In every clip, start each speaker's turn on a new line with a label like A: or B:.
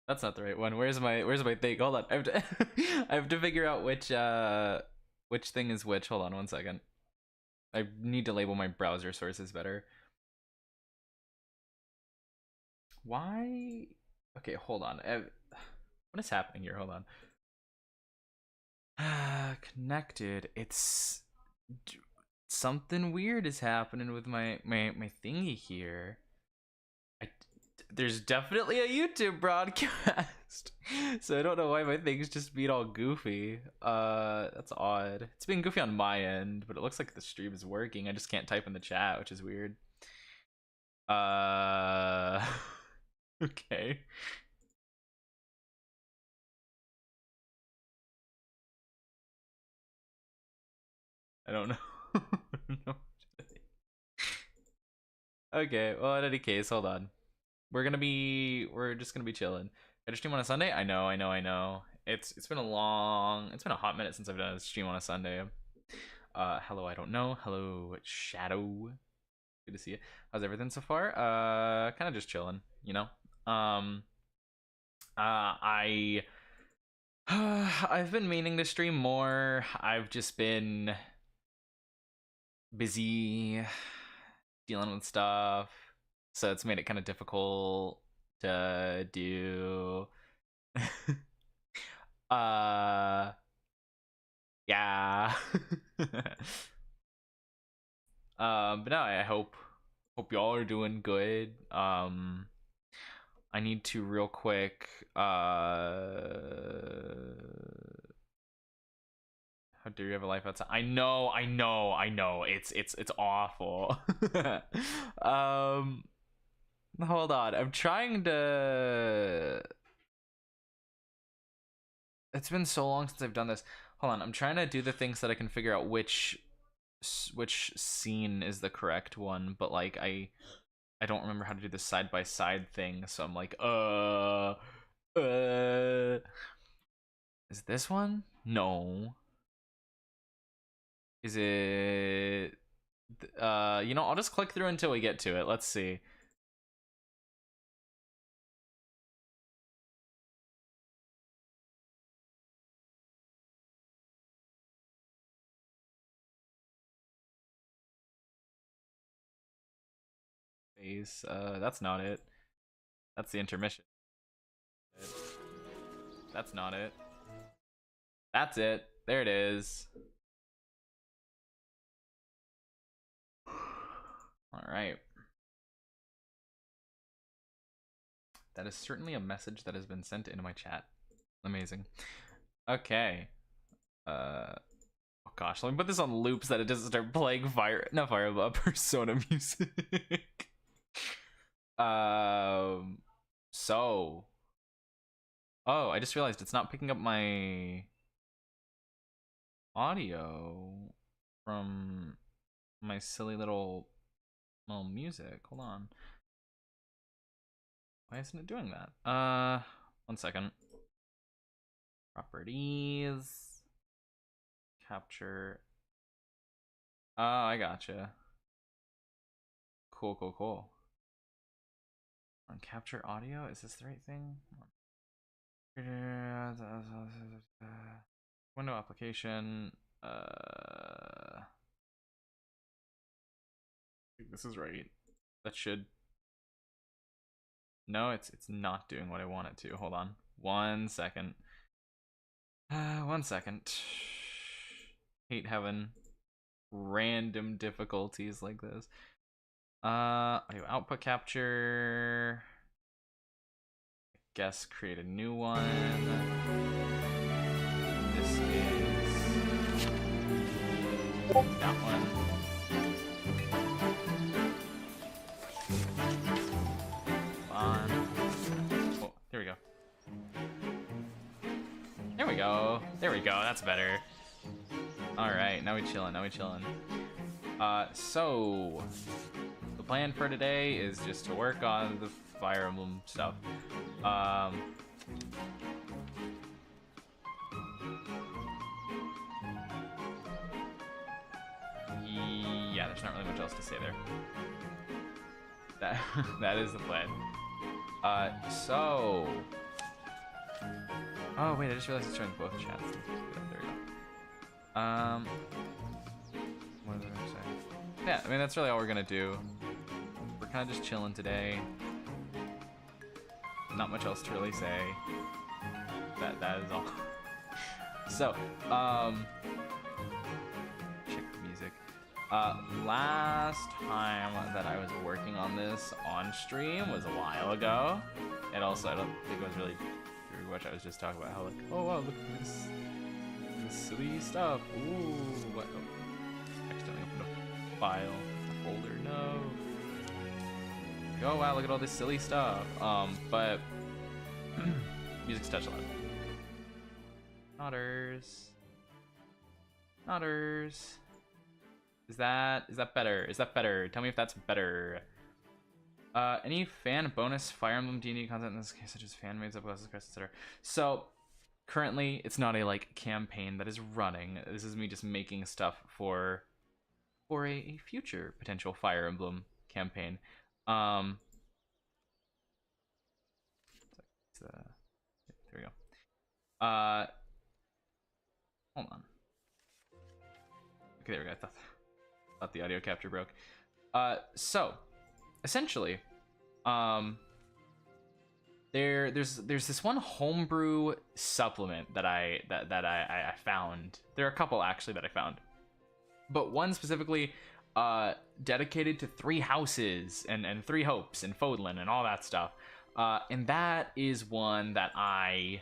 A: That's not the right one. Where's my thing? Hold on. I have to I have to figure out which thing is which. Hold on one second. I need to label my browser sources better. Why? Okay, hold on. What is happening here? Hold on. Connected. It's something weird is happening with my thingy here. There's definitely a YouTube broadcast. So I don't know why my thing's just being all goofy. That's odd. It's being goofy on my end, but it looks like the stream is working. I just can't type in the chat, which is weird. Okay. I don't know. Okay, well, in any case, hold on. We're just gonna be chilling. I just stream on a Sunday? I know. It's been a hot minute since I've done a stream on a Sunday. Hello, I don't know. Hello, Shadow. Good to see you. How's everything so far? Kind of just chilling, you know. I've been meaning to stream more. I've just been busy dealing with stuff, so it's made it kind of difficult to do. Yeah. But no, I hope y'all are doing good. I need to real quick how dare you have a life outside? I know. It's awful. Hold on. I'm trying to It's been so long since I've done this. Hold on, I'm trying to do the things that I can figure out which scene is the correct one, but like I don't remember how to do the side by side thing, so I'm like, is this one? No. Is it? You know, I'll just click through until we get to it. Let's see. Base. That's not it. That's the intermission. That's not it. That's it. There it is. All right. That is certainly a message that has been sent into my chat. Amazing. Okay. Oh gosh, let me put this on loops that it doesn't start playing Persona music. So. Oh, I just realized it's not picking up my audio from my silly little music. Hold on. Why isn't it doing that? 1 second. Properties. Capture. Oh, I gotcha. Cool. On capture audio, is this the right thing? Window application. I think this is right. That should. No, it's not doing what I want it to. Hold on. 1 second. 1 second. Hate having random difficulties like this. Audio output capture. I guess create a new one. This is that one. Oh, there we go. There we go. That's better. All right, now we chillin'. So the plan for today is just to work on the Fire Emblem stuff. Yeah, there's not really much else to say there. That is the plan. So. Oh wait, I just realized it's showing both chats. There we go. What was I gonna say? Yeah, I mean that's really all we're gonna do. We're kind of just chilling today. Not much else to really say. That is all. So, check the music. Last time that I was working on this on stream was a while ago, and also I don't think it was really much. I was just talking about how like, oh wow, look at this silly stuff. Ooh, what? Oh, accidentally opened a file, a folder. No. Oh wow, look at all this silly stuff. But music's touch a lot. Nodders. Is that better? Is that better? Tell me if that's better. Any fan bonus Fire Emblem D&D content in this case, such as fan maids, uploads, etc. So currently, it's not a like campaign that is running. This is me just making stuff for a future potential Fire Emblem campaign. There we go. Hold on. Okay, there we go. I thought the audio capture broke. So essentially, there's this one homebrew supplement that I found. There are a couple actually that I found, but one specifically dedicated to 3 houses and 3 hopes and Fodlan and all that stuff. And that is one that I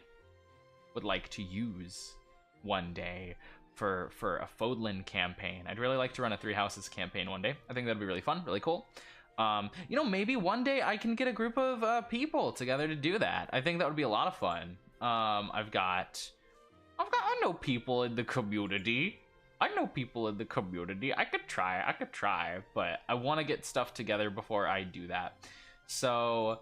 A: would like to use one day for a Fodlan campaign. I'd really like to run a 3 houses campaign one day. I think that'd be really fun, really cool. You know, maybe one day I can get a group of people together to do that. I think that would be a lot of fun. I've got I know people in the community. I know people in the community. I could try, but I want to get stuff together before I do that. So,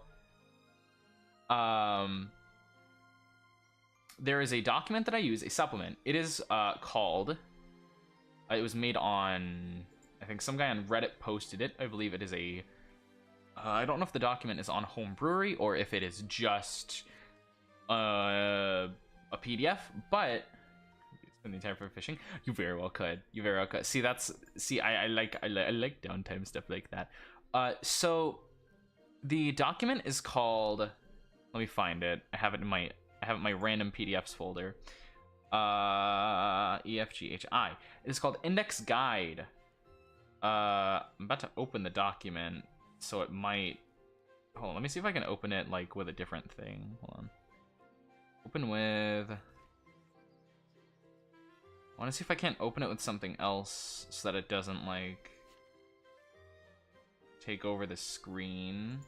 A: there is a document that I use, a supplement. It is called. It was made on. I think some guy on Reddit posted it. I believe it is a. I don't know if the document is on Homebrew or if it is just a PDF, but. The time for fishing, you very well could. You very well could. See, I like downtime stuff like that. So the document is called. Let me find it. I have it in my random PDFs folder. EFGHI. It is called Index Guide. I'm about to open the document, so it might. Hold on. Let me see if I can open it like with a different thing. Hold on. Open with. I want to see if I can't open it with something else so that it doesn't, like, take over the screen.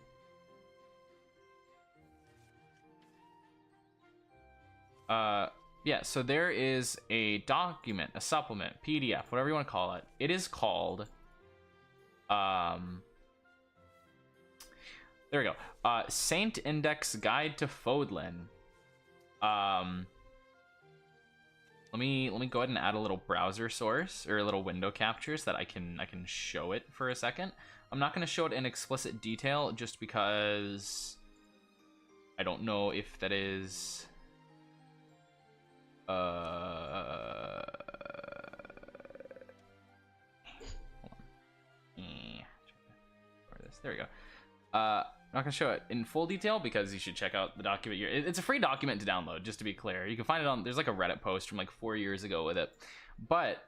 A: Yeah, so there is a document, a supplement, PDF, whatever you want to call it. It is called, there we go, Saint Index Guide to Fodlan. Let me go ahead and add a little browser source or a little window capture so that I can show it for a second. I'm not going to show it in explicit detail just because I don't know if that is hold on. There we go. I'm not gonna show it in full detail because you should check out the document. It's a free document to download, just to be clear. You can find it on. There's like a Reddit post from like 4 years ago with it, but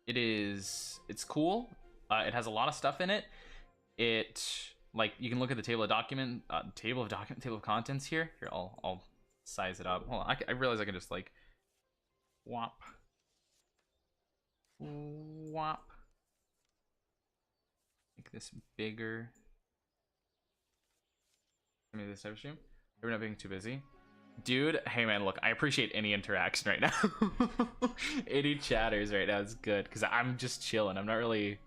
A: it's cool. It has a lot of stuff in it. Like you can look at the table of contents here. Here, I'll size it up. Hold on, I realize I can just like whop. Make this bigger. Maybe this type of stream. We're not being too busy. Dude, hey man, look, I appreciate any interaction right now. Any chatters right now is good, because I'm just chilling. I'm not really...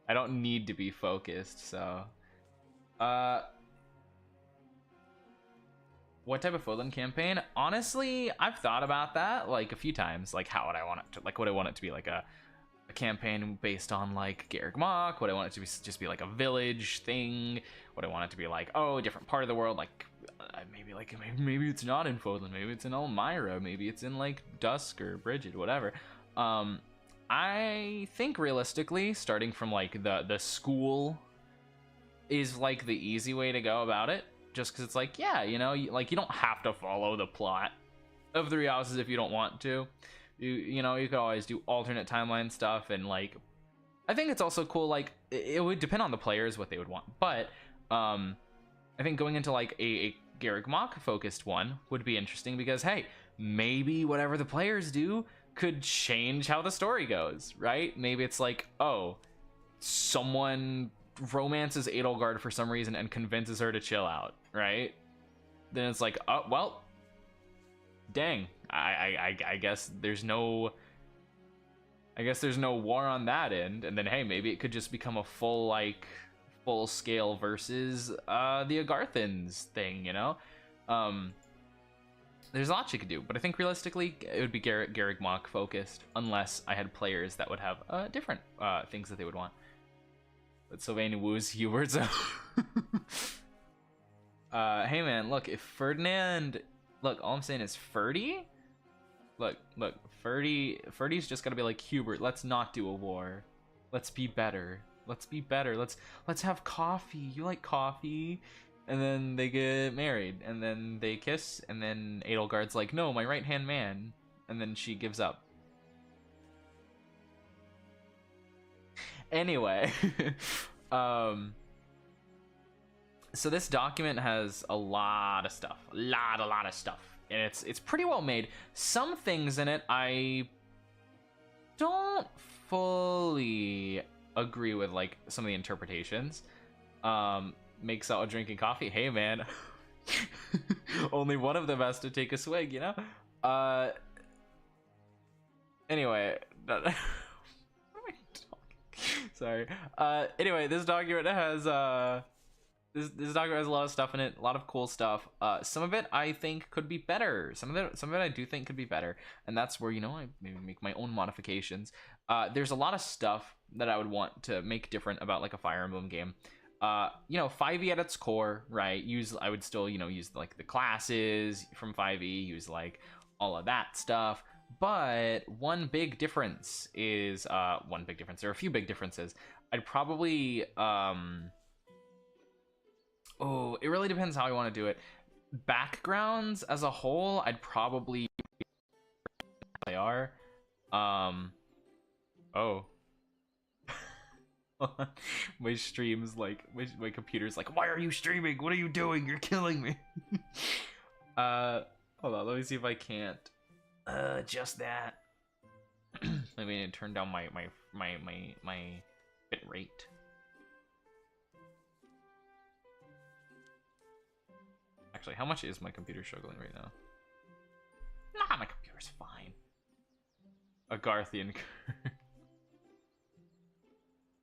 A: I don't need to be focused, so... What type of Fodlan campaign? Honestly, I've thought about that, like, a few times. Like, how would I want it to... Like, would I want it to be, like, a campaign based on like Garrick Mock? Would I want it to be just be like a village thing? Would I want it to be like, oh, a different part of the world? Like maybe it's not in Fodlan, maybe it's in Elmira, maybe it's in like Dusk or Bridget, whatever. I think realistically, starting from like the school is like the easy way to go about it, just because it's like, yeah, you know, you don't have to follow the plot of Three Houses if you don't want to. You know, you could always do alternate timeline stuff, and like I think it's also cool, like it would depend on the players what they would want, but I think going into like a Garrick Mock focused one would be interesting because hey, maybe whatever the players do could change how the story goes, right? Maybe it's like, oh, someone romances Edelgard for some reason and convinces her to chill out, right? Then it's like, oh well, dang, I guess there's no war on that end, and then hey, maybe it could just become a full scale versus the Agarthans thing, you know. There's a lot you could do, but I think realistically it would be Garrick Mock focused, unless I had players that would have different things that they would want. But Sylvain woos Hubert. So hey man, look, if Ferdinand, look, all I'm saying is Ferdy. Look, Ferdy's just gonna be like, Hubert, let's not do a war. Let's be better. Let's have coffee. You like coffee? And then they get married, and then they kiss, and then Edelgard's like, no, my right-hand man. And then she gives up. Anyway, so this document has a lot of stuff, a lot of stuff, and it's pretty well made. Some things in it I don't fully agree with, like some of the interpretations. Makes out drinking coffee. Hey man, Only one of them has to take a swig, you know? Anyway, sorry. Anyway, this document has this document has a lot of stuff in it, a lot of cool stuff. Some of it I think could be better. Some of it I do think could be better, and that's where, you know, I maybe make my own modifications. There's a lot of stuff that I would want to make different about like a Fire Emblem game. You know, 5e at its core, right? I would still, you know, use like the classes from 5e, use like all of that stuff. But one big difference is there are a few big differences. I'd probably oh, it really depends how I want to do it. Backgrounds as a whole, I'd probably they are. Oh. My stream's like my computer's like, why are you streaming? What are you doing? You're killing me. Hold on, let me see if I can't just that. Let me turn down my bit rate. Actually, how much is my computer struggling right now? Nah, my computer's fine. A Garthian.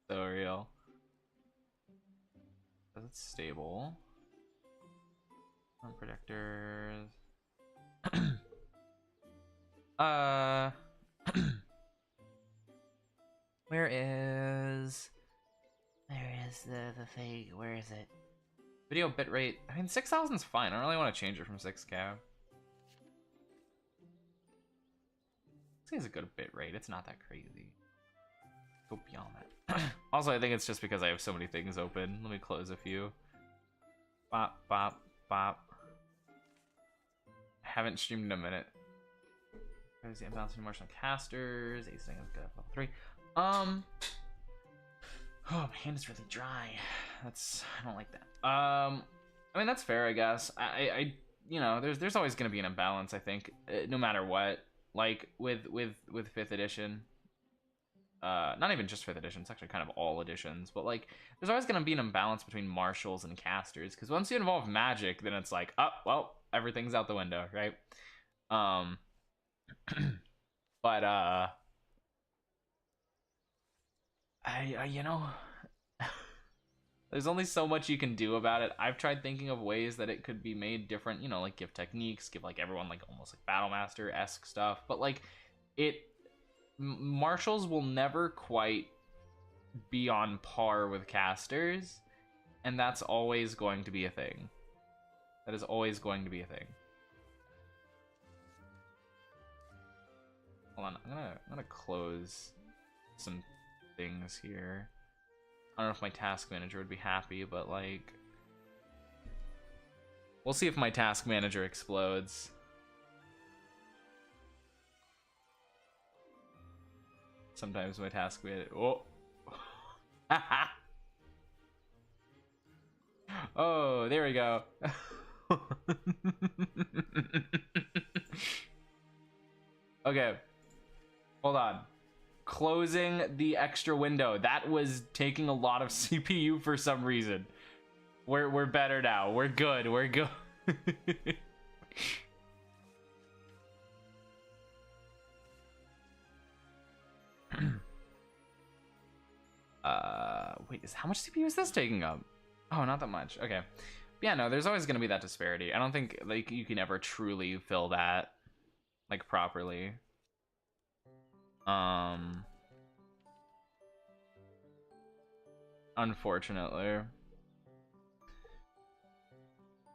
A: So real. It's stable. Projectors. Where is the thing? Where is it? Video bitrate. I mean, 6,000's fine. I don't really want to change it from 6K. This is a good bitrate. It's not that crazy. Go beyond that. Also, I think it's just because I have so many things open. Let me close a few. Bop, bop, bop. I haven't streamed in a minute. There's the imbalancing martial casters. Ace thing is good at level 3. Oh, my hand is really dry. I don't like that. I mean, that's fair, I guess. I you know, there's always gonna be an imbalance, I think, no matter what. Like with 5th edition. Not even just 5th edition, it's actually kind of all editions, but like there's always going to be an imbalance between marshals and casters, because once you involve magic, then it's like, oh well, everything's out the window, right? But I you know, there's only so much you can do about it. I've tried thinking of ways that it could be made different, you know, like give techniques, give like everyone like almost like Battlemaster-esque stuff, but like marshals will never quite be on par with casters, and that's always going to be a thing. That is always going to be a thing. Hold on, I'm gonna close some things here. I don't know if my task manager would be happy, but like, we'll see if my task manager explodes. Sometimes my task manager. Oh. Oh, there we go. Okay. Hold on. Closing the extra window. That was taking a lot of CPU for some reason. We're better now. We're good. We're good. Wait, how much CPU is this taking up? Oh, not that much. Okay. Yeah, no, there's always gonna be that disparity. I don't think like you can ever truly fill that like properly. Unfortunately. I'm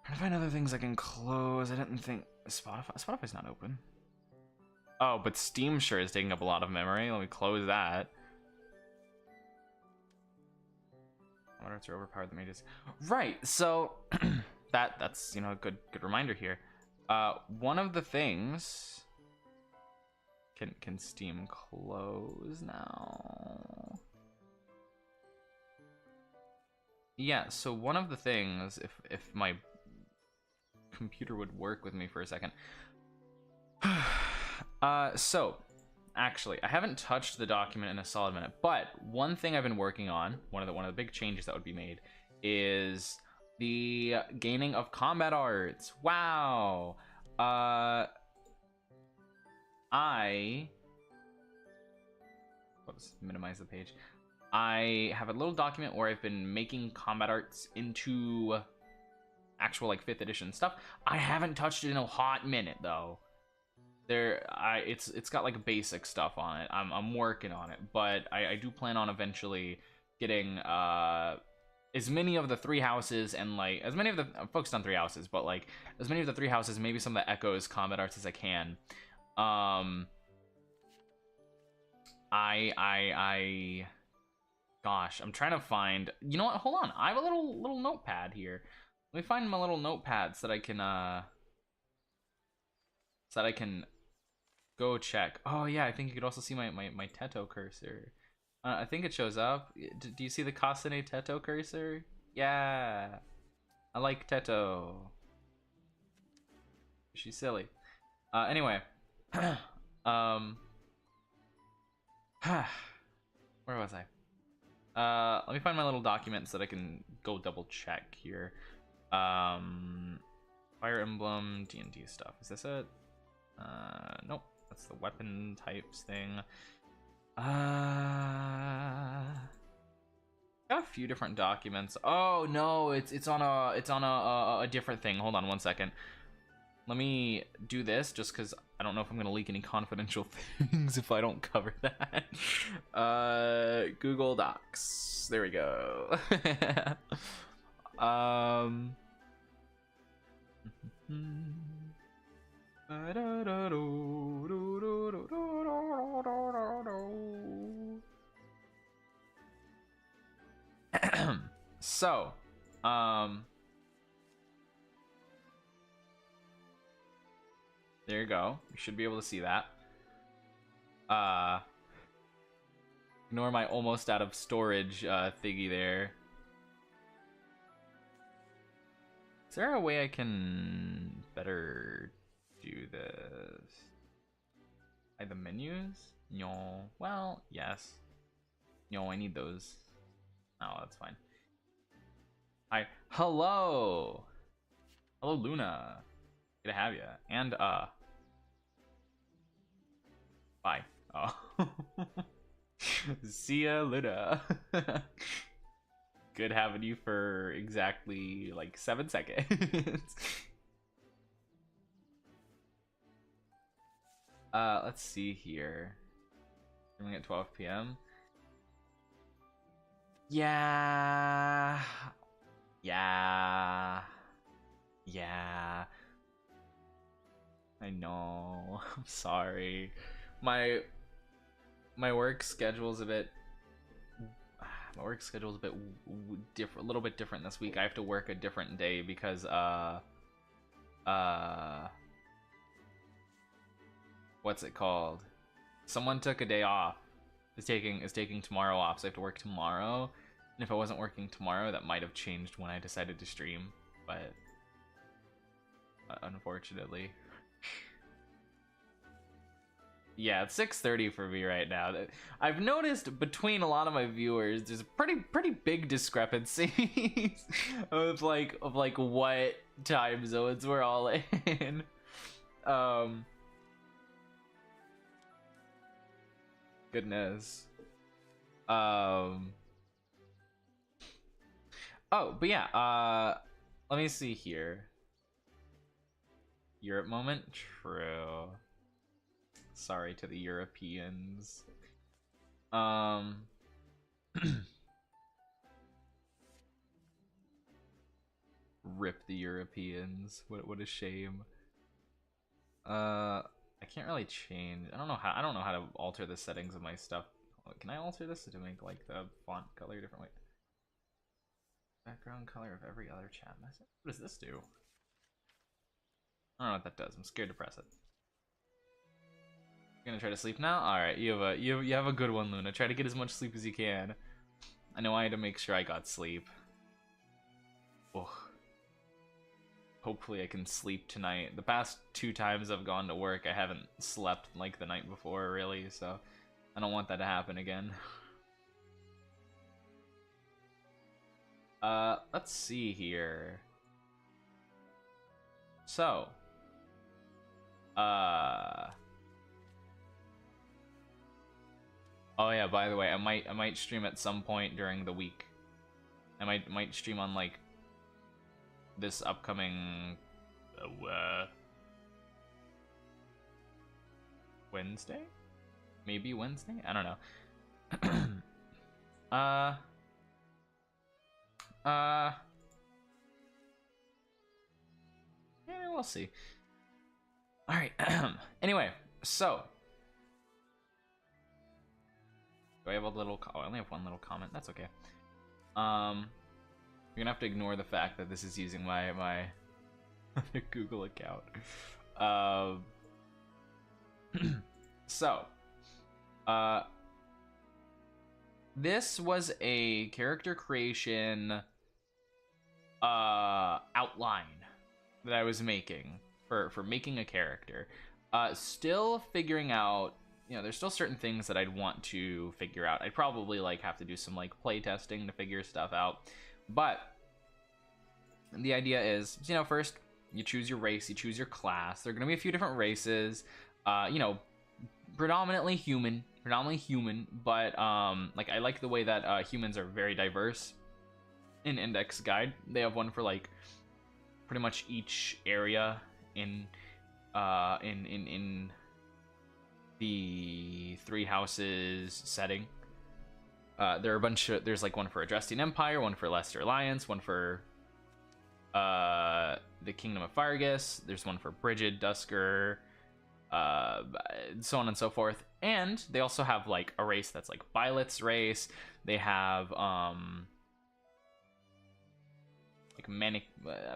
A: trying to find other things I can close. I didn't think Spotify's not open. Oh, but Steam sure is taking up a lot of memory. Let me close that. Moderates are overpowered the mages. Right, so that's you know a good reminder here. One of the things can Steam close now? Yeah, so one of the things, if my computer would work with me for a second. So actually, I haven't touched the document in a solid minute, but one thing I've been working on, one of the big changes that would be made, is The gaining of combat arts. Wow. Oops, minimize the page. I have a little document where I've been making combat arts into actual like 5th edition stuff. I haven't touched it in a hot minute though. It's got like basic stuff on it. I'm working on it, but I do plan on eventually getting as many of the 3 houses and like as many of the I'm focused on 3 houses, but like as many of the 3 houses, maybe some of the echoes combat arts as I can. Gosh, I'm trying to find. You know what? Hold on. I have a little notepad here. Let me find my little notepad so that I can go check. Oh yeah, I think you could also see my Teto cursor. I think it shows up. Do you see the Kasane Teto cursor? Yeah, I like Teto. She's silly. Anyway, where was I? Let me find my little document so that I can go double check here. Fire Emblem, D&D stuff. Is this it? Nope. That's the weapon types thing. Got a few different documents. Oh no, it's on a different thing. Hold on one second. Let me do this just because I don't know if I'm gonna leak any confidential things if I don't cover that. Google Docs. There we go. So, there you go. You should be able to see that. Ignore my almost out of storage thingy there. Is there a way I can better do this? Hide the menus? No. Well, yes. No, I need those. Oh, that's fine. Hi. Hello! Hello, Luna. Good to have you. And, bye. Oh. See ya, Luna. Good having you for exactly, like, 7 seconds. Let's see here. Streaming at 12 p.m. Yeah. I know. I'm sorry. My work schedule's a bit different, a little bit different this week. I have to work a different day because what's it called? Someone took a day off. Is taking tomorrow off, so I have to work tomorrow. And if I wasn't working tomorrow, that might have changed when I decided to stream, but unfortunately. Yeah, it's 6:30 for me right now. I've noticed between a lot of my viewers, there's a pretty big discrepancies of like what time zones we're all in. Goodness. Oh, but yeah, let me see here. Europe moment? True. Sorry to the Europeans. Rip the Europeans. What a shame. I can't really change. I don't know how to alter the settings of my stuff. Can I alter this to make like the font color a different way? Background color of every other chat message. What does this do? I don't know what that does. I'm scared to press it. You're gonna try to sleep now? Alright, you have a good one, Luna. Try to get as much sleep as you can. I know I had to make sure I got sleep. Ugh. Hopefully I can sleep tonight. The past 2 times I've gone to work, I haven't slept like the night before, really, so I don't want that to happen again. Let's see here. So, oh yeah, by the way, I might stream at some point during the week. I might stream on like this upcoming Wednesday? Maybe Wednesday? I don't know. Yeah, we'll see. All right. Anyway, so do I have a little? Oh, I only have one little comment. That's okay. You're gonna have to ignore the fact that this is using my other Google account. So, this was a character creation outline that I was making for making a character. Still figuring out, you know, there's still certain things that I'd want to figure out. I'd probably like have to do some like play testing to figure stuff out. But the idea is, you know, first you choose your race, you choose your class. There are going to be a few different races. You know, predominantly human, but like I like the way that humans are very diverse in Index Guide. They have one for like pretty much each area in the Three Houses setting. There are a bunch of, there's like one for Adrestian Empire, one for Leicester Alliance, one for the Kingdom of Fargus, there's one for Brigid, Dusker, so on and so forth. And they also have like a race that's like Byleth's race. They have like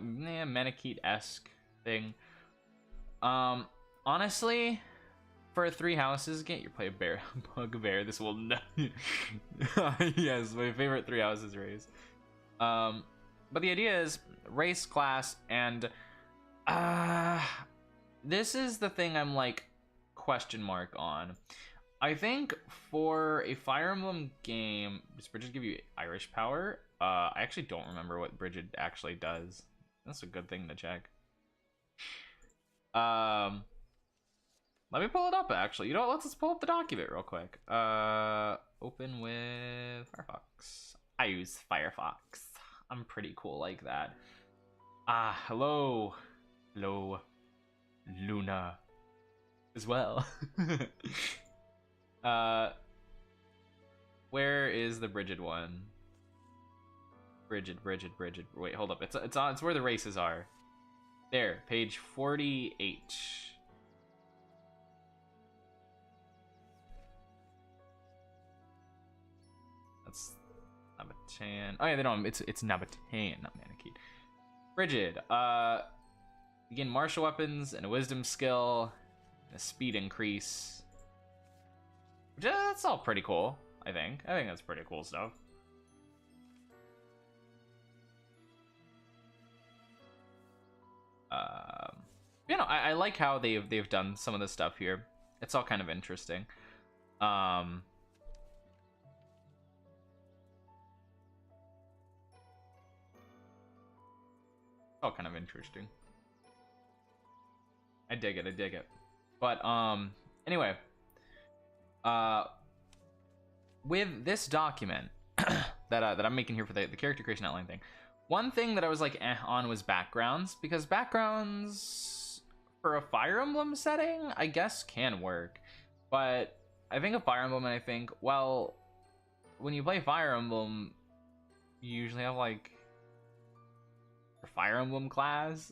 A: Manakete-esque thing. Honestly, for Three Houses, get your play bear bugbear. This will not. Yes, my favorite Three Houses race. But the idea is race, class, and this is the thing I'm like question mark on. I think for a Fire Emblem game, does Brigid give you Irish power? I actually don't remember what Brigid actually does. That's a good thing to check. Let me pull it up, actually. You know what? Let's pull up the document real quick. Open with Firefox. I use Firefox. I'm pretty cool like that. Hello. Hello. Luna. As well. Where is the Brigid one? Brigid. Wait, hold up. It's where the races are. There, page 48. That's Nabatan. Oh yeah, they don't. It's Nabatan, not Manakete. Brigid. Begin martial weapons and a wisdom skill, and a speed increase. That's all pretty cool. I think that's pretty cool stuff. You know, I like how they've done some of this stuff here. It's all kind of interesting. All kind of interesting. I dig it. But anyway, with this document that I'm making here for the character creation outline thing, one thing that I was like on was backgrounds, because backgrounds for a Fire Emblem setting, I guess, can work. But I think of Fire Emblem and I think, well, when you play Fire Emblem, you usually have like a Fire Emblem class,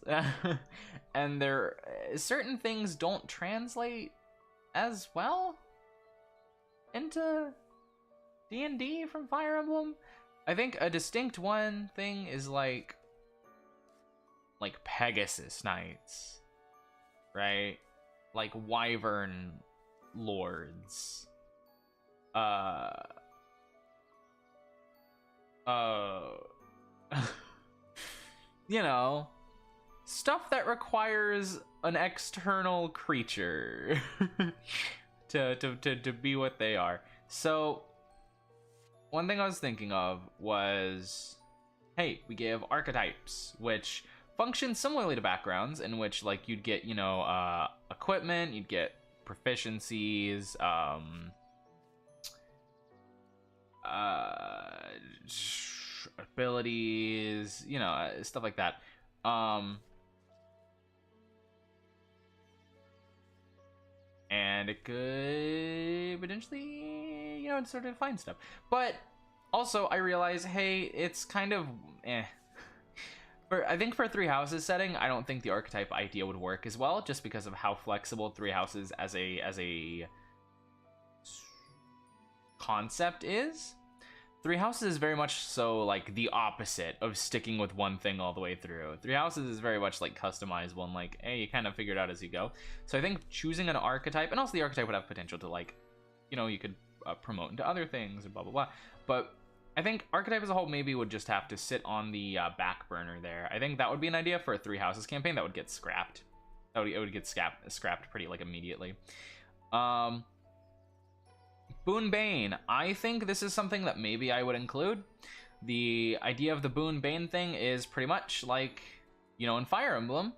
A: and there certain things don't translate as well into D&D from Fire Emblem. I think a distinct one thing is like Pegasus Knights, right? Like Wyvern Lords. You know, stuff that requires an external creature to be what they are. So one thing I was thinking of was hey, we give archetypes, which function similarly to backgrounds, in which like you'd get, you know, equipment, you'd get proficiencies, abilities, you know, stuff like that. And it could potentially, you know, sort of find stuff. But also, I realize, hey, it's kind of I think for Three Houses setting, I don't think the archetype idea would work as well, just because of how flexible Three Houses as a concept is. Three Houses is very much so like the opposite of sticking with one thing all the way through. Three Houses is very much like customizable and like, hey, you kind of figure it out as you go. So I think choosing an archetype, and also the archetype would have potential to like, you know, you could promote into other things and blah blah blah. But I think archetype as a whole maybe would just have to sit on the back burner there. I think that would be an idea for a Three Houses campaign that would get scrapped. It would get scrapped pretty like immediately. Boon Bane. I think this is something that maybe I would include. The idea of the Boon Bane thing is pretty much like, you know, in Fire Emblem,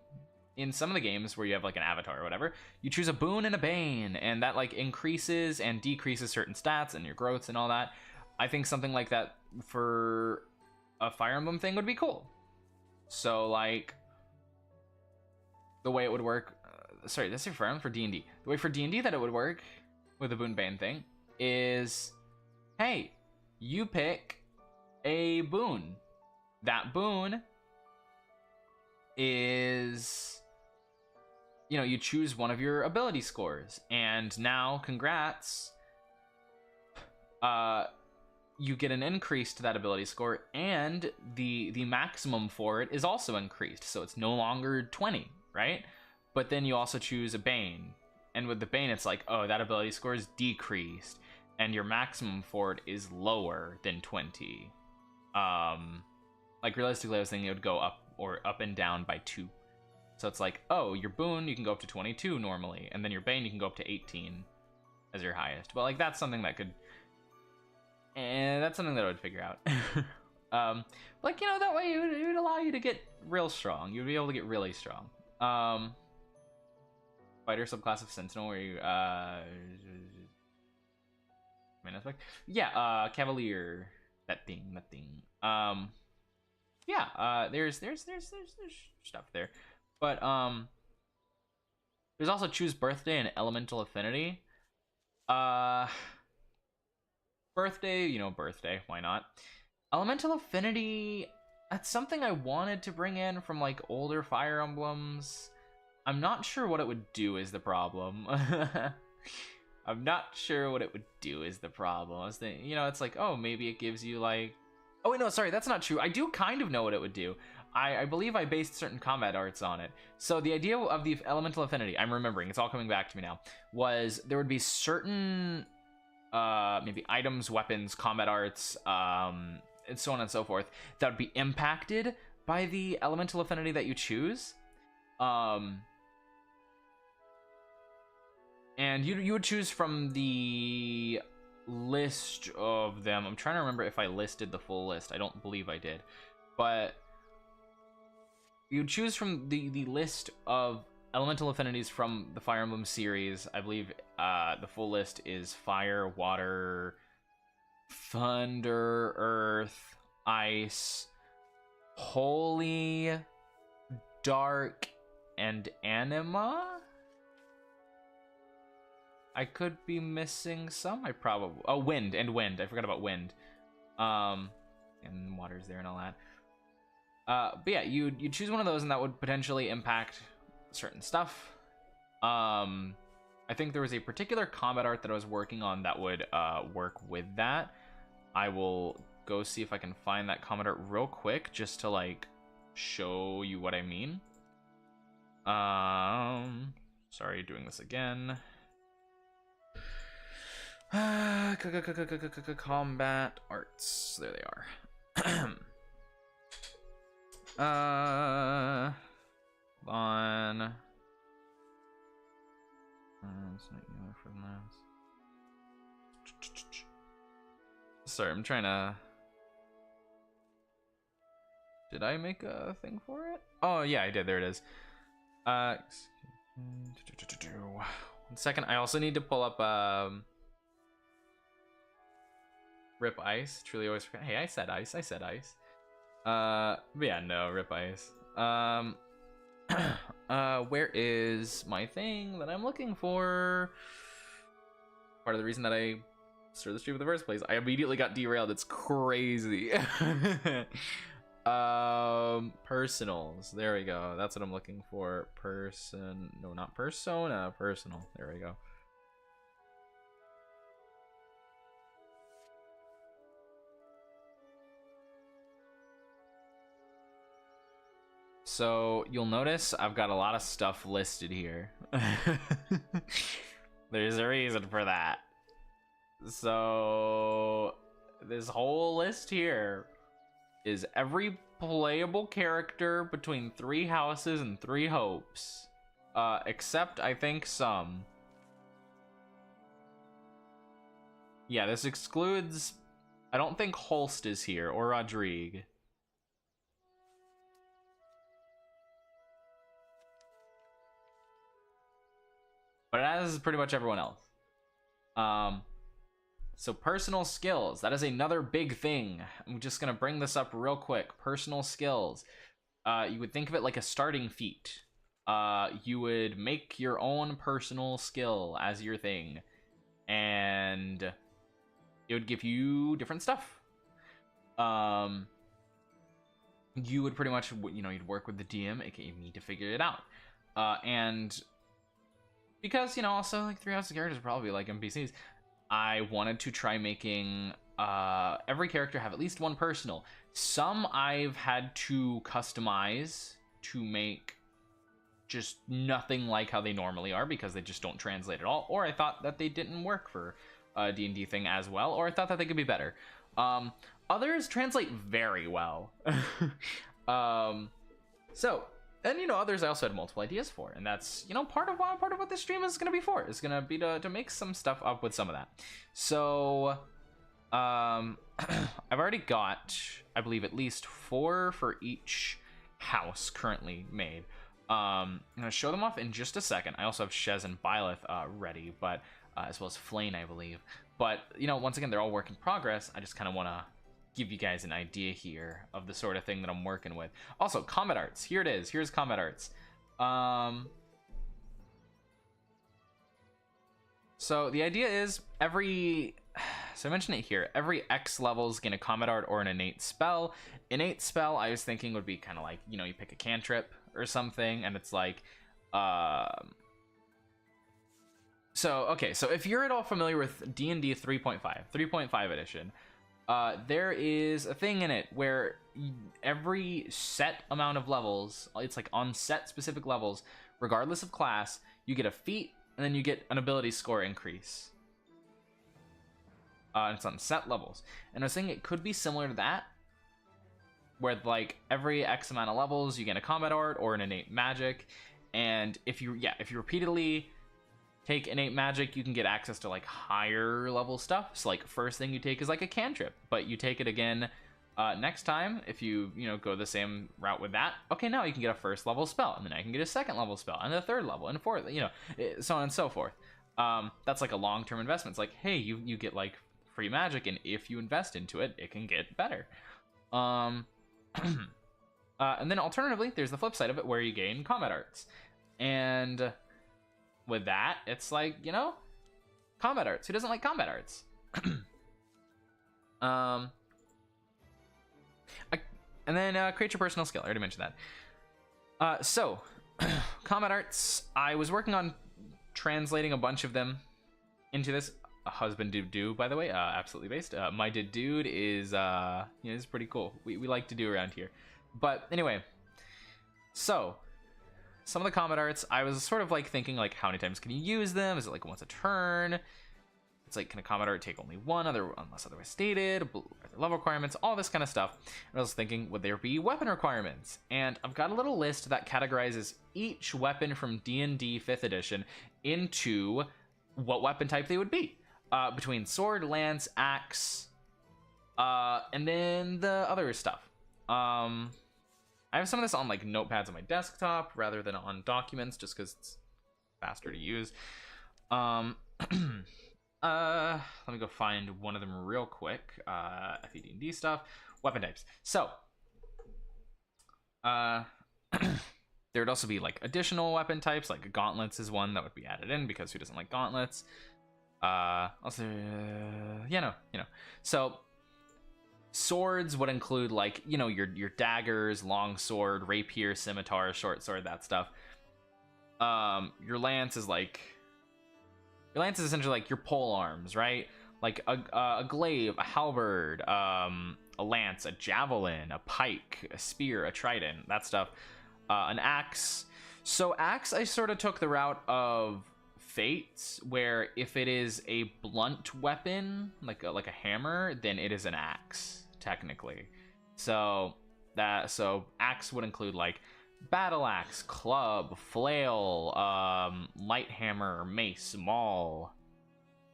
A: in some of the games where you have like an avatar or whatever, you choose a Boon and a Bane, and that like increases and decreases certain stats and your growths and all that. I think something like that for a Fire Emblem thing would be cool. So like, the way it would work, sorry, that's your Fire Emblem for D&D. The way for D&D that it would work with the Boon Bane thing is, hey, you pick a boon. That boon is, you know, you choose one of your ability scores, and now, congrats, you get an increase to that ability score, and the maximum for it is also increased, so it's no longer 20, right? But then you also choose a Bane, and with the Bane, it's like, oh, that ability score is decreased, and your maximum for it is lower than 20. Like, realistically, I was thinking it would go up and down by 2. So it's like, oh, your Boon, you can go up to 22 normally, and then your Bane, you can go up to 18 as your highest. But, like, that's something that could... And that's something that I would figure out. Like, you know, that way it would allow you to get real strong. You'd be able to get really strong. Fighter subclass of Sentinel, where you main aspect, yeah, Cavalier, that thing. Yeah, there's stuff there, but there's also choose birthday and elemental affinity. Birthday, you know, birthday, why not? Elemental affinity, that's something I wanted to bring in from like older Fire Emblems. I'm not sure what it would do is the problem. I'm not sure what it would do is the problem. I was thinking, you know, it's like, oh, maybe it gives you like... Oh, wait, no, sorry, that's not true. I do kind of know what it would do. I believe I based certain combat arts on it. So the idea of the elemental affinity, I'm remembering, it's all coming back to me now, was there would be certain maybe items, weapons, combat arts, and so on and so forth, that would be impacted by the elemental affinity that you choose. And you would choose from the list of them. I'm trying to remember if I listed the full list. I don't believe I did. But you would choose from the list of elemental affinities from the Fire Emblem series. I believe the full list is Fire, Water, Thunder, Earth, Ice, Holy, Dark, and Anima? I could be missing some. I probably... Oh, wind. I forgot about wind. And water's there and all that. But yeah, you'd choose one of those, and that would potentially impact certain stuff. I think there was a particular combat art that I was working on that would work with that. I will go see if I can find that combat art real quick, just to like show you what I mean. Sorry, doing this again. Combat arts. There they are. On. Sorry, I'm trying to. Did I make a thing for it? Oh yeah, I did. There it is. 1 second. I also need to pull up Rip Ice. Truly always forget. Hey, I said ice. I said ice. But yeah, no, Rip Ice. Where is my thing that I'm looking for? Part of the reason that I started the stream in the first place. I immediately got derailed. It's crazy. Personals. There we go. That's what I'm looking for. No, not persona. Personal. There we go. So you'll notice I've got a lot of stuff listed here. There's a reason for that. So this whole list here is every playable character between 3 houses and 3 hopes. Except I think some. Yeah, this excludes, I don't think Holst is here or Rodrigue. But as is pretty much everyone else. So personal skills, that is another big thing. I'm just gonna bring this up real quick. Personal skills. You would think of it like a starting feat. You would make your own personal skill as your thing. And it would give you different stuff. You would pretty much, you'd work with the DM, aka me, to figure it out. And because, also, like, 3 houses characters probably like NPCs, I wanted to try making every character have at least one personal. Some I've had to customize to make just nothing like how they normally are because they just don't translate at all, or I thought that they didn't work for a D&D thing as well, or I thought that they could be better. Others translate very well. And others I also had multiple ideas for, and that's part of what this stream is gonna be for. Is gonna be to make some stuff up with some of that. So, I've already got, I believe, at least 4 for each house currently made. I'm gonna show them off in just a second. I also have Shez and Byleth ready, but as well as Flane, I believe. But once again, they're all work in progress. I just kind of want to give you guys an idea here of the sort of thing that I'm working with. Also, combat arts. Here it is. Here's combat arts. So the idea is so I mentioned it here. Every X level is getting a combat art or an innate spell. Innate spell, I was thinking would be kind of like, you pick a cantrip or something, and it's like, so if you're at all familiar with D&D 3.5 edition, there is a thing in it where every set amount of levels, it's like on set specific levels, regardless of class, you get a feat, and then you get an ability score increase. And it's on set levels. And I was thinking it could be similar to that, where like every X amount of levels, you get a combat art or an innate magic, and if you repeatedly take innate magic, you can get access to like higher level stuff. So like first thing you take is like a cantrip, but you take it again next time if you go the same route with that. Okay, now you can get a first level spell, and then I can get a second level spell, and a third level, and fourth, so on and so forth. That's like a long-term investment. It's like, hey, you get like free magic, and if you invest into it, it can get better. And then alternatively, there's the flip side of it where you gain combat arts, and with that, it's like, combat arts. Who doesn't like combat arts? And then create your personal skill. I already mentioned that. So, combat arts. I was working on translating a bunch of them into this. A husband do, by the way, absolutely based. My dude is, is pretty cool. We like to do around here. But anyway, so some of the combat arts, I was sort of like thinking like, how many times can you use them? Is it like once a turn? It's like, can a combat art take only one unless otherwise stated? Are there level requirements? All this kind of stuff. And I was thinking, would there be weapon requirements? And I've got a little list that categorizes each weapon from D&D 5th edition into what weapon type they would be. Between sword, lance, axe, and then the other stuff. I have some of this on like notepads on my desktop rather than on documents, just because it's faster to use. Let me go find one of them real quick. FED&D stuff, weapon types. So, there would also be like additional weapon types, like gauntlets is one that would be added in because who doesn't like gauntlets? Also, So, swords would include like your daggers, long sword, rapier, scimitar, short sword, that stuff. Your lance is essentially like your pole arms, right? Like a glaive, a halberd, a lance, a javelin, a pike, a spear, a trident, that stuff. An axe. So axe, I sort of took the route of Fates, where if it is a blunt weapon, like a hammer, then it is an axe technically. So axe would include like battle axe, club, flail, light hammer, mace, maul,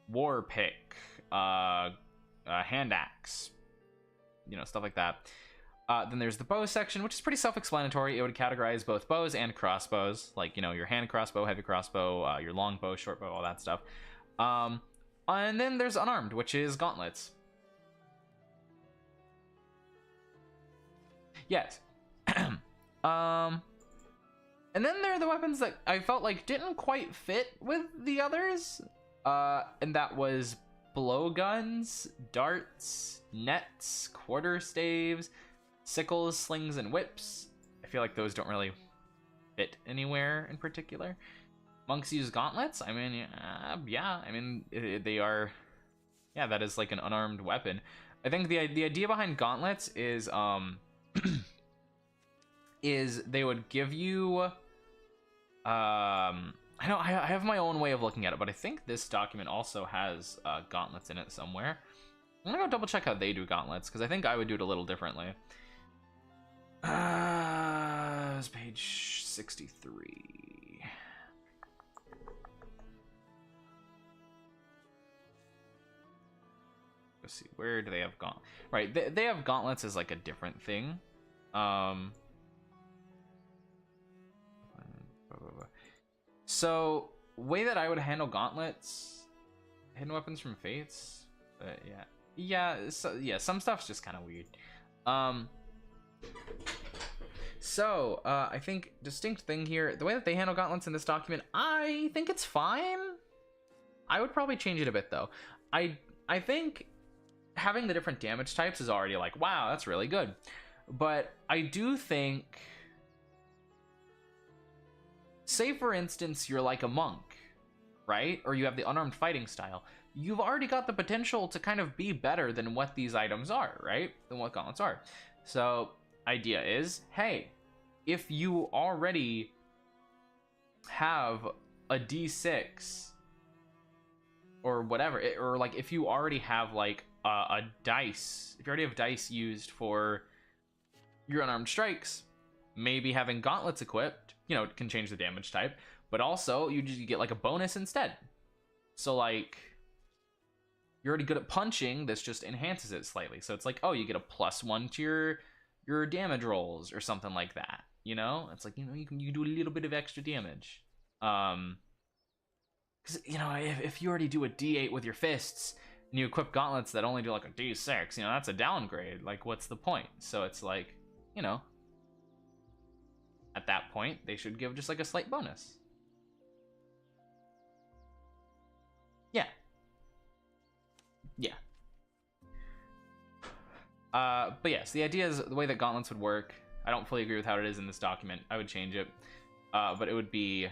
A: war pick, hand axe, stuff like that. Then there's the bow section, which is pretty self-explanatory. It would categorize both bows and crossbows, like your hand crossbow, heavy crossbow, your long bow, short bow, all that stuff. And then there's unarmed, which is gauntlets. Yes. And then there are the weapons that I felt like didn't quite fit with the others. And that was blowguns, darts, nets, quarterstaves, sickles, slings, and whips. I feel like those don't really fit anywhere in particular. Monks use gauntlets. I mean, yeah. I mean, they are. Yeah, that is like an unarmed weapon. I think the idea behind gauntlets is is they would give you. I have my own way of looking at it, but I think this document also has gauntlets in it somewhere. I'm gonna go double check how they do gauntlets, because I think I would do it a little differently. It's page 63. Let's see, where do they have gauntlet? Right, they have gauntlets as like a different thing. So, way that I would handle gauntlets, hidden weapons from Fates, some stuff's just kind of weird. I think distinct thing here, the way that they handle gauntlets in this document, I think it's fine. I would probably change it a bit though. I think having the different damage types is already like, wow, that's really good. But I do think, say for instance, you're like a monk, right? Or you have the unarmed fighting style. You've already got the potential to kind of be better than what these items are, right? Than what gauntlets are. So, idea is, hey, if you already have a D6 or whatever, or like if you already have like a dice, if you already have dice used for your unarmed strikes, maybe having gauntlets equipped, can change the damage type, but also you get like a bonus instead. So like, you're already good at punching, this just enhances it slightly. So it's like, oh, you get a +1 to your damage rolls or something like that. It's like, you can do a little bit of extra damage. Because if you already do a D8 with your fists and you equip gauntlets that only do like a D6, that's a downgrade. Like, what's the point? So it's like, at that point they should give just like a slight bonus. Yeah. But yes, the idea is the way that gauntlets would work. I don't fully agree with how it is in this document. I would change it. But it would be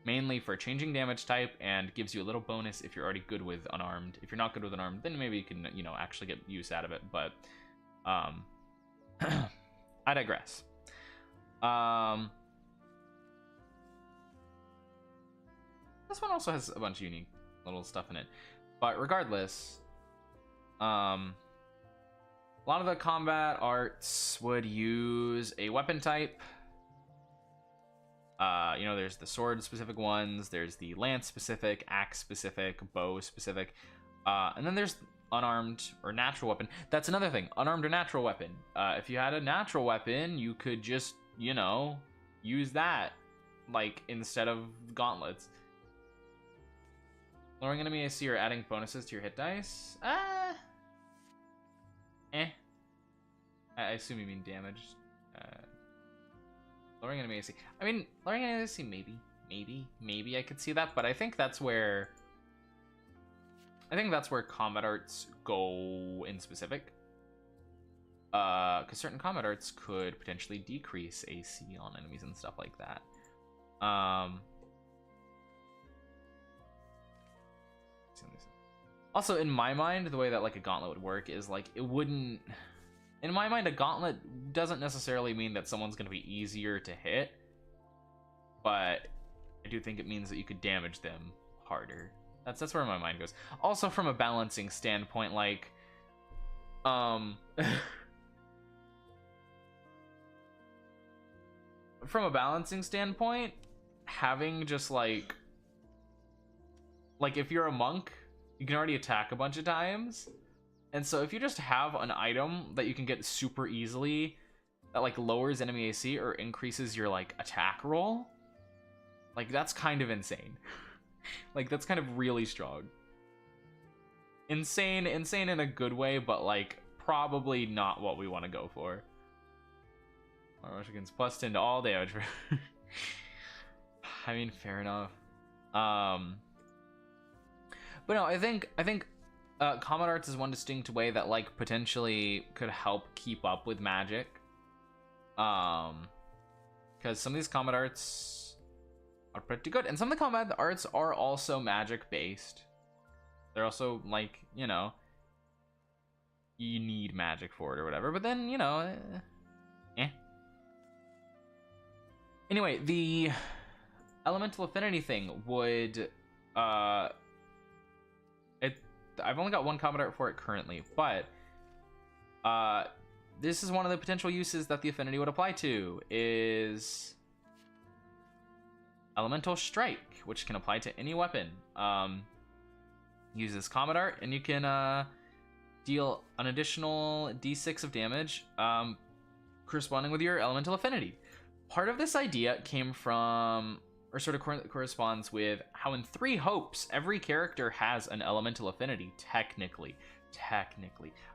A: mainly for changing damage type and gives you a little bonus if you're already good with unarmed. If you're not good with unarmed, then maybe you can, actually get use out of it. But I digress. This one also has a bunch of unique little stuff in it. But regardless, a lot of the combat arts would use a weapon type. There's the sword specific ones, there's the lance specific, axe specific, bow specific. And then there's unarmed or natural weapon. That's another thing, unarmed or natural weapon. If you had a natural weapon, you could just, you know, use that, like, instead of gauntlets. Lowering enemy AC or adding bonuses to your hit dice? I assume you mean damage. Lowering enemy AC. I mean, lowering enemy AC, maybe I could see that, but I think that's where combat arts go in specific. Because certain combat arts could potentially decrease AC on enemies and stuff like that. Also, in my mind, the way that like a gauntlet would work is like it wouldn't. In my mind, a gauntlet doesn't necessarily mean that someone's going to be easier to hit, but I do think it means that you could damage them harder. That's where my mind goes. Also, from a balancing standpoint, like, from a balancing standpoint, having just like if you're a monk, you can already attack a bunch of times. And so if you just have an item that you can get super easily that like lowers enemy AC or increases your like attack roll, like that's kind of insane. Like that's kind of really strong. Insane in a good way, but like probably not what we want to go for. Rush against plus 10 to all damage. I mean, fair enough. But no, I think combat arts is one distinct way that like potentially could help keep up with magic. Because some of these combat arts are pretty good, and some of the combat arts are also magic based. They're also like, you know, you need magic for it or whatever, but then, you know, Anyway, the elemental affinity thing would I've only got one combat art for it currently, but this is one of the potential uses that the affinity would apply to is Elemental Strike, which can apply to any weapon. Use this combat art, and you can deal an additional d6 of damage corresponding with your elemental affinity. Part of this idea came from, or sort of corresponds with, how in Three Hopes, every character has an elemental affinity, technically.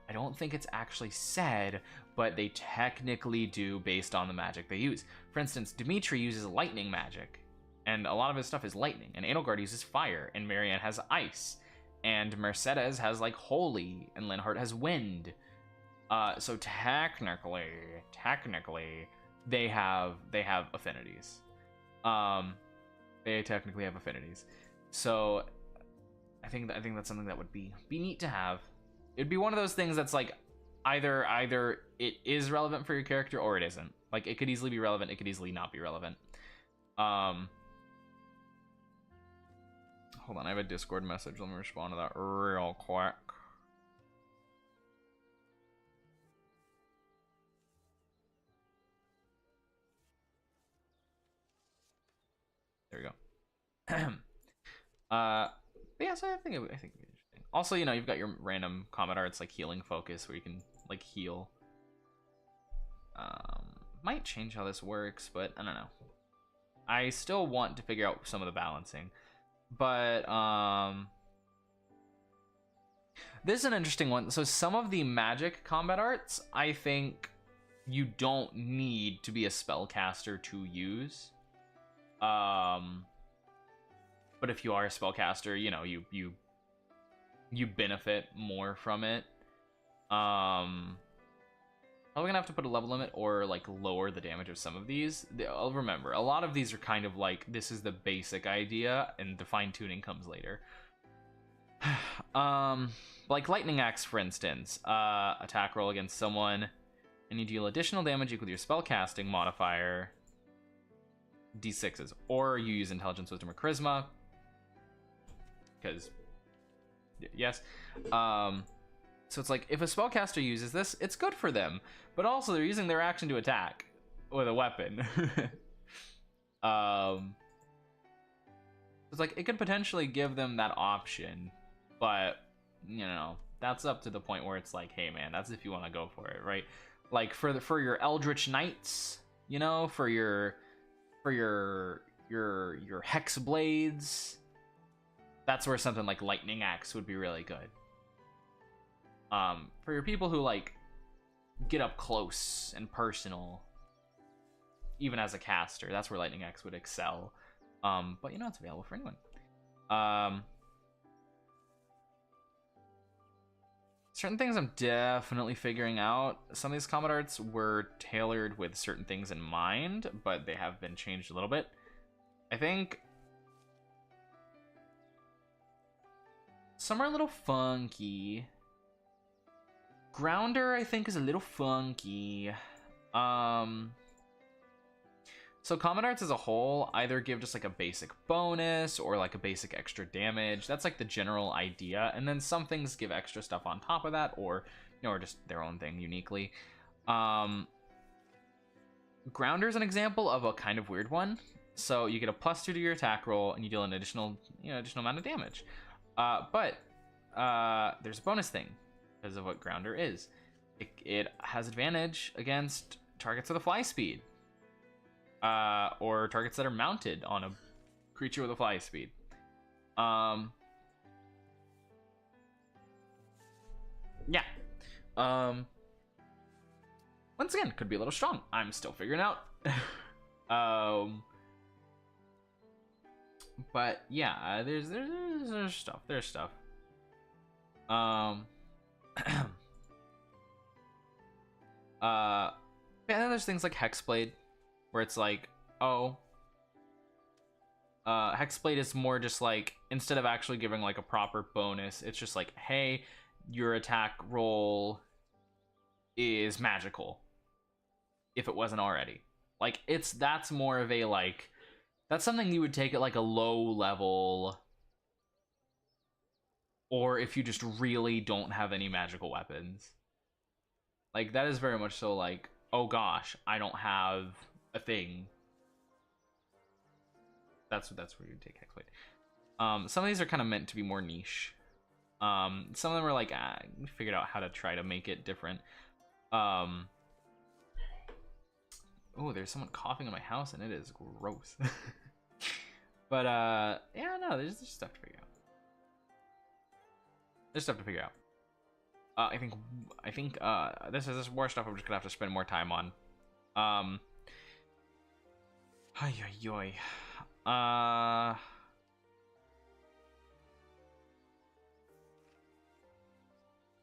A: I don't think it's actually said, but they technically do based on the magic they use. For instance, Dimitri uses lightning magic, and a lot of his stuff is lightning, and Edelgard uses fire, and Marianne has ice, and Mercedes has like holy, and Linhardt has wind. So technically, they have affinities. They technically have affinities. So I think that's something that would be neat to have. It'd be one of those things that's like either it is relevant for your character or it isn't. Like it could easily be relevant, it could easily not be relevant. Hold on, I have a Discord message. Let me respond to that real quick. There we go. But yeah, so I think it'd be interesting. Also, you know, you've got your random combat arts like healing focus, where you can like heal. Might change how this works, but I don't know. I still want to figure out some of the balancing, but this is an interesting one. So some of the magic combat arts, I think you don't need to be a spellcaster to use. But if you are a spellcaster, you know, you benefit more from it. Probably gonna have to put a level limit or like lower the damage of some of these. I'll remember, a lot of these are kind of like, this is the basic idea and the fine tuning comes later. Like lightning axe, for instance, attack roll against someone and you deal additional damage equal to your spellcasting modifier, d6s, or you use intelligence, wisdom, or charisma, because yes. So it's like, if a spellcaster uses this, it's good for them, but also they're using their action to attack with a weapon. It's like, it could potentially give them that option, but you know, that's up to the point where it's like, hey man, that's if you want to go for it, right? Like for your Eldritch Knights, you know, for your Hex Blades, that's where something like Lightning Axe would be really good. For your people who like get up close and personal, even as a caster, that's where Lightning Axe would excel. But you know, it's available for anyone. Certain things I'm definitely figuring out. Some of these combat arts were tailored with certain things in mind, but they have been changed a little bit. I think some are a little funky. Grounder, I think, is a little funky. So combat arts as a whole either give just like a basic bonus or like a basic extra damage. That's like the general idea, and then some things give extra stuff on top of that, or you know, or just their own thing uniquely. Grounder is an example of a kind of weird one. So you get a +2 to your attack roll, and you deal an additional amount of damage. But there's a bonus thing because of what Grounder is. It has advantage against targets with a fly speed, or targets that are mounted on a creature with a fly speed. Yeah. Once again, could be a little strong. I'm still figuring out. But yeah, there's stuff. There's stuff. Yeah, then there's things like Hexblade, where it's like, oh, Hexblade is more just like, instead of actually giving like a proper bonus, it's just like, hey, your attack roll is magical, if it wasn't already. Like, that's more of a like, that's something you would take at like a low level, or if you just really don't have any magical weapons. Like, that is very much so like, oh gosh, I don't have a thing. That's where you take Hexblade. Some of these are kind of meant to be more niche. Some of them are like, we figured out how to try to make it different. Oh, there's someone coughing in my house, and it is gross. But yeah, no, there's stuff to figure out. There's stuff to figure out. I think this is more stuff I'm just gonna have to spend more time on.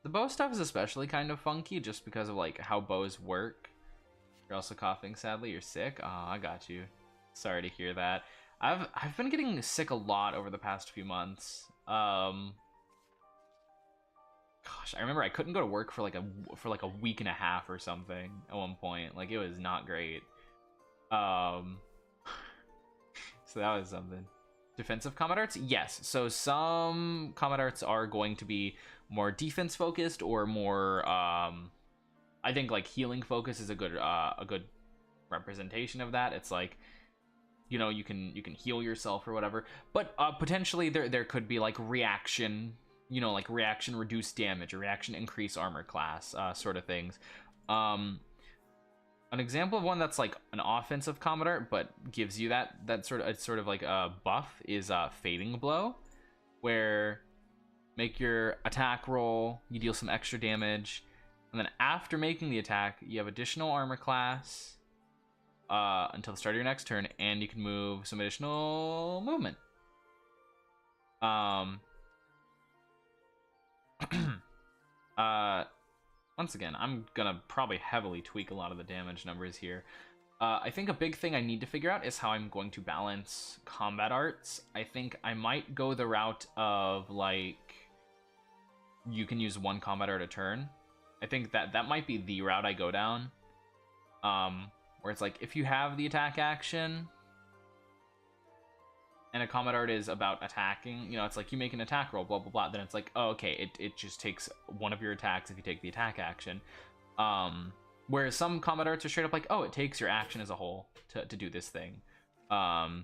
A: The bow stuff is especially kind of funky just because of like how bows work. You're also coughing, sadly. You're sick. Oh, I got you. Sorry to hear that. I've been getting sick a lot over the past few months. Gosh, I remember I couldn't go to work for like a week and a half or something at one point. Like, it was not great. So that was something. Defensive combat arts? Yes. So some combat arts are going to be more defense focused, or more I think like healing focus is a good representation of that. It's like, you know, you can heal yourself or whatever, but potentially there could be like reaction, you know, like reaction reduce damage or reaction increase armor class sort of things. An example of one that's like an offensive combat art but gives you that sort of like a buff is Fading Blow, where make your attack roll, you deal some extra damage, and then after making the attack, you have additional armor class until the start of your next turn, and you can move some additional movement. Once again, I'm gonna probably heavily tweak a lot of the damage numbers here. I think a big thing I need to figure out is how I'm going to balance combat arts. I think I might go the route of like, you can use one combat art a turn. I think that might be the route I go down. Where it's like, if you have the attack action and a combat art is about attacking, you know, it's like you make an attack roll, blah blah blah, then it's like, oh, okay, it just takes one of your attacks if you take the attack action. Whereas some combat arts are straight up like, oh, it takes your action as a whole to do this thing. I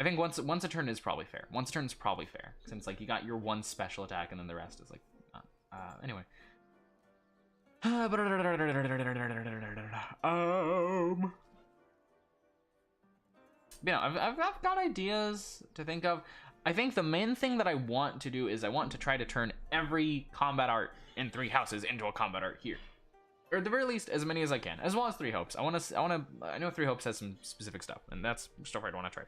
A: I think once a turn is probably fair. Once a turn is probably fair, since like you got your one special attack and then the rest is like anyway. You know, I've got ideas to think of. I think the main thing that I want to do is I want to try to turn every combat art in 3 houses into a combat art here, or at the very least as many as I can, as well as 3 hopes. I know 3 hopes has some specific stuff, and that's stuff I'd want to try.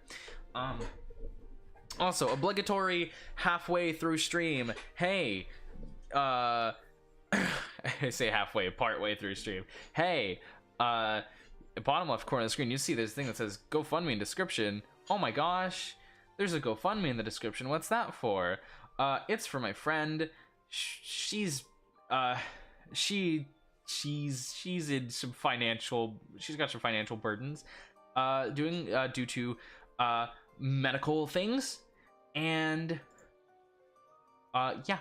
A: Also obligatory halfway through stream. Hey, I say halfway, partway through stream. Hey, bottom left corner of the screen, you see this thing that says GoFundMe in description. Oh my gosh, there's a GoFundMe in the description. What's that for? It's for my friend. She's in some financial. She's got some financial burdens, due to medical things, and yeah.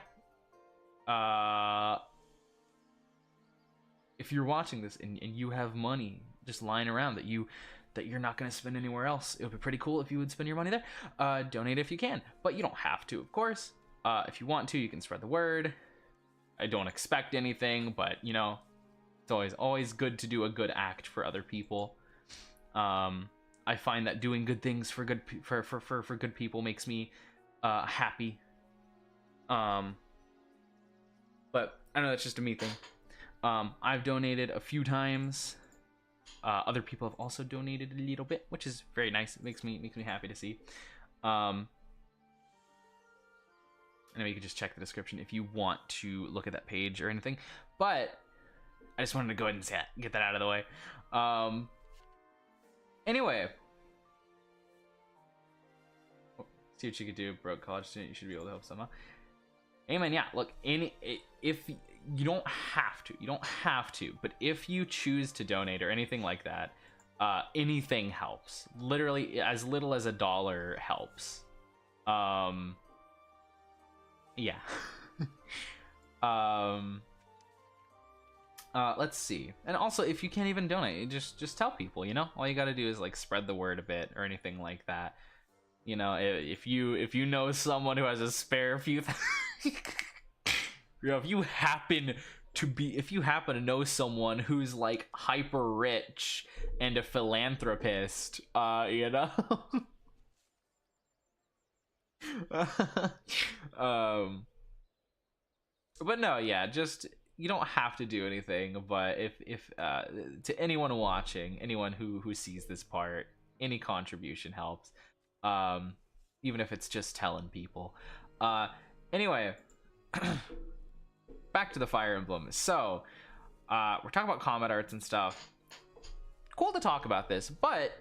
A: If you're watching this and you have money just lying around that you're not going to spend anywhere else, it would be pretty cool if you would spend your money there. Donate if you can, but you don't have to, of course. If you want to, you can spread the word. I don't expect anything, but you know, it's always good to do a good act for other people. I find that doing good things for good people makes me happy. But I know that's just a me thing. I've donated a few times. Other people have also donated a little bit, which is very nice. It makes me happy to see. Anyway, you can just check the description if you want to look at that page or anything. But I just wanted to go ahead and get that out of the way. Anyway, see what you could do. Broke college student, you should be able to help somehow. Amen. Yeah. Look, if you don't have to, but if you choose to donate or anything like that, anything helps. Literally, as little as $1 helps. Yeah. Let's see. And also, if you can't even donate, just tell people. You know, all you got to do is like spread the word a bit or anything like that. You know, if you know someone who has a spare few. You know, if you happen to know someone who's like hyper rich and a philanthropist, you know. But no, yeah, just you don't have to do anything. But if to anyone watching, anyone who sees this part, any contribution helps. Even if it's just telling people. Anyway. Back to the Fire Emblem. So, we're talking about combat arts and stuff. Cool to talk about this, but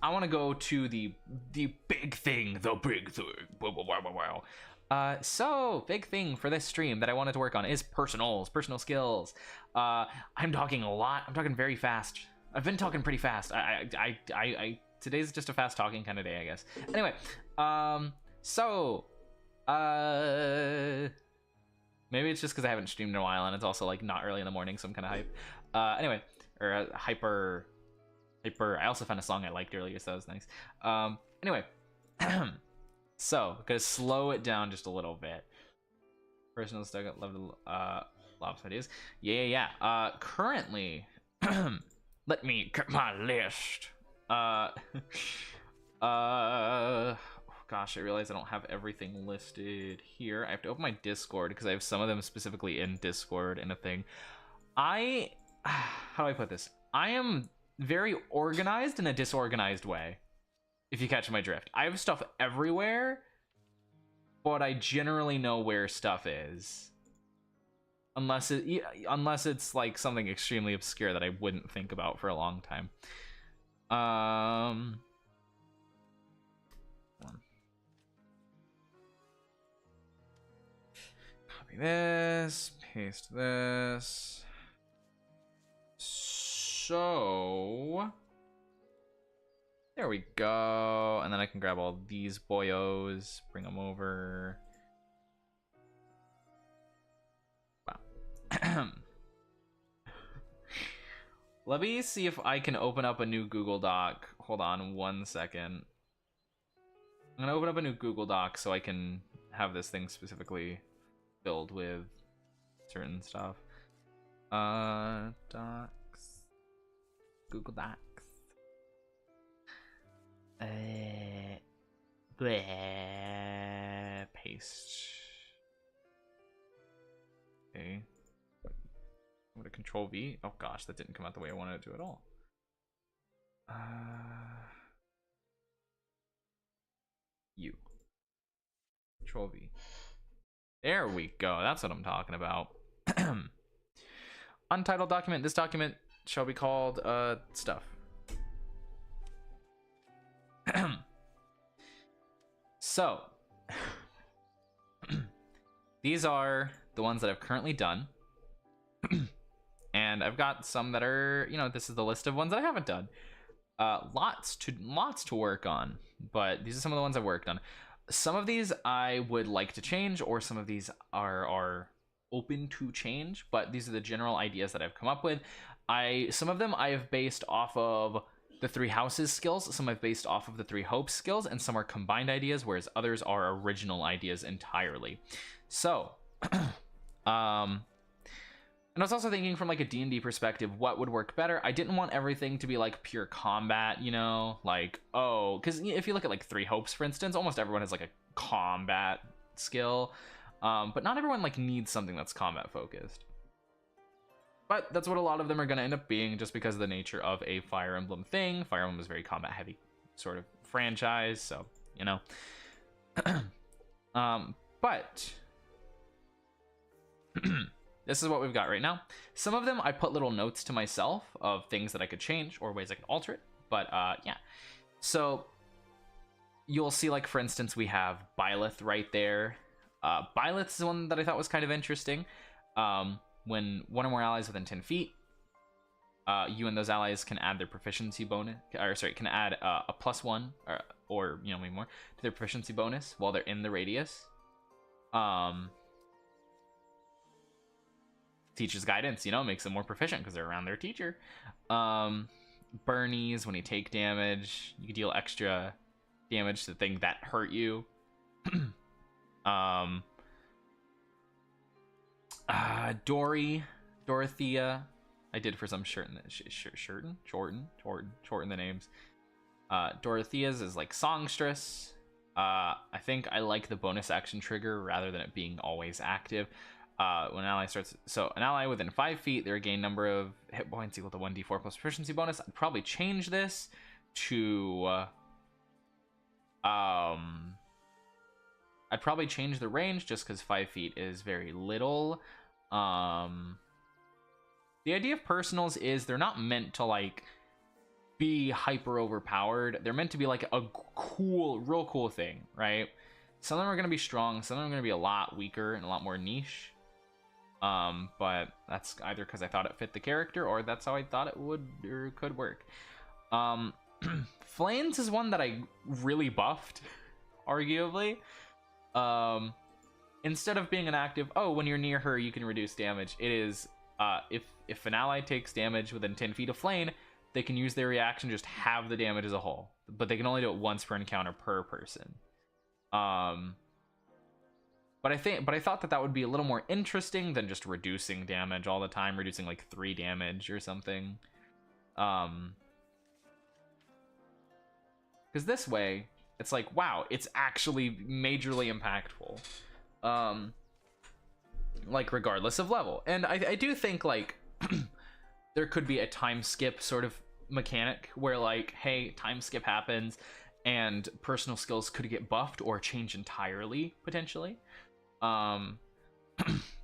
A: I want to go to the big thing. The big thing. So, big thing for this stream that I wanted to work on is personal skills. I'm talking a lot. I'm talking very fast. I've been talking pretty fast. Today's just a fast talking kind of day, I guess. Anyway, maybe it's just because I haven't streamed in a while, and it's also like not early in the morning, so I'm kind of hype. Anyway, or hyper. I also found a song I liked earlier, so that was nice. Anyway, so gonna slow it down just a little bit. Personal stuff, love lots of ideas. Yeah. Currently, let me get my list. Gosh, I realize I don't have everything listed here. I have to open my Discord because I have some of them specifically in Discord and a thing. How do I put this? I am very organized in a disorganized way, if you catch my drift. I have stuff everywhere, but I generally know where stuff is. Unless it's like something extremely obscure that I wouldn't think about for a long time. Copy this, paste this. So there we go, and then I can grab all these boyos, bring them over. Wow. Let me see if I can open up a new Google Doc. Hold on one second. I'm gonna open up a new Google Doc so I can have this thing specifically filled with certain stuff. Docs, Google Docs. Paste. Okay. I'm gonna Control V. Oh gosh, that didn't come out the way I wanted it to at all. U. Control V. There we go. That's what I'm talking about. Untitled document. This document shall be called stuff. So these are the ones that I've currently done. And I've got some that are, you know, this is the list of ones that I haven't done. Lots to work on, but these are some of the ones I've worked on. Some of these I would like to change, or some of these are open to change, but these are the general ideas that I've come up with. Some of them I have based off of the 3 houses skills, some I've based off of the 3 hopes skills, and some are combined ideas, whereas others are original ideas entirely. So, and I was also thinking from like a D&D perspective, what would work better? I didn't want everything to be like pure combat, you know, like, oh, because if you look at like 3 hopes, for instance, almost everyone has like a combat skill, but not everyone like needs something that's combat focused. But that's what a lot of them are going to end up being, just because of the nature of a Fire Emblem thing. Fire Emblem is very combat heavy sort of franchise, so, you know. But this is what we've got right now. Some of them I put little notes to myself of things that I could change or ways I could alter it. But yeah. So you'll see, like, for instance, we have Byleth right there. Byleth is one that I thought was kind of interesting. When one or more allies within 10 feet, you and those allies can add their proficiency bonus, or sorry, can add a +1 or you know, maybe more to their proficiency bonus while they're in the radius. Teacher's guidance, you know, makes them more proficient because they're around their teacher. Burnies, when you take damage, you can deal extra damage to the thing that hurt you. Dorothea, I did for some shorten the names. Dorothea's is like songstress. I think I like the bonus action trigger rather than it being always active. When an ally starts, so an ally within 5 feet, their gain number of hit points equal to 1d4 plus proficiency bonus. I'd probably change this to I'd probably change the range just because 5 feet is very little. The idea of personals is they're not meant to like be hyper overpowered. They're meant to be like a cool, real cool thing, right? Some of them are going to be strong, some of them are going to be a lot weaker and a lot more niche. But that's either because I thought it fit the character, or that's how I thought it would or could work. Flames is one that I really buffed, arguably. Instead of being an active, oh, when you're near her you can reduce damage, it is if an ally takes damage within 10 feet of Flame, they can use their reaction, just have the damage as a whole, but they can only do it once per encounter per person. But I thought that would be a little more interesting than just reducing damage all the time, reducing like 3 damage or something. Because this way, it's like, wow, it's actually majorly impactful. Like, regardless of level. And I do think, like, there could be a time skip sort of mechanic where, like, hey, time skip happens and personal skills could get buffed or changed entirely, potentially. But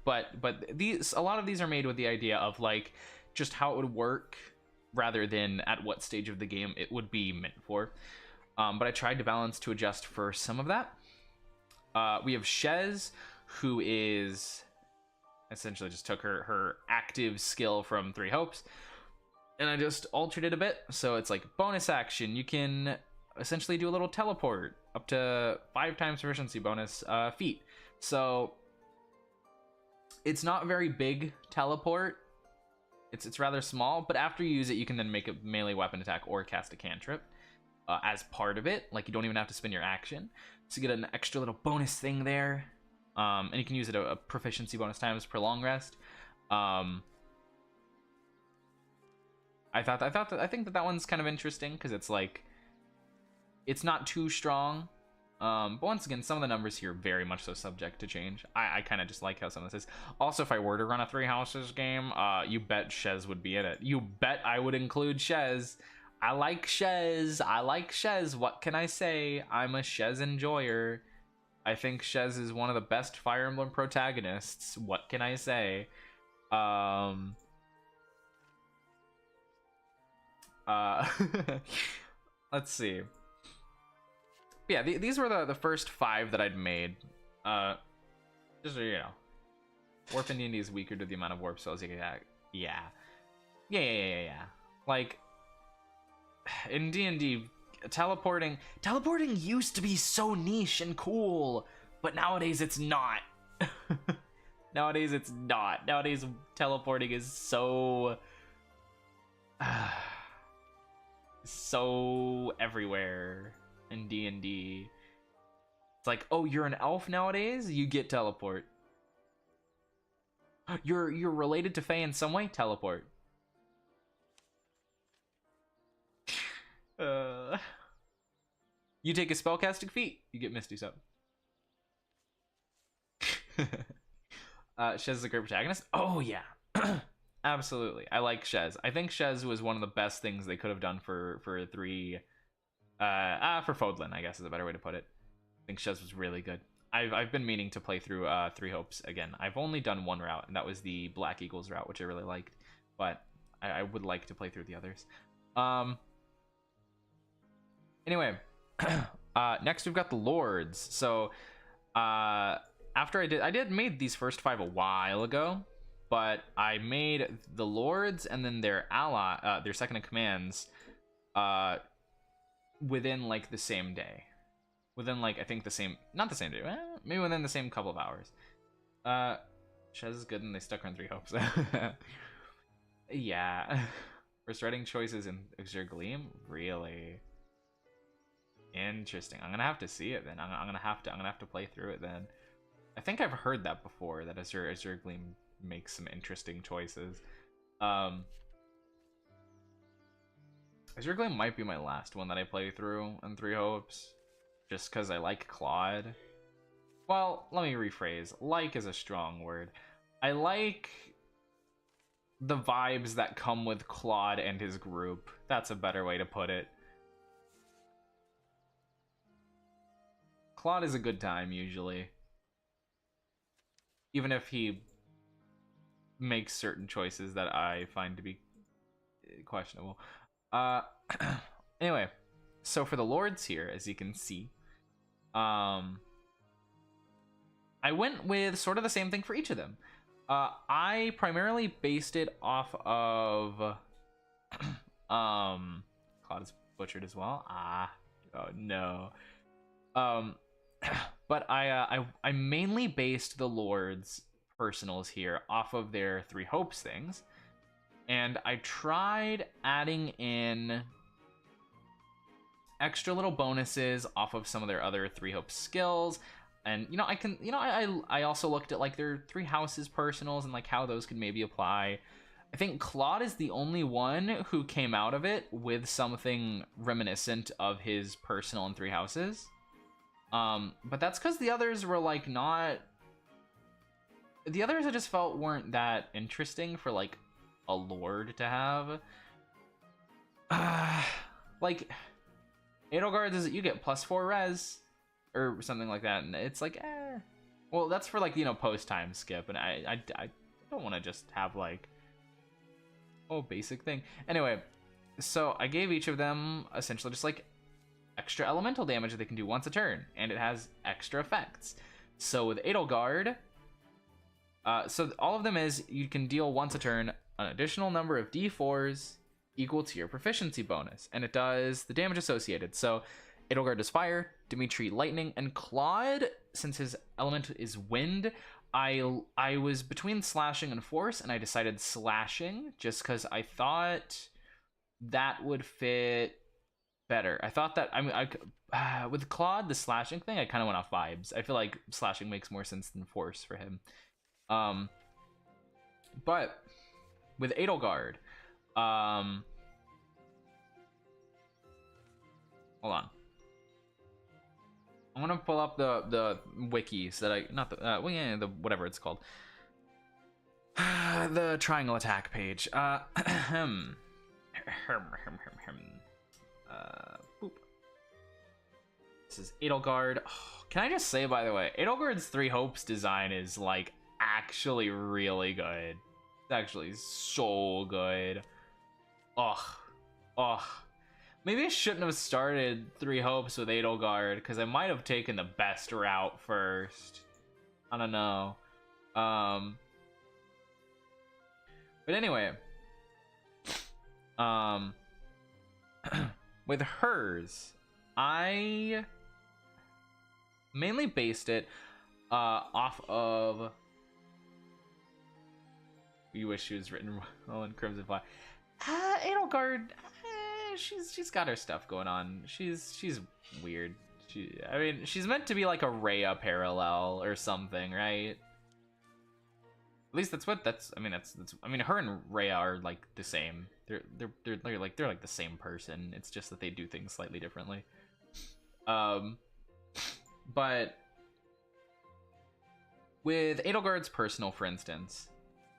A: a lot of these are made with the idea of like just how it would work rather than at what stage of the game it would be meant for. But I tried to balance to adjust for some of that. We have Shez, who is essentially just took her active skill from 3 hopes and I just altered it a bit. So it's like bonus action, you can essentially do a little teleport up to 5 times proficiency bonus feat. So it's not very big teleport. It's rather small, but after you use it, you can then make a melee weapon attack or cast a cantrip. as part of it. Like, you don't even have to spend your action, so you get an extra little bonus thing there. And you can use it a proficiency bonus times per long rest. I think that one's kind of interesting because it's like, it's not too strong. But once again, some of the numbers here are very much so subject to change. I kind of just like how some of this is. Also, if I were to run a 3 houses game, you bet Shez would be in it. You bet I would include Shez. I like Shez. I like Shez. What can I say? I'm a Shez enjoyer. I think Shez is one of the best Fire Emblem protagonists. What can I say? Let's see. Yeah, these were the first 5 that I'd made. Just so you know, warp in D&D is weaker to the amount of warp spells you can have. Yeah. Like, in D&D, teleporting used to be so niche and cool, but nowadays it's not. Nowadays it's not. Nowadays teleporting is so so everywhere in D&D. It's like, oh, you're an elf nowadays, you get teleport. You're related to Fae in some way, teleport. You take a spellcasting feat, you get Misty Step. Shez is a great protagonist. Oh yeah. Absolutely. I like Shez. I think Shez was one of the best things they could have done for Fodlan, I guess is a better way to put it. I think Shez was really good. I've been meaning to play through 3 Hopes again. I've only done one route, and that was the Black Eagles route, which I really liked. But I would like to play through the others. Anyway, next we've got the Lords. So after I did made these first 5 a while ago, but I made the Lords and then their ally, their second in commands, within like the same day. Within like, I think the same, not the same day, maybe within the same couple of hours. Shez is good and they stuck around 3 Hopes. Yeah. First writing choices in Azure Gleam? Really? Interesting. I'm gonna have to see it then. I'm gonna have to play through it then. I think I've heard that before, that Azure Gleam makes some interesting choices. Azure Gleam might be my last one that I play through in 3 Hopes, just because I like Claude. Well, let me rephrase. Like is a strong word. I like the vibes that come with Claude and his group. That's a better way to put it. Claude is a good time, usually. Even if he makes certain choices that I find to be questionable. Anyway, so for the Lords here, as you can see, I went with sort of the same thing for each of them. I primarily based it off of Claude is butchered as well. Oh no. But I mainly based the Lords personals here off of their 3 Hopes things, and I tried adding in extra little bonuses off of some of their other 3 Hopes skills. And I also looked at like their 3 Houses personals and like how those could maybe apply. I think Claude is the only one who came out of it with something reminiscent of his personal in 3 Houses. But that's because the others were like not. The others I just felt weren't that interesting for like a Lord to have. Like Edelgard's is you get +4 res or something like that, and it's like well, that's for like, post time skip, and I don't want to just have like basic thing. Anyway, so I gave each of them essentially just like extra elemental damage that they can do once a turn, and it has extra effects. So with Edelgard, so all of them is you can deal once a turn an additional number of d4s equal to your proficiency bonus, and it does the damage associated. So Edelgard does fire, Dimitri lightning, and Claude, since his element is wind, I was between slashing and force, and I decided slashing just because I thought that would fit better. I thought that, I mean, with Claude, the slashing thing, I kind of went off vibes. I feel like slashing makes more sense than force for him. But with Edelgard, hold on. I'm gonna pull up the wiki so that not the well, yeah, the whatever it's called. The triangle attack page. Boop. This is Edelgard. Oh, can I just say, by the way, Edelgard's Three Hopes design is like actually really good. It's actually so good. Ugh. Maybe I shouldn't have started Three Hopes with Edelgard, because I might have taken the best route first. I don't know. But anyway, with hers, I mainly based it off of. You wish she was written well in Crimson Fire. Edelgard, she's got her stuff going on. She's weird. I mean, she's meant to be like a Rhea parallel or something, right? At least that's what I mean, her and Rhea are like the same. They're like the same person. It's just that they do things slightly differently. But with Edelgard's personal, for instance,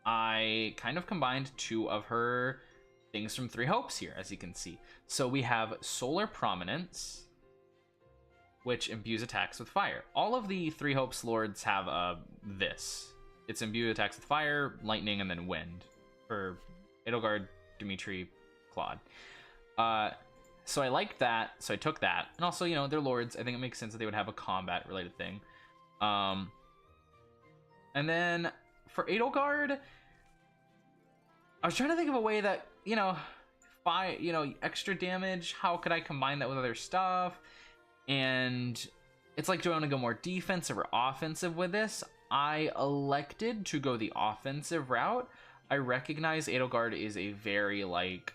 A: I kind of combined two of her things from Three Hopes here, as you can see. So we have Solar Prominence, which imbues attacks with fire. All of the Three Hopes lords have this. It's imbue attacks with fire, lightning, and then wind for Edelgard, Dimitri, Claude. So I liked that, so I took that. And also, you know, they're lords. I think it makes sense that they would have a combat-related thing. And then for Edelgard, I was trying to think of a way that, you know, extra damage, how could I combine that with other stuff? And it's like, do I want to go more defensive or offensive with this? I elected to go the offensive route. I recognize Edelgard is a very, like,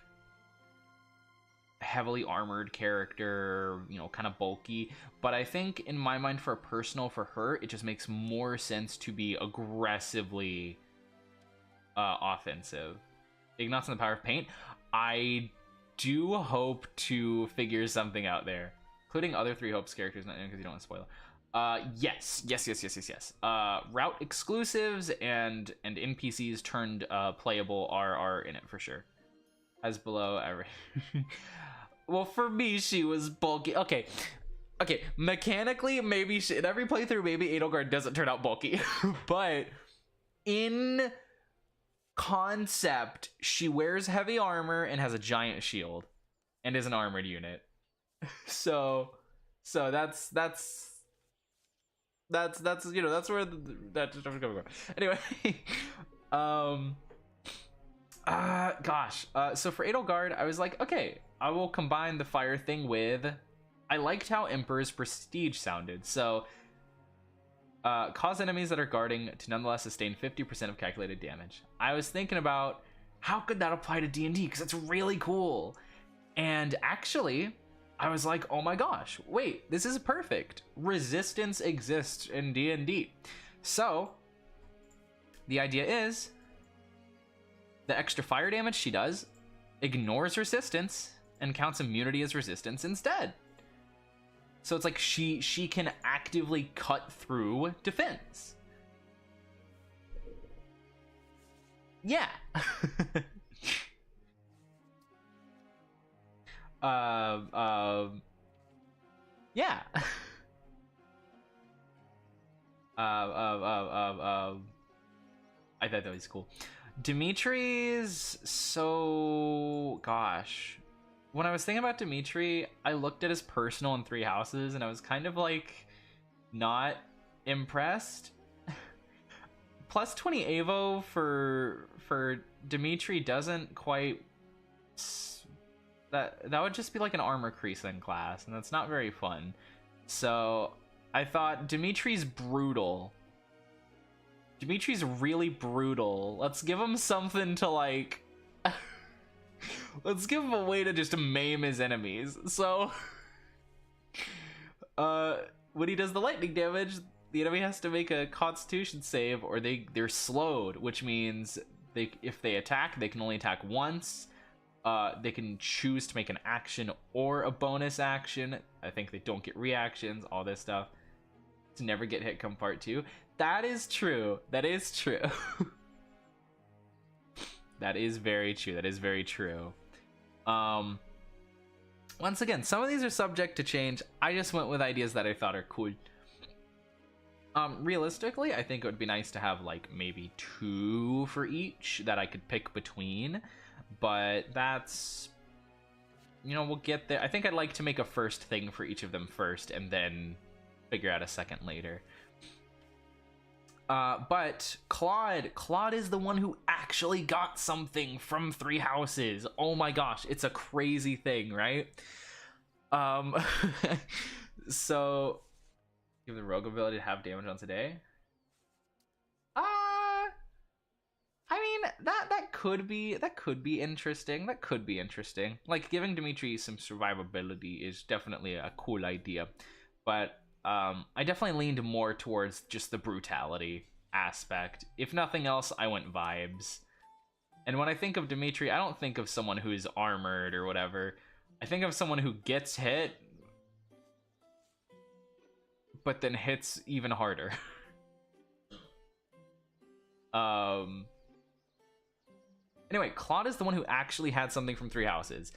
A: heavily armored character, you know, kind of bulky, but I think in my mind, for her, it just makes more sense to be aggressively offensive. Ignace and the Power of Paint, I do hope to figure something out there, including other Three Hopes characters, not because you don't want to spoil it. Yes. Route exclusives and NPCs turned playable are in it for sure. As below every. Well, for me, she was bulky. Okay. Mechanically, maybe in every playthrough, maybe Edelgard doesn't turn out bulky, but in concept, she wears heavy armor and has a giant shield, and is an armored unit. So that's you know, that's where that stuff is coming from. Anyway, so for Edelgard, I was like, okay, I will combine the fire thing with. I liked how Emperor's Prestige sounded, so cause enemies that are guarding to nonetheless sustain 50% of calculated damage. I was thinking about how could that apply to D&D, because it's really cool. And actually, I was like, oh my gosh, wait, this is perfect. Resistance exists in D&D. So the idea is the extra fire damage she does ignores resistance and counts immunity as resistance instead. So it's like she can actively cut through defense. Yeah. Yeah. I thought that was cool. Dimitri's, so gosh, when I was thinking about Dimitri, I looked at his personal in Three Houses and I was kind of like not impressed. Plus 20 Evo for Dimitri doesn't quite, that would just be like an armor crease in class, and that's not very fun. So I thought Dimitri's brutal. Dimitri's really brutal. Let's give him something to like Let's give him a way to just maim his enemies. So, when he does the lightning damage, the enemy has to make a Constitution save, or they're slowed, which means if they attack, they can only attack once. They can choose to make an action or a bonus action. I think they don't get reactions, all this stuff. To never get hit come part 2. That is true. That is true. That is very true. That is very true. Once again, some of these are subject to change. I just went with ideas that I thought are cool. Realistically, I think it would be nice to have like maybe 2 for each that I could pick between, but that's, you know, we'll get there. I think I'd like to make a first thing for each of them first and then figure out a second later. But Claude is the one who actually got something from 3 houses. Oh my gosh, it's a crazy thing, right? So give the rogue ability to have damage on today. I mean, that could be interesting. That could be interesting. Like, giving Dimitri some survivability is definitely a cool idea, but I definitely leaned more towards just the brutality aspect. If nothing else, I went vibes. And when I think of Dimitri, I don't think of someone who's armored or whatever. I think of someone who gets hit, but then hits even harder. Anyway, Claude is the one who actually had something from 3 houses.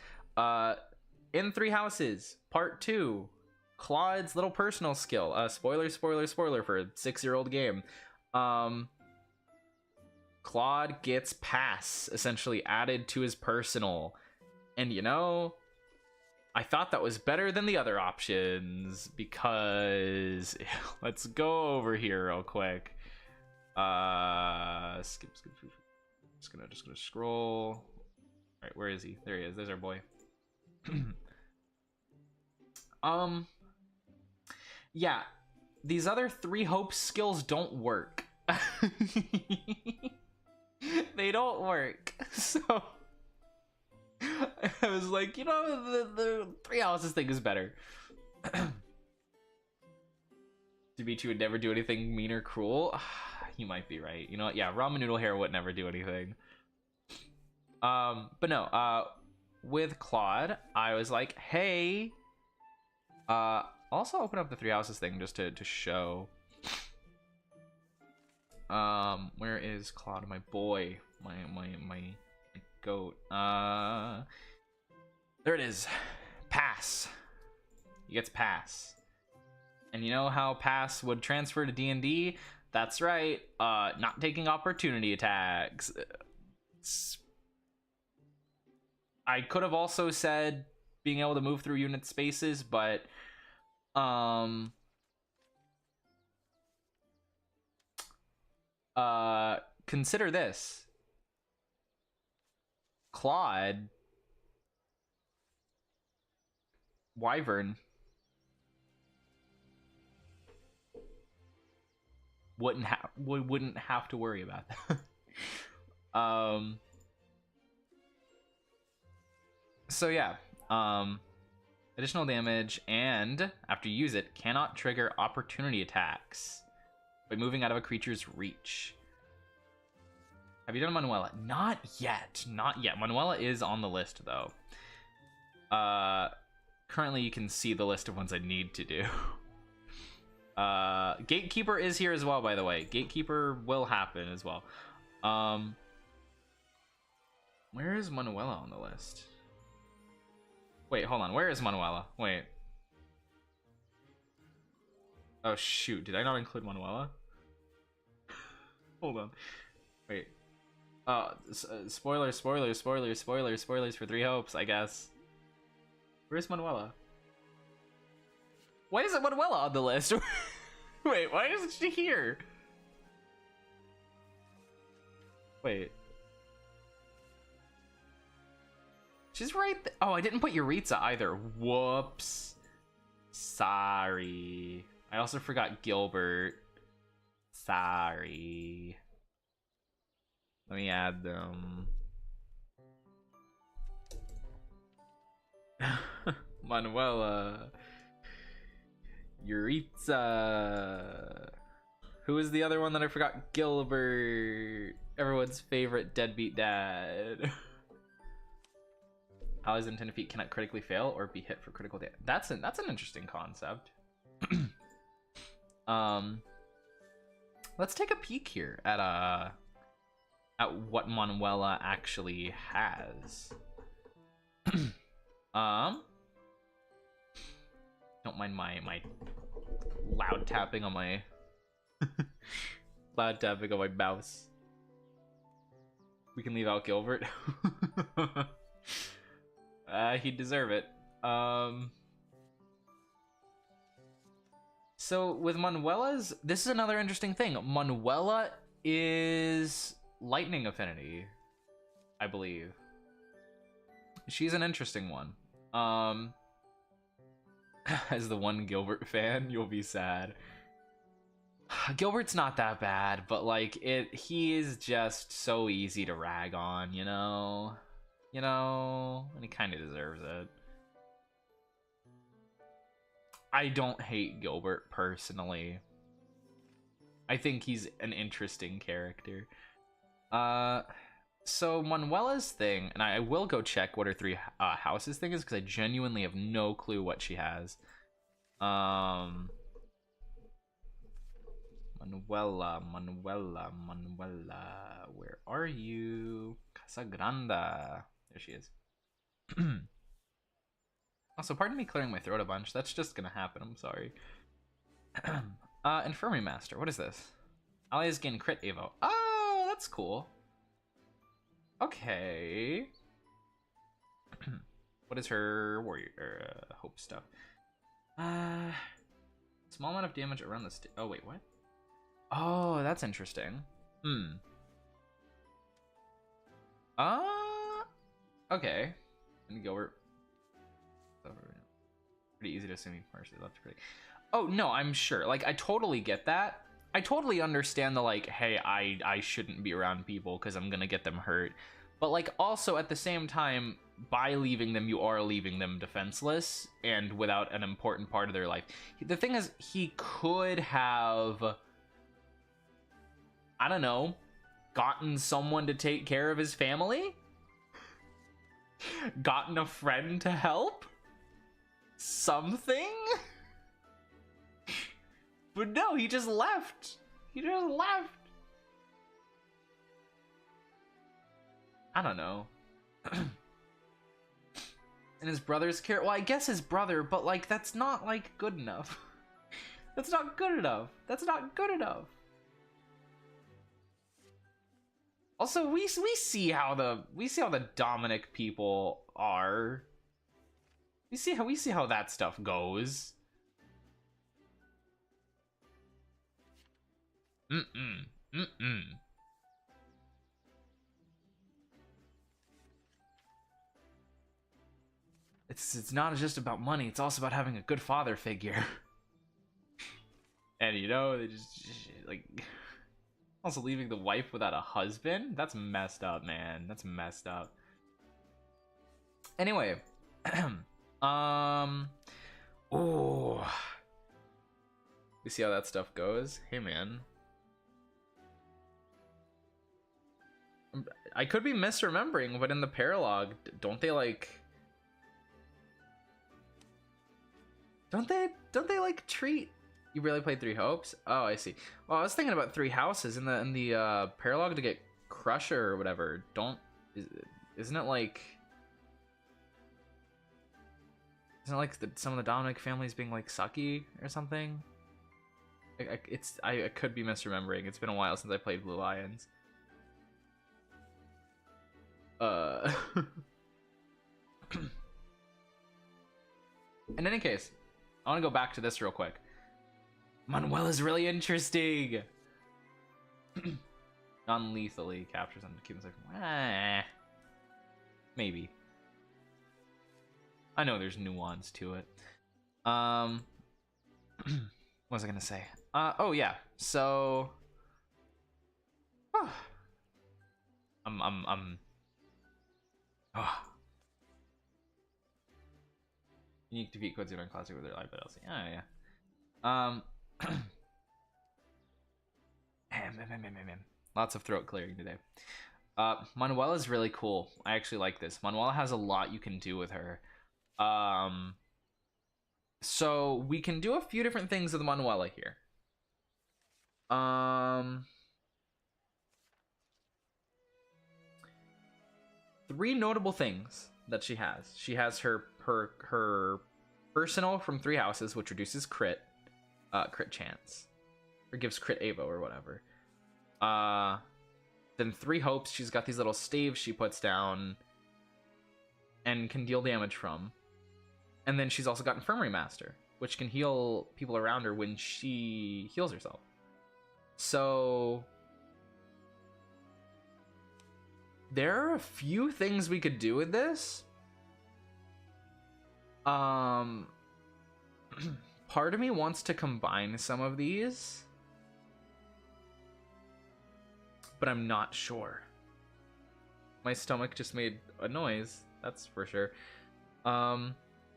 A: In 3 houses, part 2. Claude's little personal skill. Spoiler for a 6-year-old game. Claude gets pass essentially added to his personal. And you know, I thought that was better than the other options because let's go over here real quick. Skip. Just gonna scroll. All right, where is he? There he is. There's our boy. Yeah, these other 3 hope skills don't work. They don't work. So I was like, you know, the 3 houses thing is better. Dimitri would never do anything mean or cruel. You might be right. You know what? Yeah, ramen noodle hair would never do anything. But no, with Claude, I was like, hey, also open up the 3 houses thing just to show. Where is Claude, my boy, my goat? There it is. Pass. He gets pass. And you know how pass would transfer to D&D? That's right. Not taking opportunity attacks. I could have also said being able to move through unit spaces, but consider this. Claude Wyvern wouldn't have to worry about that. So yeah, additional damage, and after you use it, cannot trigger opportunity attacks by moving out of a creature's reach. Have you done Manuela? Not yet. Not yet. Manuela is on the list, though. Currently, you can see the list of ones I need to do. Gatekeeper is here as well, by the way. Gatekeeper will happen as well. Where is Manuela on the list? Wait, hold on. Where is Manuela? Wait. Oh, shoot. Did I not include Manuela? Hold on. Wait. Spoilers for 3 hopes, I guess. Where's Manuela? Why isn't Manuela on the list? Wait, why isn't she here? Wait. She's right oh, I didn't put Yuritsa either. Whoops. Sorry. I also forgot Gilbert. Sorry. Let me add them. Manuela. Yuritsa. Who is the other one that I forgot? Gilbert. Everyone's favorite deadbeat dad. Allies in 10 feet cannot critically fail or be hit for critical damage. That's an interesting concept. Let's take a peek here at what Manuela actually has. Don't mind my loud tapping on my mouse. We can leave out Gilbert. He'd deserve it. So with Manuela's, this is another interesting thing. Manuela is lightning affinity, I believe. She's an interesting one. As the one Gilbert fan, you'll be sad. Gilbert's not that bad, but like he is just so easy to rag on, you know? And he kind of deserves it. I don't hate Gilbert personally. I think he's an interesting character. So Manuela's thing, and I will go check what her 3 houses thing is because I genuinely have no clue what she has. Manuela, where are you? Casa Grande. There she is. Also, pardon me clearing my throat a bunch. That's just gonna happen. I'm sorry. Infirmary Master. What is this? Allies gain crit Evo. Oh, that's cool. Okay. What is her warrior hope stuff? Small amount of damage around the oh wait, what? Oh, that's interesting. Okay. And Gilbert. Pretty easy to assume he partially left pretty. Oh no, I'm sure. Like I totally get that. I totally understand the like, hey, I shouldn't be around people because I'm gonna get them hurt. But like also at the same time, by leaving them, you are leaving them defenseless and without an important part of their life. The thing is, he could have, I don't know, gotten someone to take care of his family? Gotten a friend to help? Something? But no, he just left. He just left. I don't know. And his brother's care. Well, I guess his brother, but like that's not like good enough. That's not good enough. That's not good enough. Also, we see how the Dominic people are. We see how that stuff goes. It's not just about money. It's also about having a good father figure. And you know, they just like also leaving the wife without a husband. That's messed up, man. That's messed up. Anyway, oh, we see how that stuff goes. Hey, man. I could be misremembering, but in the paralogue, don't they like like treat? You really played 3 hopes? Oh, I see. Well, I was thinking about 3 houses in the paralogue to get Crusher or whatever. Isn't it like some of the Dominic families being like sucky or something? I could be misremembering. It's been a while since I played Blue Lions. In any case, I want to go back to this real quick. Manuela's really interesting. Non-lethally captures them to keep them safe. Maybe. I know there's nuance to it. What was I gonna say? Oh yeah. So, Unique defeat codes in classic with their life, but else. Yeah, yeah. Lots of throat clearing today. Manuela is really cool. I actually like this. Manuela has a lot you can do with her. So we can do a few different things with Manuela here. Three notable things that she has. She has her personal from 3 houses, which reduces crit chance, or gives crit avo or whatever. Then 3 hopes. She's got these little staves she puts down and can deal damage from. And then she's also got Infirmary Master, which can heal people around her when she heals herself. So there are a few things we could do with this. Part of me wants to combine some of these, but I'm not sure. My stomach just made a noise, that's for sure.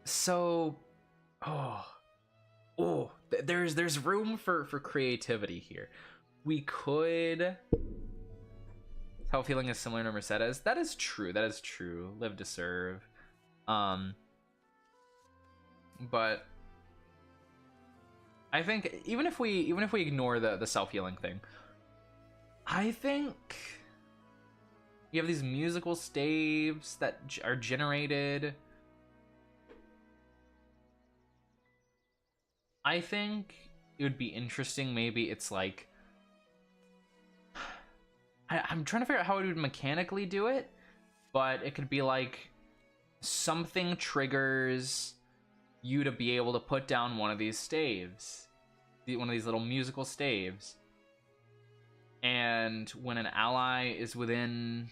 A: So, there's room for creativity here. We could. Self-healing is similar to Mercedes. That is true. That is true. Live to serve. But I think even if we ignore the self-healing thing, I think you have these musical staves that are generated. I think it would be interesting. Maybe it's like, I'm trying to figure out how we would mechanically do it, but it could be like something triggers you to be able to put down one of these staves, one of these little musical staves, and when an ally is within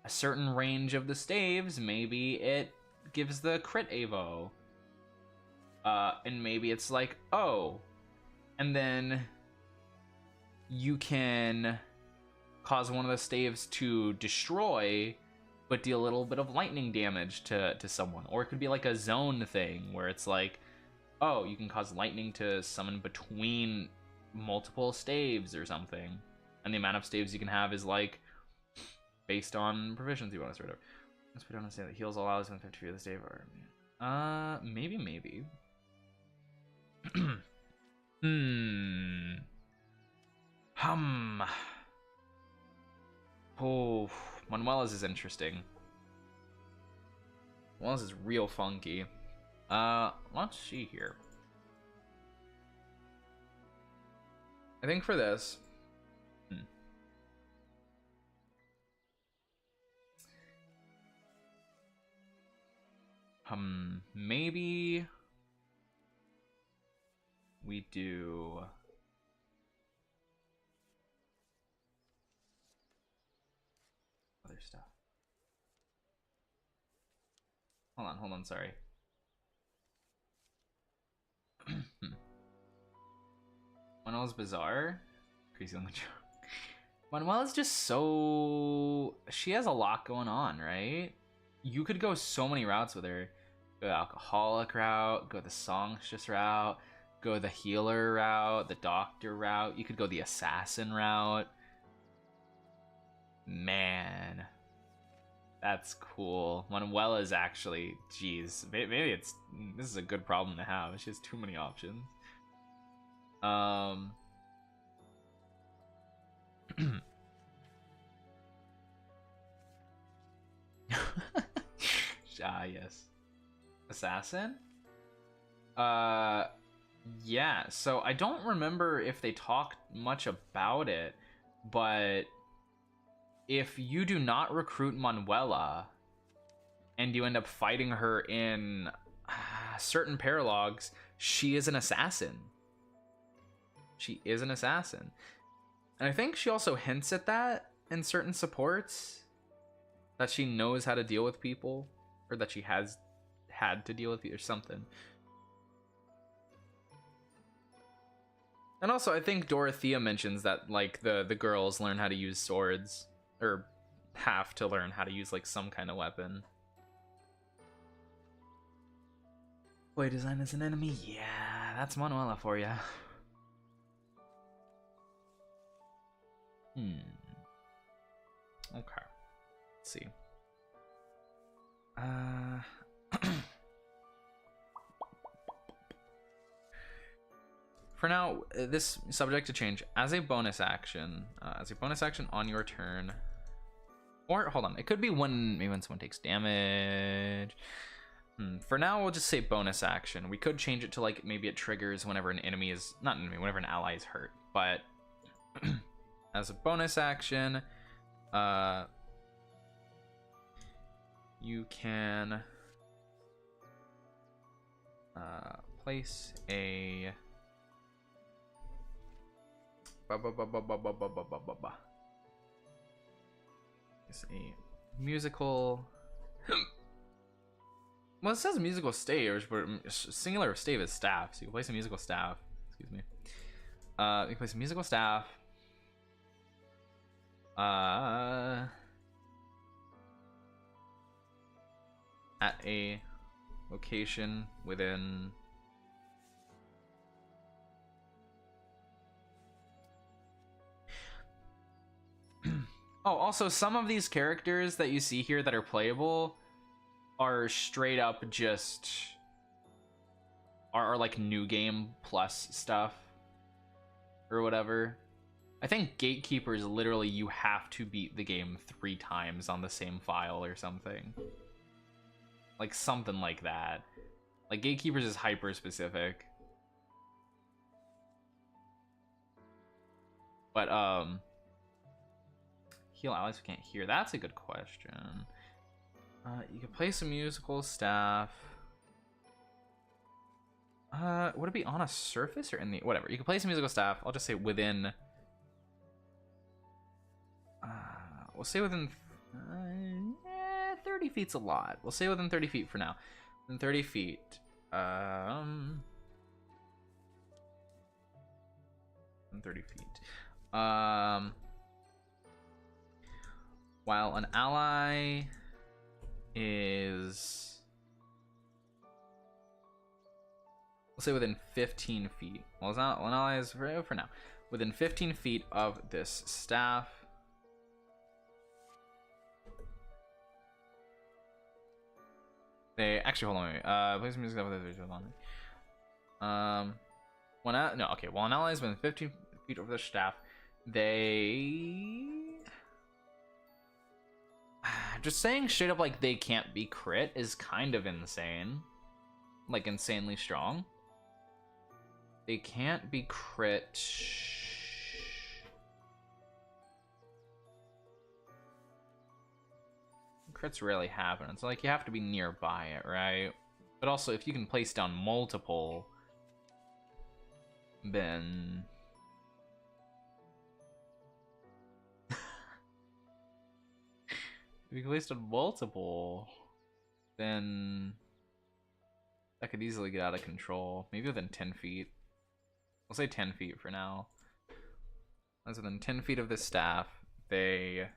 A: a certain range of the staves, maybe it gives the crit avo. And maybe it's like, oh, and then you can cause one of the staves to destroy, but deal a little bit of lightning damage to someone. Or it could be like a zone thing where it's like, oh, you can cause lightning to summon between multiple staves or something. And the amount of staves you can have is like based on proficiency bonus or whatever. Let's put on a stave that heals all allies within 50 feet of the stave. Or maybe. Oh, Manuela's is interesting. Manuela's is real funky. Let's see here. I think for this, maybe we do other stuff. Hold on, sorry. Manuela's bizarre. Crazy on the joke. Manuela's just so, she has a lot going on, right? You could go so many routes with her. Go the alcoholic route, go the songstress route, go the healer route, the doctor route. You could go the assassin route. Man, that's cool. Manuela's actually, geez, maybe this is a good problem to have. She has too many options. Yes. Assassin? Yeah, so I don't remember if they talked much about it, but if you do not recruit Manuela and you end up fighting her in certain paralogs, she is an assassin. She is an assassin. And I think she also hints at that in certain supports, that she knows how to deal with people, or that she has had to deal with people or something. And also I think Dorothea mentions that like the girls learn how to use swords, or have to learn how to use like some kind of weapon. Boy design as an enemy? Yeah, that's Manuela for you. Okay. Let's see. For now, this is subject to change as a bonus action. On your turn. Or, hold on, it could be maybe when someone takes damage. For now, we'll just say bonus action. We could change it to, like, maybe it triggers whenever an enemy is, not an enemy, whenever an ally is hurt. But, as a bonus action, you can place a it's a musical. Well, it says musical stage, but singular stave is staff, so you place a musical staff. Excuse me. You place a musical staff. At a location within. Oh, also, some of these characters that you see here that are playable are straight up just are like new game plus stuff or whatever. I think Gatekeeper is literally you have to beat the game 3 times on the same file or something. Like something like that. Like Gatekeepers is hyper specific. But heal allies who can't hear. That's a good question. You can place a musical staff. Would it be on a surface or in the whatever? You can place a musical staff. I'll just say within. We'll say within 30 feet's a lot. We'll say within 30 feet for now. Within 30 feet. Within 30 feet. While an ally is, we'll say within 15 feet. Well, it's not an ally is for now. Within 15 feet of this staff. They actually hold on. Place music up with no, okay. While an ally is within 15 feet over the staff, they just saying straight up like they can't be crit is kind of insane. Like insanely strong. They can't be crit. Crits rarely happen. It's like you have to be nearby it, right? But also, if you can place down multiple, then if you can place down multiple, then that could easily get out of control. Maybe within 10 feet. We'll say 10 feet for now. As within 10 feet of this staff, they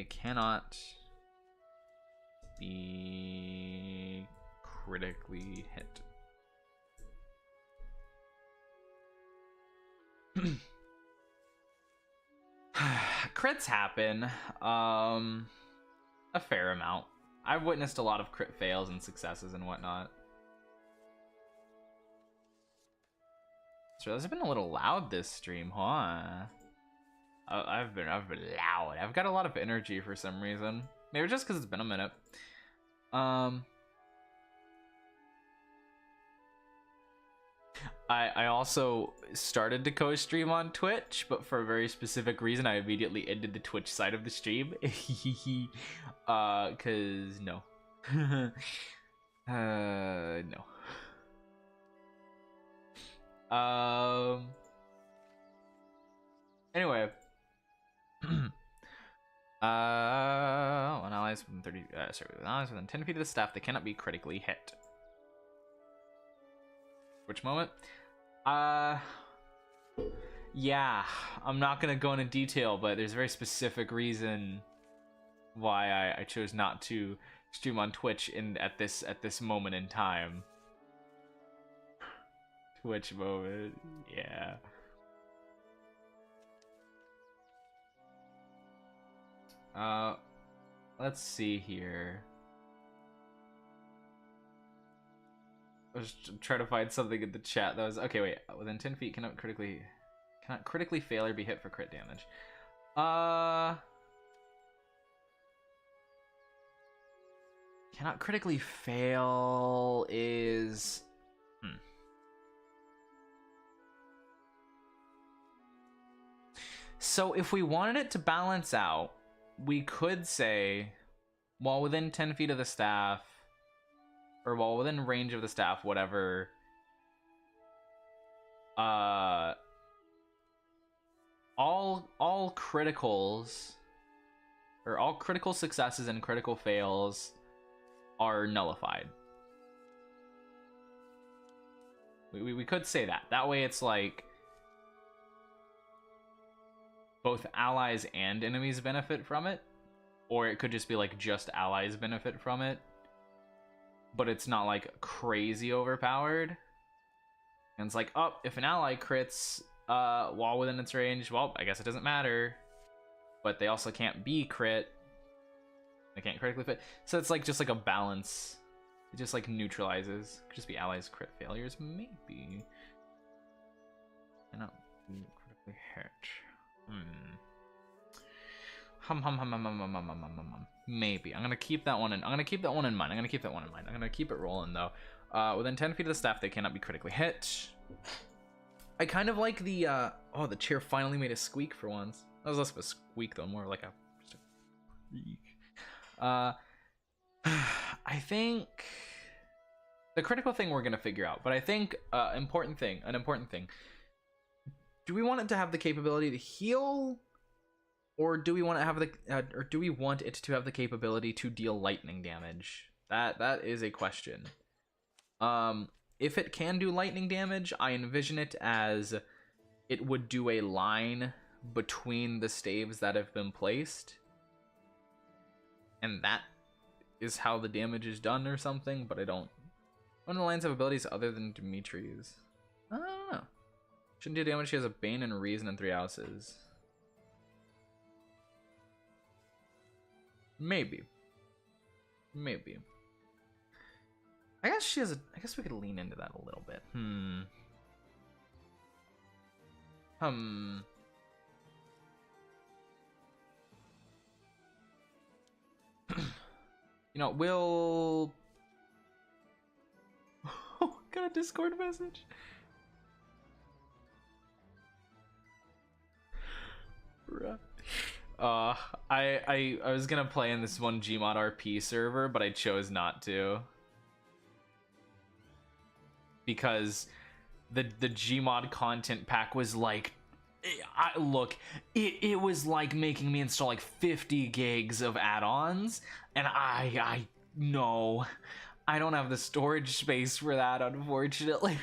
A: cannot be critically hit. Crits happen, a fair amount. I've witnessed a lot of crit fails and successes and whatnot. So this has been a little loud this stream, huh? I've been loud. I've got a lot of energy for some reason. Maybe just because it's been a minute. I also started to co-stream on Twitch, but for a very specific reason, I immediately ended the Twitch side of the stream. Cause no. No. Anyway. When allies within 30, when allies within 10 feet of the staff, they cannot be critically hit. Which moment? Yeah, I'm not gonna go into detail, but there's a very specific reason why I chose not to stream on Twitch at this moment in time. Twitch moment, yeah. Let's see here. I was trying to find something in the chat that was okay. Wait, within 10 feet cannot critically fail or be hit for crit damage. Cannot critically fail is So if we wanted it to balance out, we could say while within 10 feet of the staff, or while within range of the staff, whatever, all criticals, or all critical successes and critical fails are nullified. We could say that. That way it's like both allies and enemies benefit from it, or it could just be like just allies benefit from it, but it's not like crazy overpowered. And it's like, oh, if an ally crits while within its range, well, I guess it doesn't matter, but they also can't be crit. They can't critically fit. So it's like just like a balance. It just like neutralizes. Could just be allies crit failures, maybe. Cannot be critically hit. Maybe. I'm gonna keep that one in. I'm gonna keep that one in mind. I'm gonna keep it rolling though. Within 10 feet of the staff, they cannot be critically hit. I kind of like the oh, the chair finally made a squeak for once. That was less of a squeak though, more like just a creak. I think the critical thing we're gonna figure out, but I think an important thing. Do we want it to have the capability to heal, or do we want to have do we want it to have the capability to deal lightning damage? That is a question. If it can do lightning damage, I envision it as it would do a line between the staves that have been placed, and that is how the damage is done or something, but I don't. One of the lines have abilities other than Dimitri's. I don't know. Shouldn't do damage. She has a Bane and Reason and 3 houses. Maybe. I guess she has a. I guess we could lean into that a little bit. You know, we'll. Oh, got a Discord message. I was gonna play in this one Gmod RP server, but I chose not to because the Gmod content pack was like, it was like making me install like 50 gigs of add-ons, and I no, I don't have the storage space for that, unfortunately.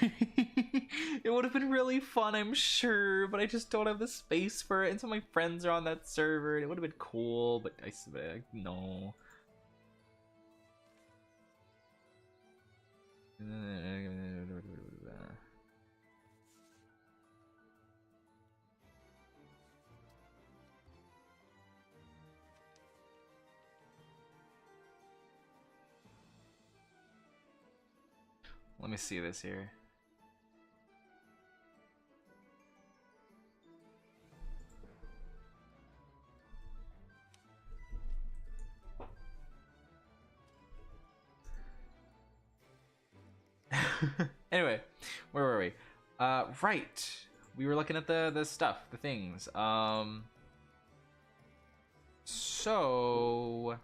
A: It would have been really fun, I'm sure, but I just don't have the space for it. And some of my friends are on that server, and it would have been cool, but no. Let me see this here. Anyway, where were we? Right. We were looking at the stuff, the things. So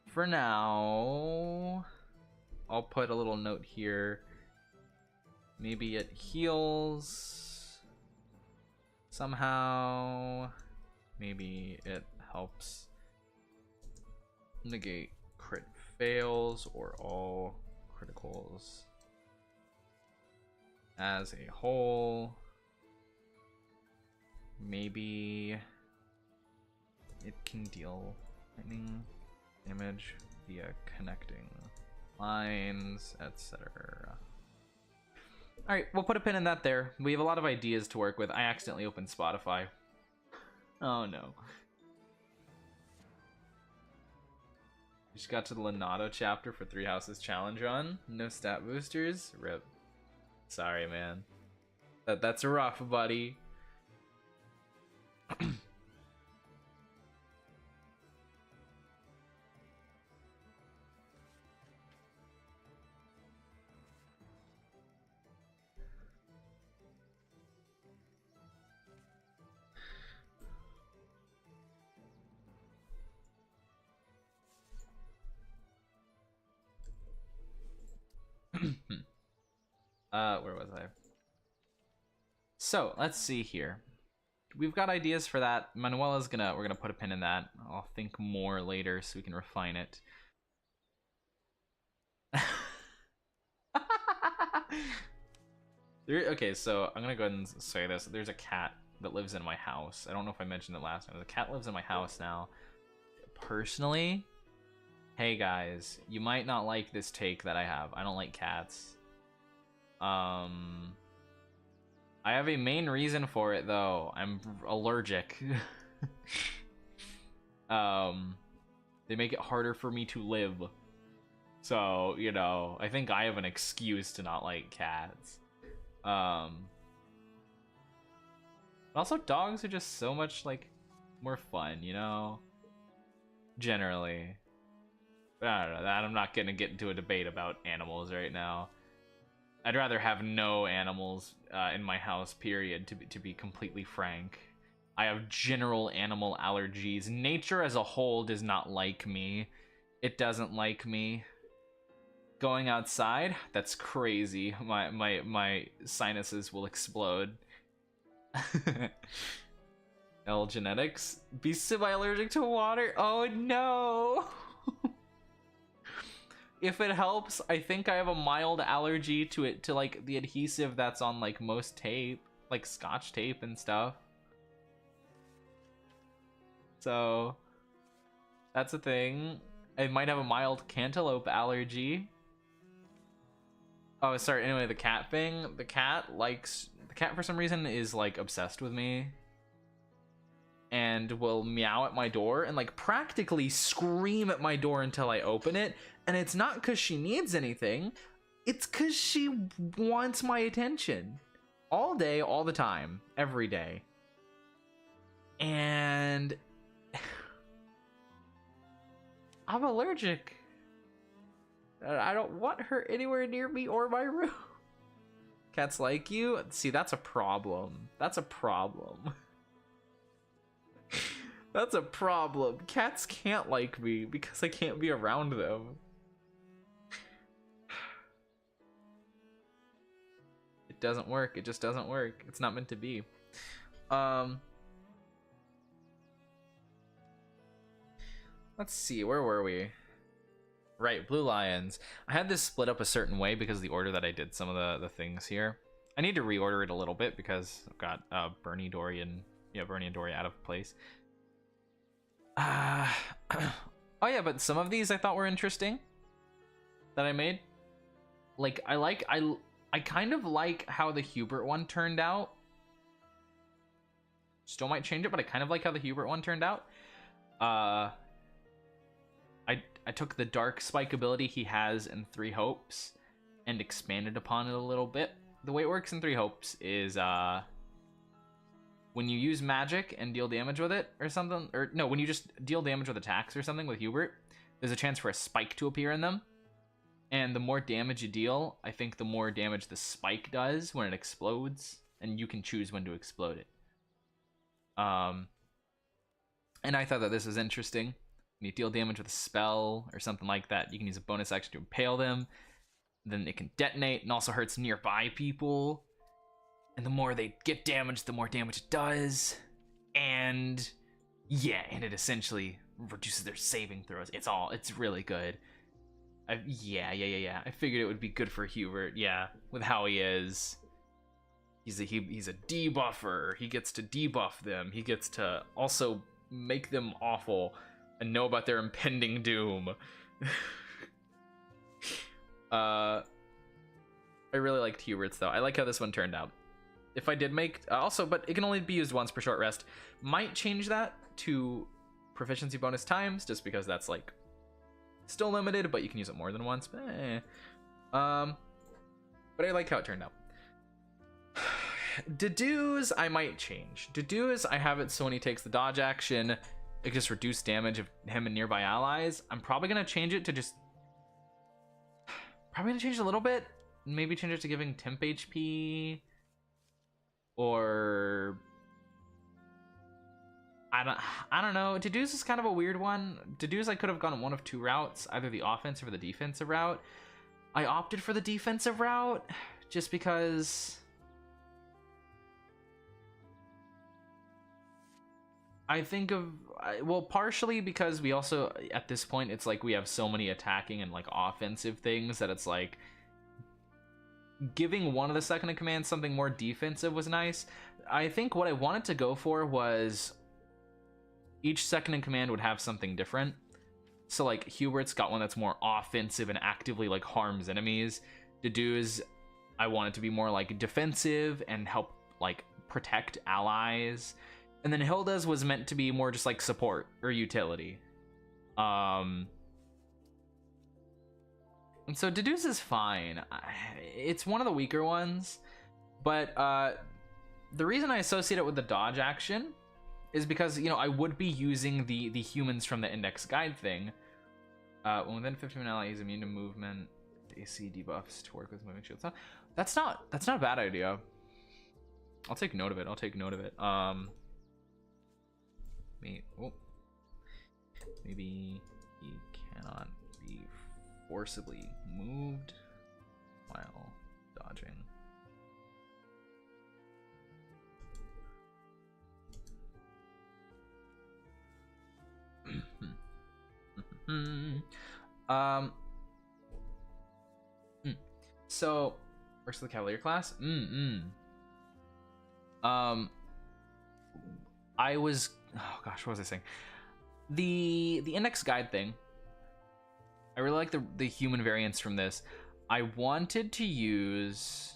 A: for now, I'll put a little note here. Maybe it heals somehow. Maybe it helps negate crit fails or all criticals as a whole. Maybe it can deal lightning damage via connecting lines, etc. Alright, we'll put a pin in that there. We have a lot of ideas to work with. I accidentally opened Spotify. Oh no. Just got to the Lenato chapter for 3 Houses Challenge Run. No stat boosters. RIP. Sorry, man. That's rough, buddy. Where was I? So let's see here. We've got ideas for that. Manuela's we're gonna put a pin in that. I'll think more later so we can refine it. Okay, so I'm gonna go ahead and say this. There's a cat that lives in my house. I don't know if I mentioned it last time. The cat lives in my house now. Personally, hey guys, you might not like this take that I have. I don't like cats. I have a main reason for it though. I'm allergic. They make it harder for me to live. So, you know, I think I have an excuse to not like cats. Also, dogs are just so much like more fun, you know? Generally. But I don't know, that I'm not gonna get into a debate about animals right now. I'd rather have no animals in my house, period, to be completely frank. I have general animal allergies. Nature as a whole does not like me. It doesn't like me. Going outside, that's crazy. My sinuses will explode. L genetics. Be semi-allergic to water? Oh no! If it helps, I think I have a mild allergy to it, to like the adhesive that's on like most tape, like Scotch tape and stuff. So that's a thing. I might have a mild cantaloupe allergy. Oh, sorry. Anyway, the cat thing. The cat for some reason is like obsessed with me and will meow at my door and like practically scream at my door until I open it. And it's not because she needs anything. It's because she wants my attention. All day, all the time, every day. And I'm allergic. I don't want her anywhere near me or my room. Cats like you? See, that's a problem. That's a problem. That's a problem. Cats can't like me because I can't be around them. It doesn't work. It just doesn't work. It's not meant to be. Let's see. Where were we? Right, Blue Lions. I had this split up a certain way because of the order that I did some of the things here. I need to reorder it a little bit because I've got Bernie, Dory, and Dory out of place. Oh yeah, but some of these I thought were interesting that I made. Like I kind of like how the Hubert one turned out. Still might change it, but I kind of like how the Hubert one turned out. I took the dark spike ability he has in 3 Hopes and expanded upon it a little bit. The way it works in 3 Hopes is when you use magic and deal damage with it or something, or no, when you just deal damage with attacks or something with Hubert, there's a chance for a spike to appear in them. And the more damage you deal, I think the more damage the spike does when it explodes, and you can choose when to explode it. And I thought that this was interesting. When you deal damage with a spell or something like that, you can use a bonus action to impale them. Then it can detonate and also hurts nearby people. And the more they get damaged, the more damage it does. And yeah, and it essentially reduces their saving throws. It's really good. Yeah. I figured it would be good for Hubert. Yeah, with how he is. He's a debuffer. He gets to debuff them. He gets to also make them awful and know about their impending doom. I really liked Hubert's though. I like how this one turned out. If I did make also, but it can only be used once per short rest. Might change that to proficiency bonus times, just because that's like still limited, but you can use it more than once. But I like how it turned out. Dedue's I might change. Dedue's I have it so when he takes the dodge action, it just reduce damage of him and nearby allies. I'm probably gonna change it to just probably gonna change it a little bit. Maybe change it to giving temp HP, or I don't know. Dedue's is kind of a weird one. Dedue's I could have gone one of two routes, either the offensive or the defensive route. I opted for the defensive route just because I think of, well, partially because we also, at this point, it's like we have so many attacking and like offensive things that it's like giving one of the second in command something more defensive was nice. I think what I wanted to go for was each second in command would have something different. So like Hubert's got one that's more offensive and actively like harms enemies. Dedue's I want it to be more like defensive and help like protect allies. And then Hilda's was meant to be more just like support or utility. And so Dedue's is fine. It's one of the weaker ones, but the reason I associate it with the dodge action is because, you know, I would be using the humans from the index guide thing. When within 15 ally is immune to movement, AC debuffs to work with moving shields. That's not a bad idea. I'll take note of it. Maybe he cannot be forcibly moved while dodging. So versus the Cavalier class. I was, oh gosh, what was I saying? The index guide thing. I really like the human variants from this. I wanted to use,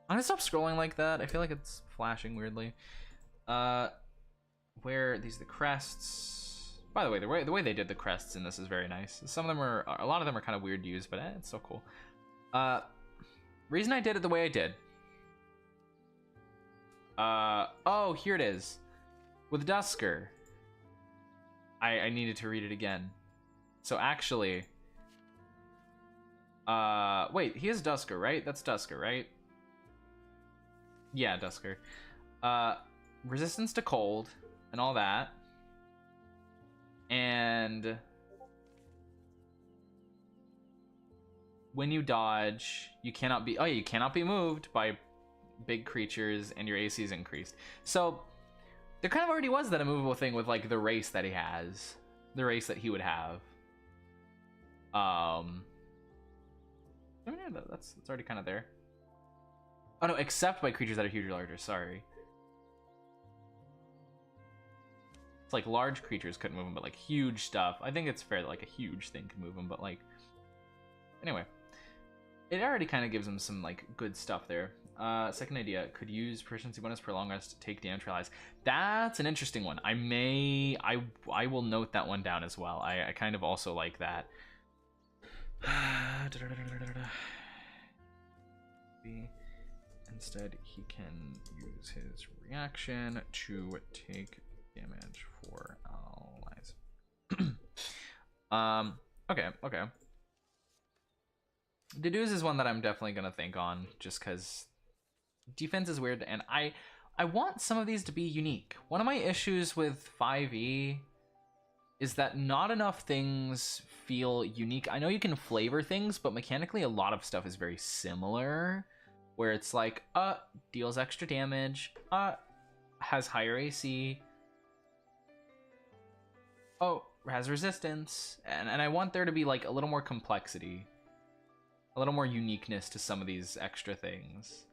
A: I'm gonna stop scrolling like that. I feel like it's flashing weirdly. Where these are the crests. By the way, the way they did the crests in this is very nice. Some of them are, a lot of them are kind of weird to use, but it's so cool. Reason I did it the way I did. Oh, here it is. With Dusker. I needed to read it again. So actually, wait, he is Dusker, right? That's Dusker, right? Yeah, Dusker. Resistance to cold and all that. And when you dodge, you cannot be, oh yeah, you cannot be moved by big creatures, and your AC is increased. So there kind of already was that immovable thing with like the race that he has, the race that he would have. I mean, yeah, that's already kind of there. Oh no, except by creatures that are huge or larger. Sorry. It's like large creatures couldn't move them, but like huge stuff. I think it's fair that like a huge thing could move them, but like anyway, it already kind of gives them some like good stuff there. Second idea, could use proficiency bonus per long rest to take damage for allies. That's an interesting one. I will note that one down as well. I kind of also like that. Instead, he can use his reaction to take damage for allies. Okay. Dedue's is one that I'm definitely gonna think on, just because defense is weird, and I want some of these to be unique. One of my issues with 5e is that not enough things feel unique. I know you can flavor things, but mechanically a lot of stuff is very similar, where it's like, deals extra damage, has higher AC, has resistance, and I want there to be like a little more complexity, a little more uniqueness to some of these extra things.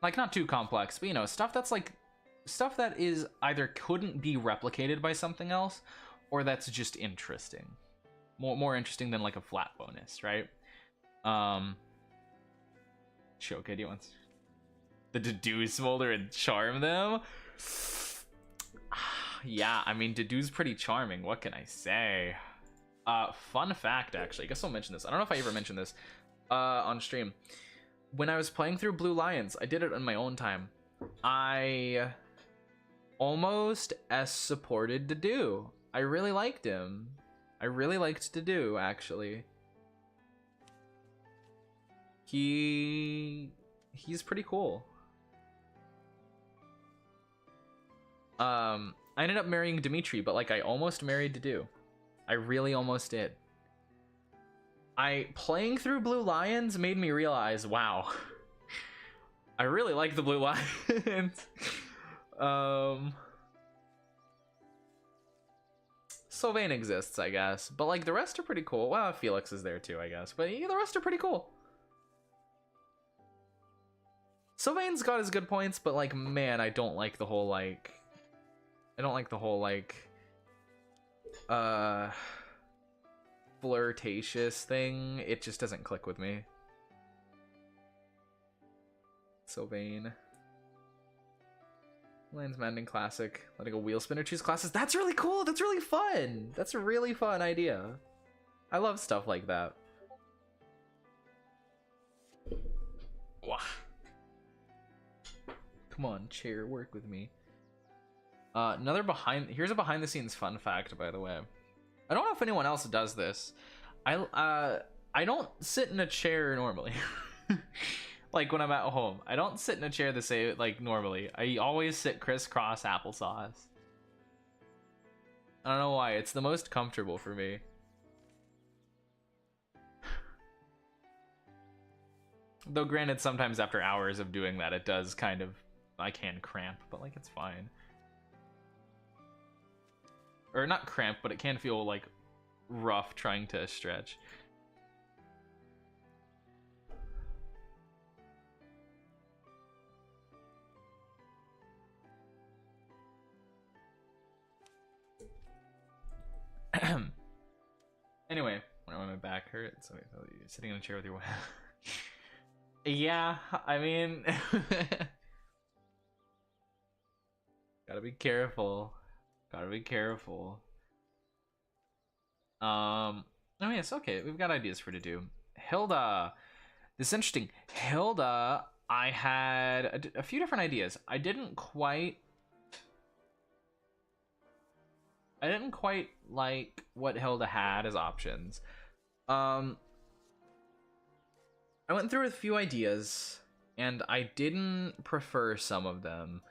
A: Like, not too complex, but, you know, stuff that's like, stuff that is either couldn't be replicated by something else, or that's just interesting. More interesting than, like, a flat bonus, right? Choke, do you want the Dedue smolder and charm them? Yeah, I mean, Dedue's pretty charming. What can I say? Fun fact, actually. I guess I'll mention this. I don't know if I ever mentioned this on stream. When I was playing through Blue Lions, I did it on my own time. I almost supported Dedue. I really liked him. I really liked Dedue, actually. He's pretty cool. I ended up marrying Dimitri, but like I almost married Dedue. I really almost did. Playing through Blue Lions made me realize, wow, I really like the Blue Lions. Sylvain exists, I guess, but like the rest are pretty cool. Well, Felix is there too, I guess, but yeah, the rest are pretty cool. Sylvain's got his good points, but like, man, I don't like the whole like, flirtatious thing. It just doesn't click with me. Sylvain. Lands Maddening Classic. Letting a wheel spinner choose classes. That's really cool. That's really fun. That's a really fun idea. I love stuff like that. Wow. Come on, chair, work with me. Here's a behind the scenes fun fact, by the way. I don't know if anyone else does this. I don't sit in a chair normally. Like when I'm at home, I don't sit in a chair the same like normally. I always sit crisscross applesauce. I don't know why. It's the most comfortable for me. Though granted, sometimes after hours of doing that, it does kind of, I can cramp, but like it's fine. Or not cramp, but it can feel like rough trying to stretch. Anyway, when my back hurt, so you're sitting in a chair with your wife. Yeah, I mean, gotta be careful. Gotta be careful. Oh yes, okay, we've got ideas for to do. Hilda, this is interesting. Hilda, I had a few different ideas. I didn't quite like what Hilda had as options. I went through a few ideas, and I didn't prefer some of them.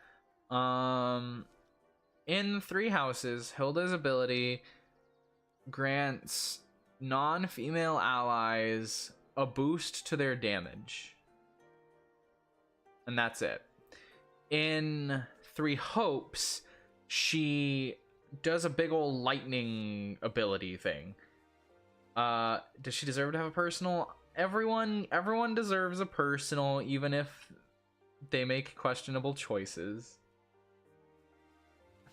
A: In 3 houses, Hilda's ability grants non-female allies a boost to their damage. And that's it. In 3 hopes, she does a big ol' lightning ability thing. Does she deserve to have a personal? Everyone deserves a personal, even if they make questionable choices.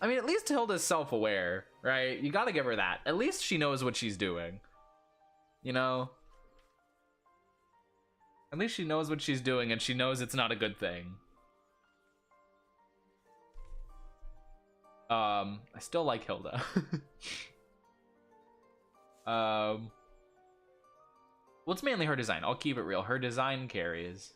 A: I mean, at least Hilda's self-aware, right? You gotta give her that. At least she knows what she's doing. You know? At least she knows what she's doing, and she knows it's not a good thing. I still like Hilda. Well, it's mainly her design. I'll keep it real. Her design carries.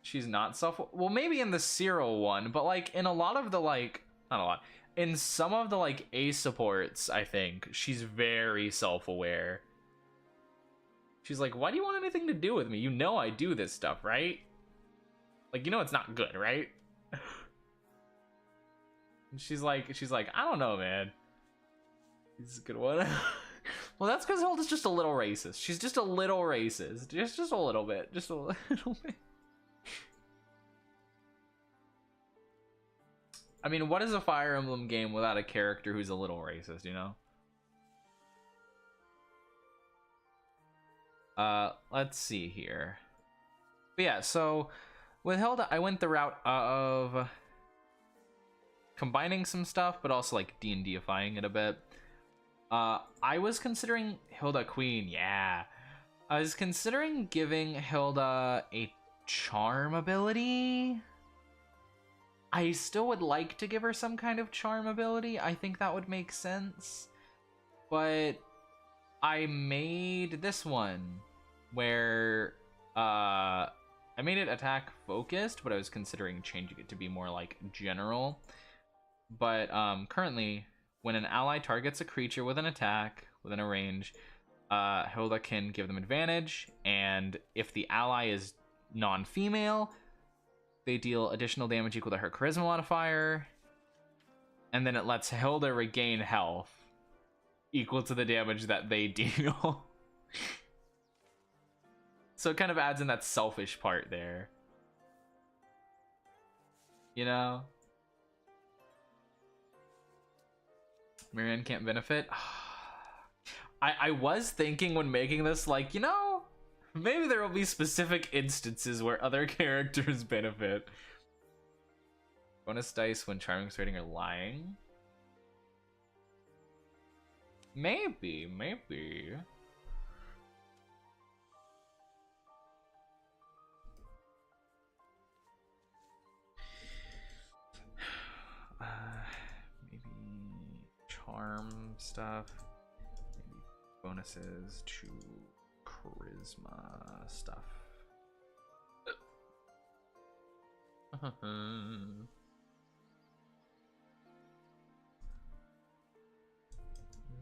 A: She's not well, maybe in the Cyril one, but like in a lot of the like, not a lot, in some of the like A supports, I think she's very self-aware. She's like, why do you want anything to do with me? You know I do this stuff, right? Like, you know it's not good, right? And she's like, I don't know, man. This is a good one. Well, that's because Hilda's just a little racist. She's just a little racist. Just a little bit. Just a little bit. I mean, what is a Fire Emblem game without a character who's a little racist, you know? Let's see here. But yeah, so With Hilda, I went the route of combining some stuff, but also like D&Difying it a bit. I was considering Hilda Queen, yeah. I was considering giving Hilda a charm ability. I still would like to give her some kind of charm ability. I think that would make sense. But I made this one where I made it attack focused, but I was considering changing it to be more like general. But currently, when an ally targets a creature with an attack within a range, Hilda can give them advantage, and if the ally is non-female, they deal additional damage equal to her charisma modifier, and then it lets Hilda regain health equal to the damage that they deal. So it kind of adds in that selfish part there. You know? Marianne can't benefit. I was thinking when making this, like, you know, maybe there will be specific instances where other characters benefit. Bonus dice when charming, persuading, or lying. Maybe. Maybe charm stuff. Maybe bonuses to charisma stuff.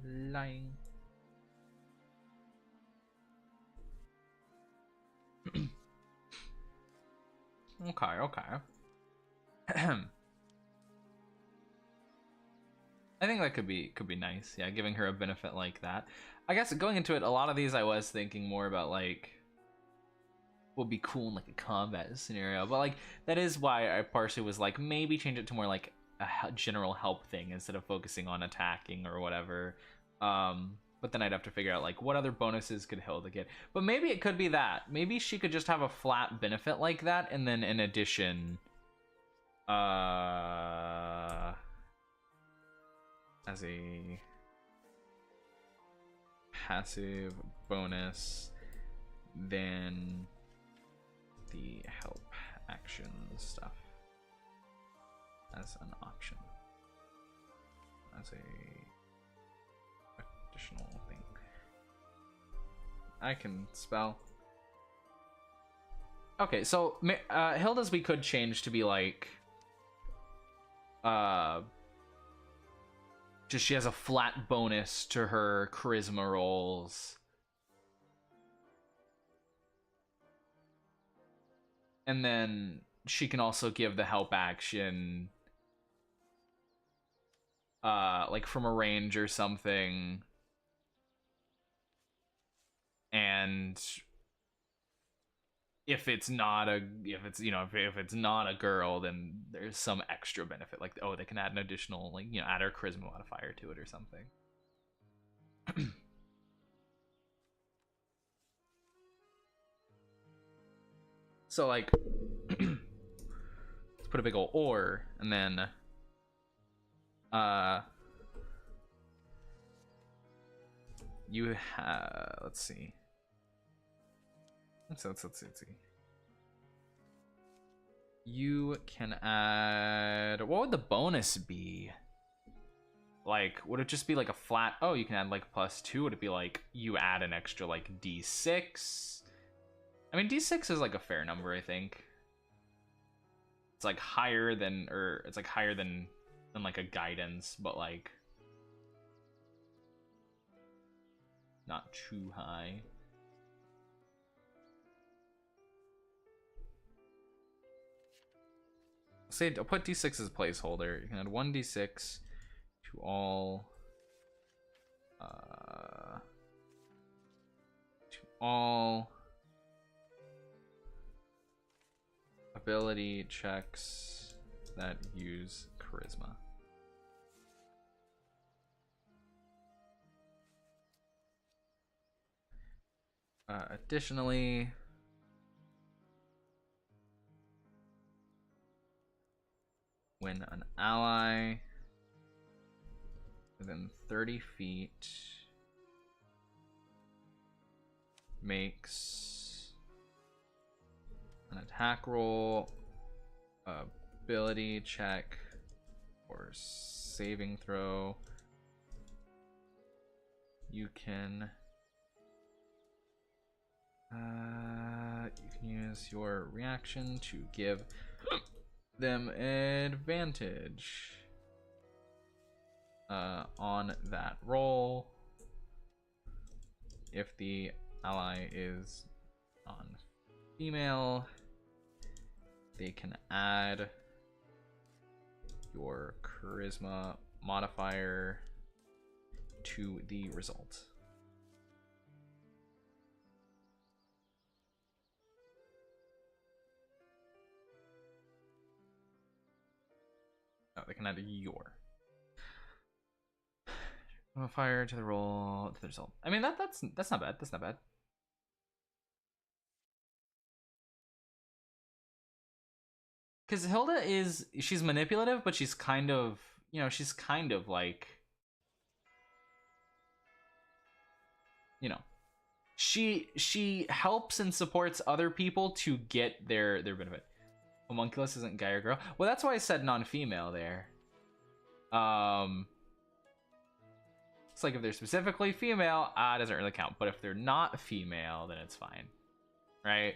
A: Lying. Okay. I think that could be nice. Yeah, giving her a benefit like that. I guess going into it, a lot of these I was thinking more about like would be cool in like a combat scenario, but like that is why I partially was like maybe change it to more like a general help thing instead of focusing on attacking or whatever. But then I'd have to figure out like what other bonuses could Hilda get. But maybe it could be that. Maybe she could just have a flat benefit like that, and then in addition, as a passive bonus, then the help action stuff as an option, as a additional thing. I can spell. Okay, so Hilda's we could change to be like just she has a flat bonus to her charisma rolls. And then she can also give the help action like from a range or something. And if it's not a if it's not a girl, then there's some extra benefit, like they can add an additional, like, add her charisma modifier to it or something. So like let's put a big ol' or, and then you have, let's see. Let's see. You can add, what would the bonus be? Like, would it just be like a flat, you can add like +2? Would it be like you add an extra like D6? I mean, D6 is like a fair number, I think. It's like higher than, it's like higher than like a guidance, but like not too high. Say I'll put D6 as a placeholder. You can add 1d6 to all ability checks that use charisma. Additionally, When an ally within 30 feet makes an attack roll, ability check, or saving throw, you can use your reaction to give them advantage on that roll. If the ally is non-female, they can add your charisma modifier to the result. Oh, they can add your modifier to the roll to the result. I mean that's not bad. That's not bad. Because Hilda she's manipulative, but she's kind of, you know, she's kind of like, you know, she helps and supports other people to get their benefit. Homunculus isn't guy or girl. Well, that's why I said non-female there. It's like if they're specifically female, it doesn't really count. But if they're not female, then it's fine, right?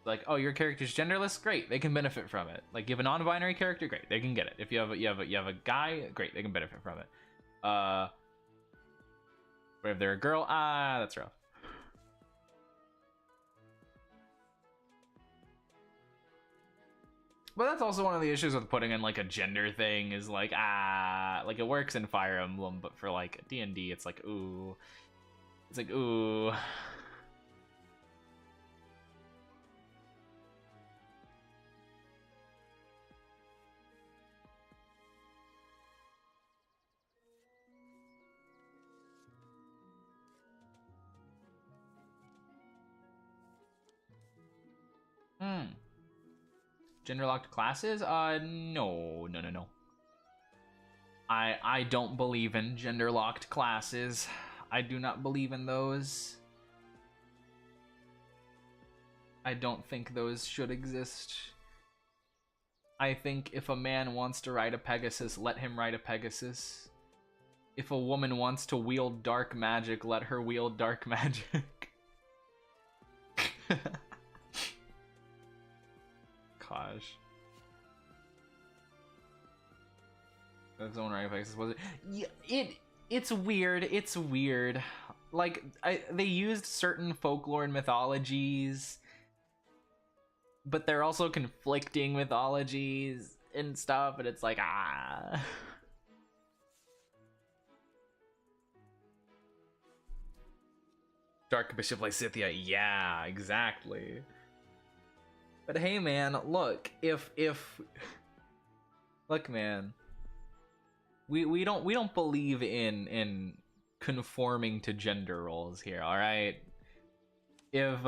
A: Like, oh, your character's genderless, great, they can benefit from it. Like, you have a non-binary character, great, they can get it. If you have a guy, great, they can benefit from it. But if they're a girl, that's rough. But that's also one of the issues with putting in like a gender thing is like, like it works in Fire Emblem, but for like D&D, it's like, ooh. It's like, ooh. Gender locked classes? No. I don't believe in gender locked classes. I do not believe in those. I don't think those should exist. I think if a man wants to ride a Pegasus, let him ride a Pegasus. If a woman wants to wield dark magic, let her wield dark magic. Gosh. That's someone riding a Pegasus, was it? Yeah, it's weird. It's weird. Like, they used certain folklore and mythologies, but they're also conflicting mythologies and stuff, and it's like, Dark Bishop Lysithia, yeah, exactly. But hey, man, look, if look, man, we don't believe in conforming to gender roles here, all right? If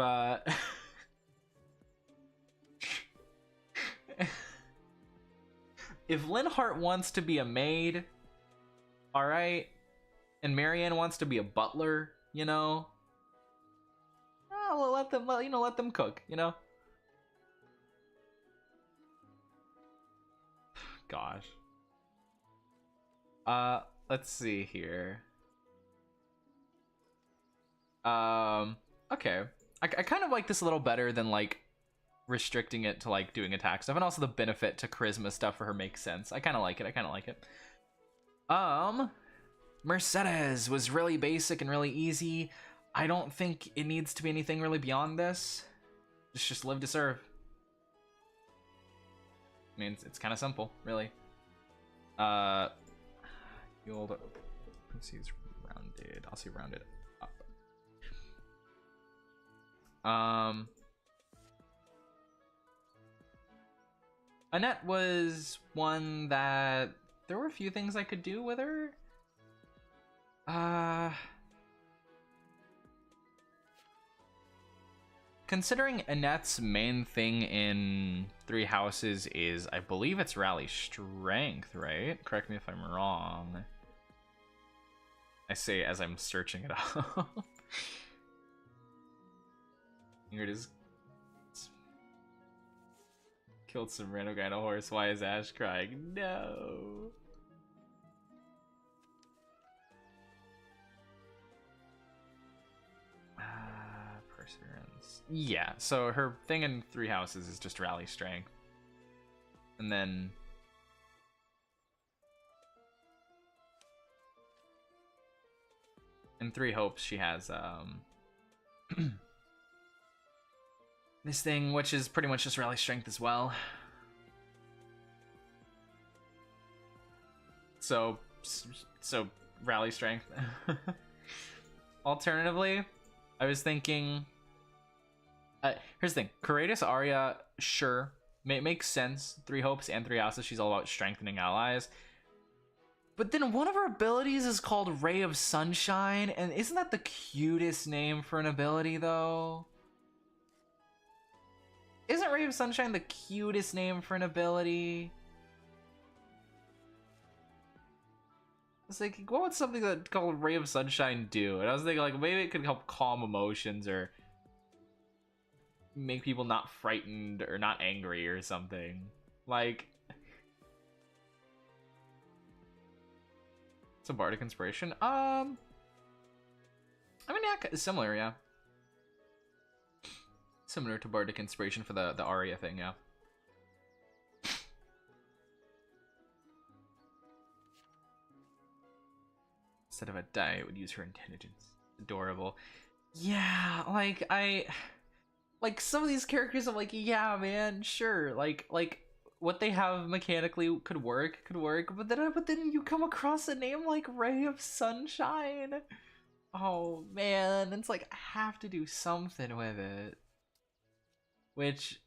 A: if Linhart wants to be a maid, all right, and Marianne wants to be a butler, you know, let them cook, you know. Gosh. Let's see here. Okay. I kind of like this a little better than like restricting it to like doing attack stuff, and also the benefit to charisma stuff for her makes sense. I kind of like it. Mercedes was really basic and really easy. I don't think it needs to be anything really beyond this. Just live to serve. I mean, it's kind of simple, really. The old Prince's rounded. I'll say rounded up. Annette was one that there were a few things I could do with her. considering Annette's main thing in Three Houses is, I believe it's rally strength, right? Correct me if I'm wrong. I say as I'm searching it up. Ingrid is killed some random guy on a horse. Why is Ash crying? No. Perseverance. Yeah, so her thing in Three Houses is just rally strength. And then in Three Hopes she has this thing, which is pretty much just rally strength as well. So rally strength. Alternatively, I was thinking, here's the thing, Courageous Arya, sure, makes sense. Three Hopes and Three Houses, she's all about strengthening allies. But then one of her abilities is called Ray of Sunshine, and isn't that the cutest name for an ability, though? Isn't Ray of Sunshine the cutest name for an ability? It's like, what would something that called Ray of Sunshine do? And I was thinking, like, maybe it could help calm emotions or make people not frightened or not angry or something. Like, it's a bardic inspiration. I mean, yeah, similar, yeah. Similar to bardic inspiration for the Arya thing, yeah. Instead of a die, it would use her intelligence. Adorable. Yeah, like some of these characters, I'm like, yeah, man, sure. Like what they have mechanically could work, but then you come across a name like Ray of Sunshine. Oh man, it's like I have to do something with it. Which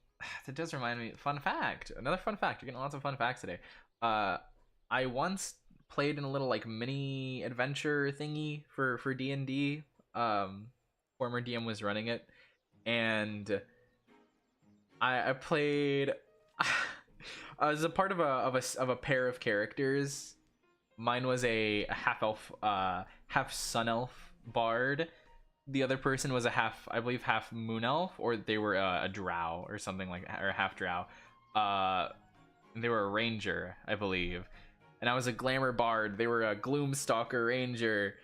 A: that does remind me, fun fact. Another fun fact. You're getting lots of fun facts today. I once played in a little like mini adventure thingy for D&D. Former DM was running it, and I played. I was a part of a pair of characters. Mine was a half elf, half sun elf bard. The other person was a half, I believe, half moon elf, or they were a drow or something like that, or a half drow. They were a ranger, I believe. And I was a glamour bard. They were a gloomstalker ranger.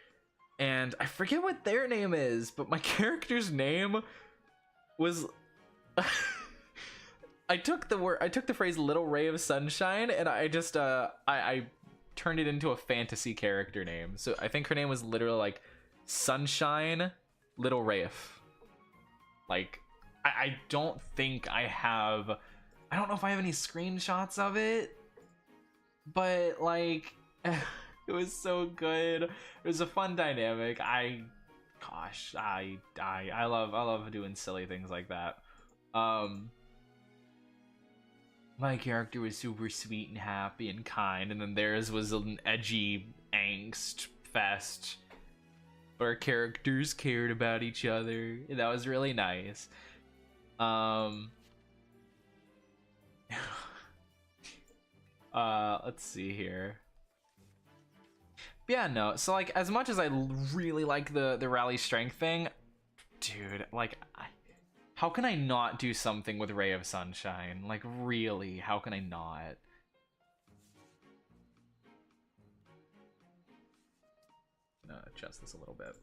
A: And I forget what their name is, but my character's name was I took the phrase Little Ray of Sunshine, and I just I turned it into a fantasy character name. So I think her name was literally like Sunshine Little Rafe. Like, I don't think I don't know if I have any screenshots of it, but like it was so good. It was a fun dynamic. I love doing silly things like that. My character was super sweet and happy and kind, and then theirs was an edgy angst fest. Our characters cared about each other. That was really nice. Let's see here. Yeah, no. So like, as much as I really like the rally strength thing, dude, like, how can I not do something with Ray of Sunshine? Like, really, how can I not? Adjust this a little bit.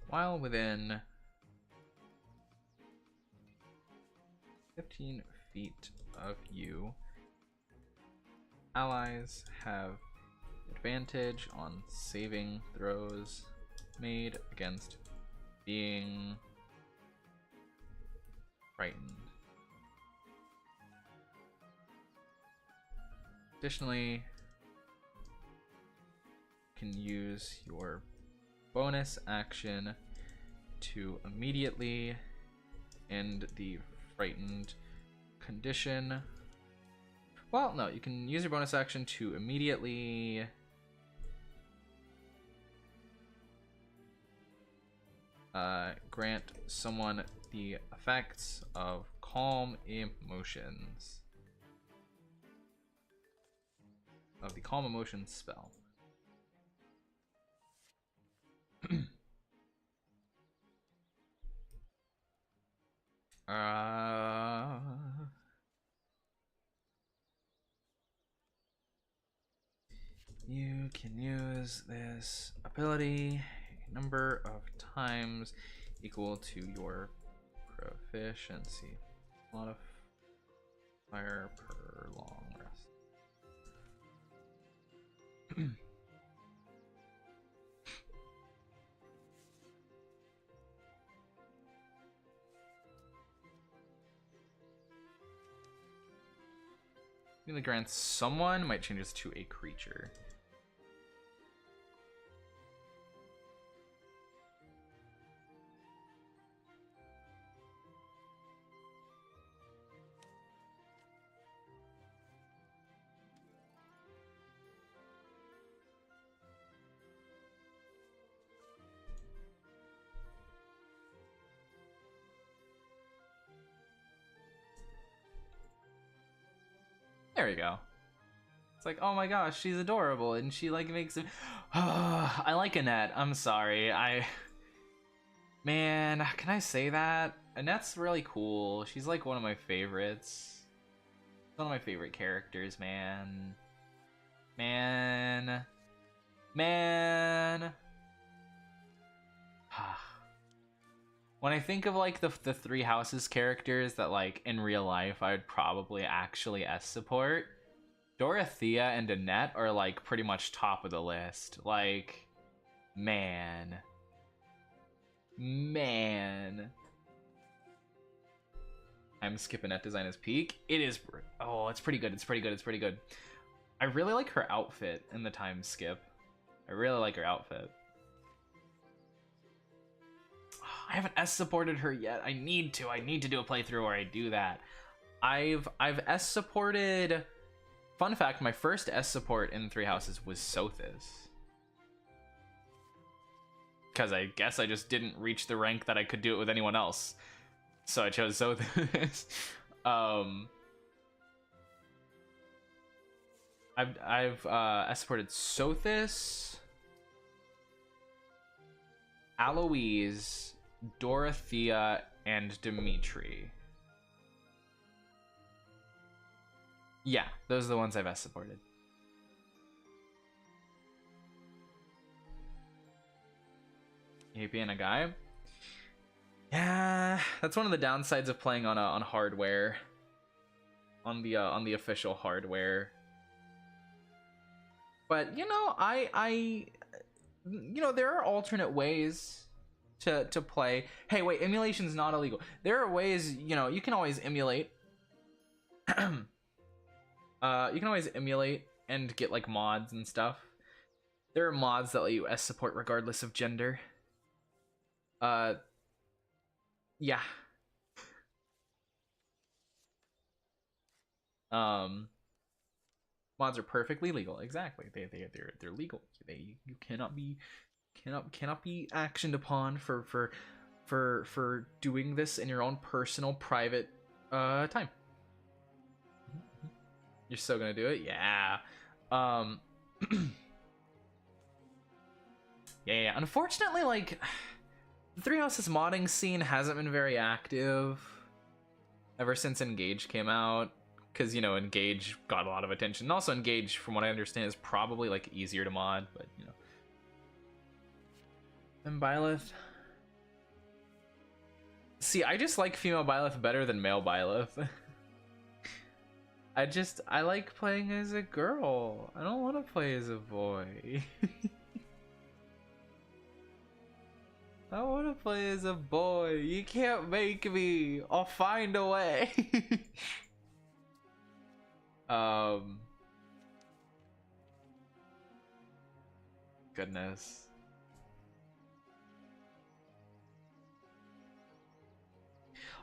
A: While within 15 feet of you, allies have advantage on saving throws made against being frightened. Additionally, you can use your bonus action to immediately end the frightened condition. Well, no, you can use your bonus action to immediately grant someone the effects of calm emotions. Of the calm emotions spell. You can use this ability a number of times equal to your proficiency modifier per long rest. Immediately grants someone, might change this to a creature. There we go. It's like, oh my gosh, she's adorable, and she like makes it. I like Annette. I'm sorry. Man, can I say that? Annette's really cool. She's like one of my favorites. One of my favorite characters, man. Man. When I think of like the Three Houses characters that like in real life I would probably actually S support, Dorothea and Annette are like pretty much top of the list. Like, man. I'm skipping Annette design as peak. It is, oh, it's pretty good. It's pretty good. I really like her outfit in the time skip. I really like her outfit. I haven't S supported her yet. I need to do a playthrough where I do that. I've S supported. Fun fact, my first S support in Three Houses was Sothis. Because I guess I just didn't reach the rank that I could do it with anyone else. So I chose Sothis. I've S supported Sothis, Aloise, Dorothea, and Dimitri. Yeah, those are the ones I've S supported. You being a guy? Yeah, that's one of the downsides of playing on hardware. On the official hardware. But you know, I there are alternate ways to play. Hey, wait, emulation's not illegal. There are ways, you can always emulate. You can always emulate and get like mods and stuff. There are mods that let you S support regardless of gender. Yeah. Mods are perfectly legal. Exactly. They're legal. You cannot be actioned upon for doing this in your own personal private time. You're still gonna do it? Yeah. Yeah. Unfortunately, like, the Three Houses modding scene hasn't been very active ever since Engage came out, because Engage got a lot of attention. And also Engage, from what I understand, is probably like easier to mod, but And Byleth. See, I just like female Byleth better than male Byleth. I like playing as a girl. I don't want to play as a boy. I want to play as a boy. You can't make me. I'll find a way. Goodness.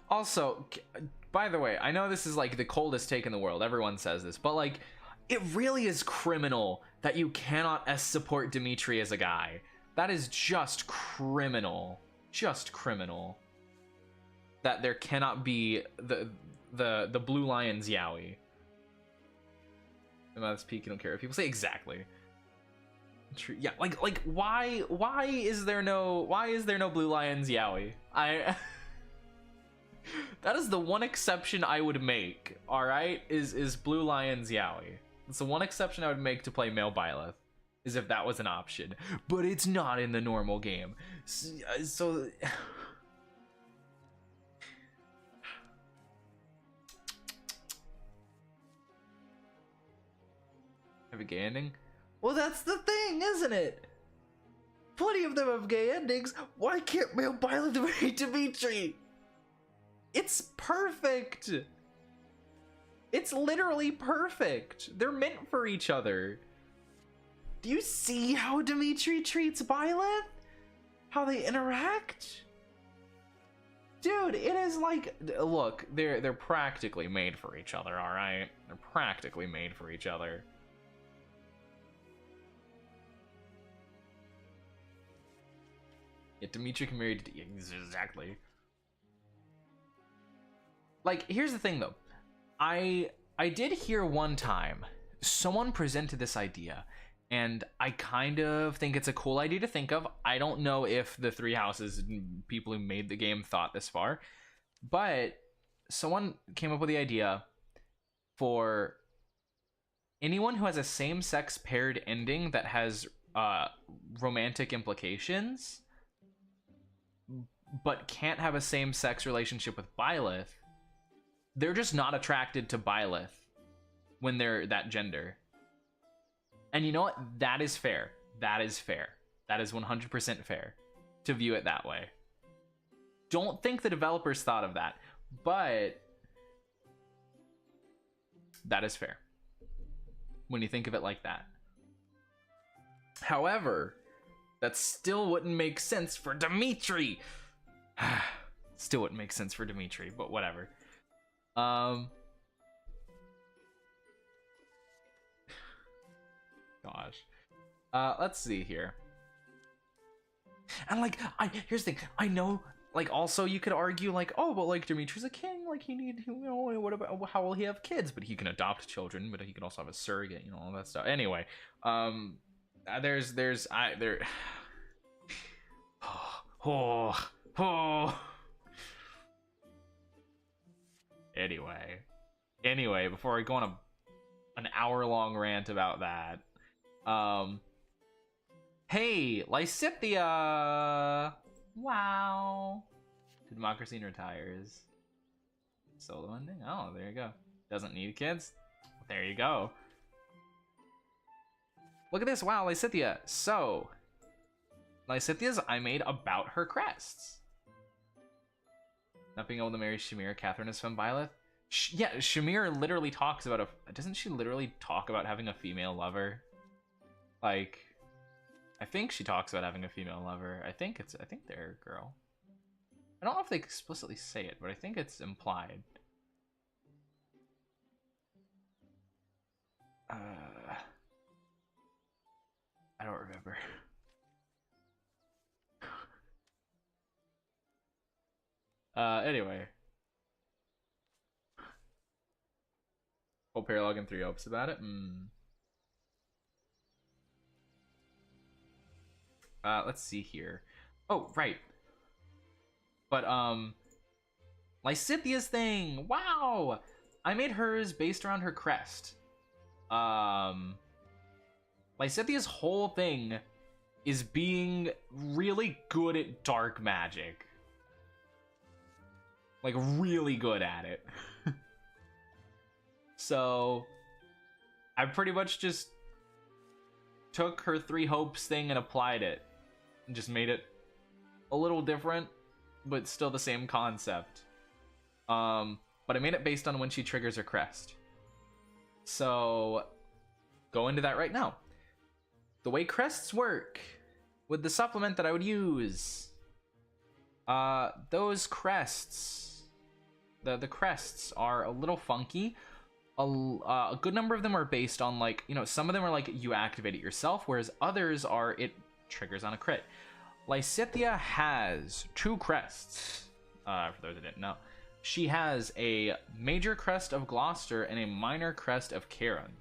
A: Also, by the way, I know this is like the coldest take in the world. Everyone says this, but like, it really is criminal that you cannot support Dimitri as a guy. That is just criminal. Just criminal. That there cannot be the Blue Lions Yowie. About this peak, you don't care if people say exactly. True. Yeah, like why is there no Blue Lions Yowie? That is the one exception I would make. All right, is Blue Lions Yowie. It's the one exception I would make to play male Byleth, is if that was an option. But it's not in the normal game. So have a gay ending? Well, that's the thing, isn't it? Plenty of them have gay endings. Why can't male Byleth marry Dimitri? It's perfect. It's literally perfect. They're meant for each other. Do you see how Dimitri treats Byleth? How they interact? Dude, it is like, look, they're practically made for each other, all right? They're practically made for each other. Yeah, Dimitri can marry exactly. Like, here's the thing though. I did hear one time someone presented this idea, and I kind of think it's a cool idea to think of. I don't know if the Three Houses people who made the game thought this far, but someone came up with the idea for anyone who has a same-sex paired ending that has romantic implications, but can't have a same-sex relationship with Byleth. They're just not attracted to Byleth when they're that gender. And you know what? That is fair. That is fair. That is 100% fair to view it that way. Don't think the developers thought of that, but that is fair when you think of it like that. However, that still wouldn't make sense for Dimitri. Still wouldn't make sense for Dimitri, but whatever. Gosh. Let's see here. And like, here's the thing. I know, like, also you could argue like, oh, but like Dimitri's a king, like what about, how will he have kids? But he can adopt children, but he can also have a surrogate, all that stuff. Anyway, there's Anyway, before I go on an hour-long rant about that, hey, Lysithea! Wow. Democracy retires. Solo ending? Oh, there you go. Doesn't need kids? There you go. Look at this. Wow, Lysithea. So, Lysithea's I made about her crests. Not being able to marry Shamir, Catherine is from Byleth. Yeah, Shamir literally talks about doesn't she literally talk about having a female lover? Like, I think she talks about having a female lover. I think they're a girl. I don't know if they explicitly say it, but I think it's implied. I don't remember. Anyway. Whole paralog and 3 hopes about it. Let's see here. Oh, right. But, Lysithea's thing! Wow! I made hers based around her crest. Lysithea's whole thing is being really good at dark magic. Like, really good at it. So, I pretty much just took her 3 hopes thing and applied it. And just made it a little different, but still the same concept. But I made it based on when she triggers her crest. So, go into that right now. The way crests work, with the supplement that I would use, those crests The crests are a little funky. A good number of them are based on, like, you know, some of them are like you activate it yourself, whereas others are it triggers on a crit. Lysithea has 2 crests. For those that didn't know, she has a major crest of Gloucester and a minor crest of Karen.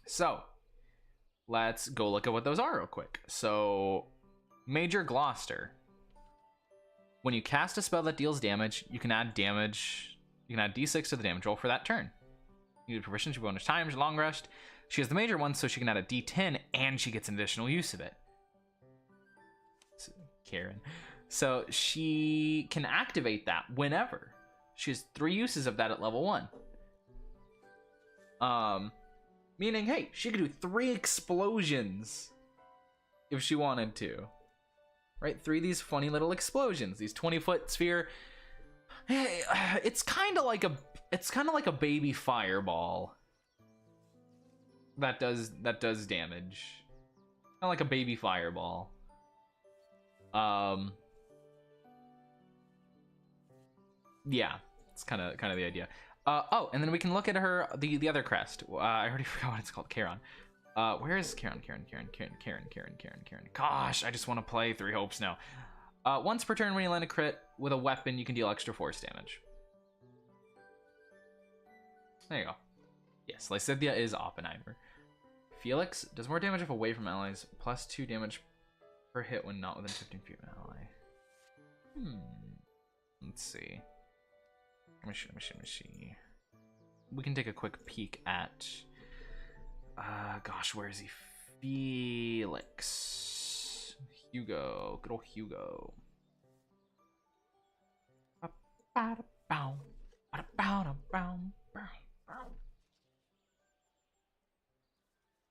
A: So let's go look at what those are real quick. So Major Gloucester. When you cast a spell that deals damage, you can add damage. You can add d6 to the damage roll for that turn. You get proficiency bonus times, long rest. She has the major one, so she can add a d10, and she gets an additional use of it. Karen. So she can activate that whenever. She has 3 uses of that at level 1. Meaning, hey, she could do 3 explosions if she wanted to. Right, 3 of these funny little explosions. These 20-foot sphere. Hey, it's kind of like a baby fireball that does damage. Kind of like a baby fireball. Yeah, it's kind of the idea. Oh, and then we can look at her the other crest. I already forgot what it's called. Karen. Where is Karen? Gosh, I just want to play 3 hopes now. Once per turn when you land a crit with a weapon, you can deal extra force damage. There you go. Yes, Lysithea is Oppenheimer. Felix does more damage if away from allies, plus 2 damage per hit when not within 15 feet of an ally. Let's see. Let me see. We can take a quick peek at... gosh, where is he? Felix. Hugo. Good old Hugo.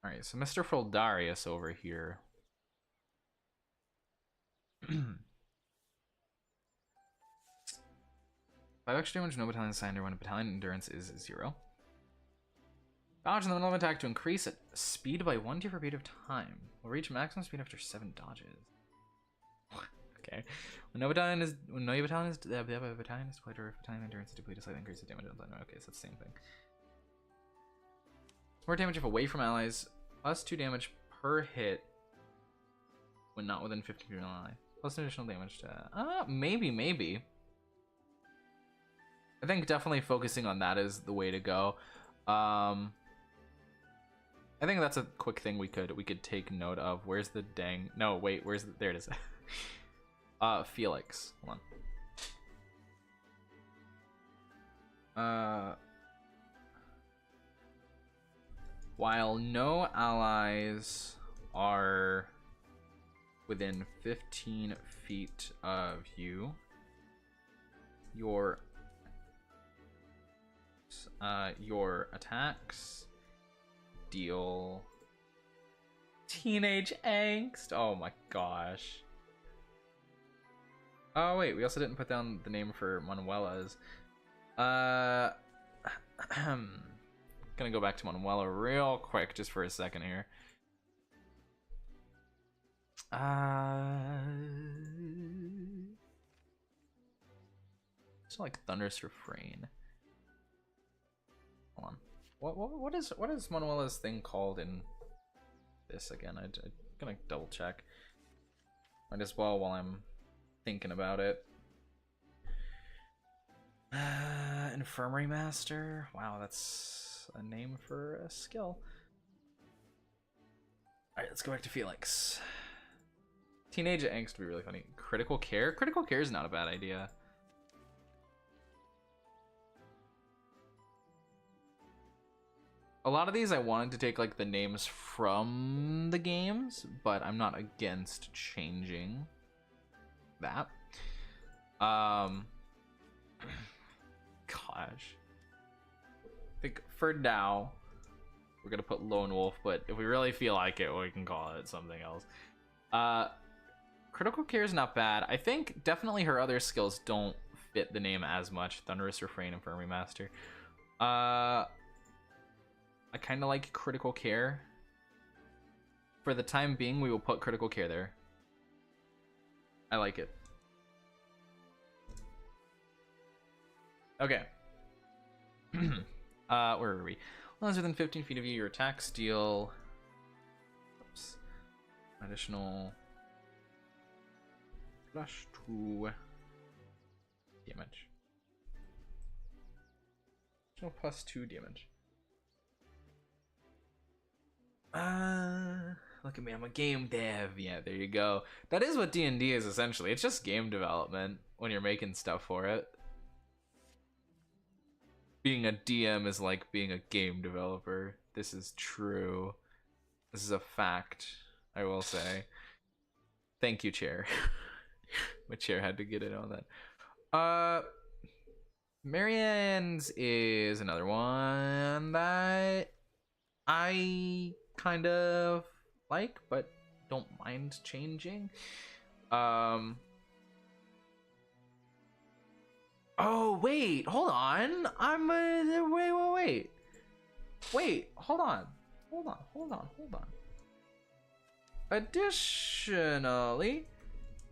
A: Alright, so Mr. Foldarius over here. 5 extra damage, no battalion assigned, when a battalion endurance is 0. Dodge in the middle of attack to increase speed by 1 tier for a period of time. Will reach maximum speed after 7 dodges. Okay. When no battalion is deployed, or if battalion endurance is depleted, slightly increase the damage. Okay, so it's the same thing. More damage if away from allies, plus 2 damage per hit when not within 50 feet of an ally. Plus an additional damage to maybe. I think definitely focusing on that is the way to go. I think that's a quick thing we could take note of. Where's the dang? No, wait. Where's the? There it is. Felix. Hold on. While no allies are within 15 feet of you, your attacks deal teenage angst. Oh my gosh. Oh wait, we also didn't put down the name for Manuela's. Gonna go back to Manuela real quick just for a second here. It's like Thunderous Refrain. Hold on. What is Manuela's thing called in this again? I'm gonna double check. Might as well while I'm thinking about it. Infirmary Master. Wow, that's a name for a skill. Alright, let's go back to Felix. Teenage Angst would be really funny. Critical Care? Critical Care is not a bad idea. A lot of these I wanted to take like the names from the games, but I'm not against changing that. Gosh. I think for now we're gonna put Lone Wolf, but if we really feel like it, we can call it something else. Critical Care is not bad. I think definitely her other skills don't fit the name as much. Thunderous Refrain, Infirmary Master. I kind of like Critical Care. For the time being, we will put critical care there. I like it. Okay. Where are we? Well, within 15 feet of you, your attacks deal. Oops. Additional. +2 damage. Additional +2 damage. Look at me, I'm a game dev. Yeah, there you go. That is what D&D is essentially. It's just game development when you're making stuff for it. Being a DM is like being a game developer. This is true. This is a fact, I will say. Thank you, chair. My chair had to get in on that. Marianne's is another one that I kind of like, but don't mind changing. Oh wait, hold on. Wait, hold on. Additionally,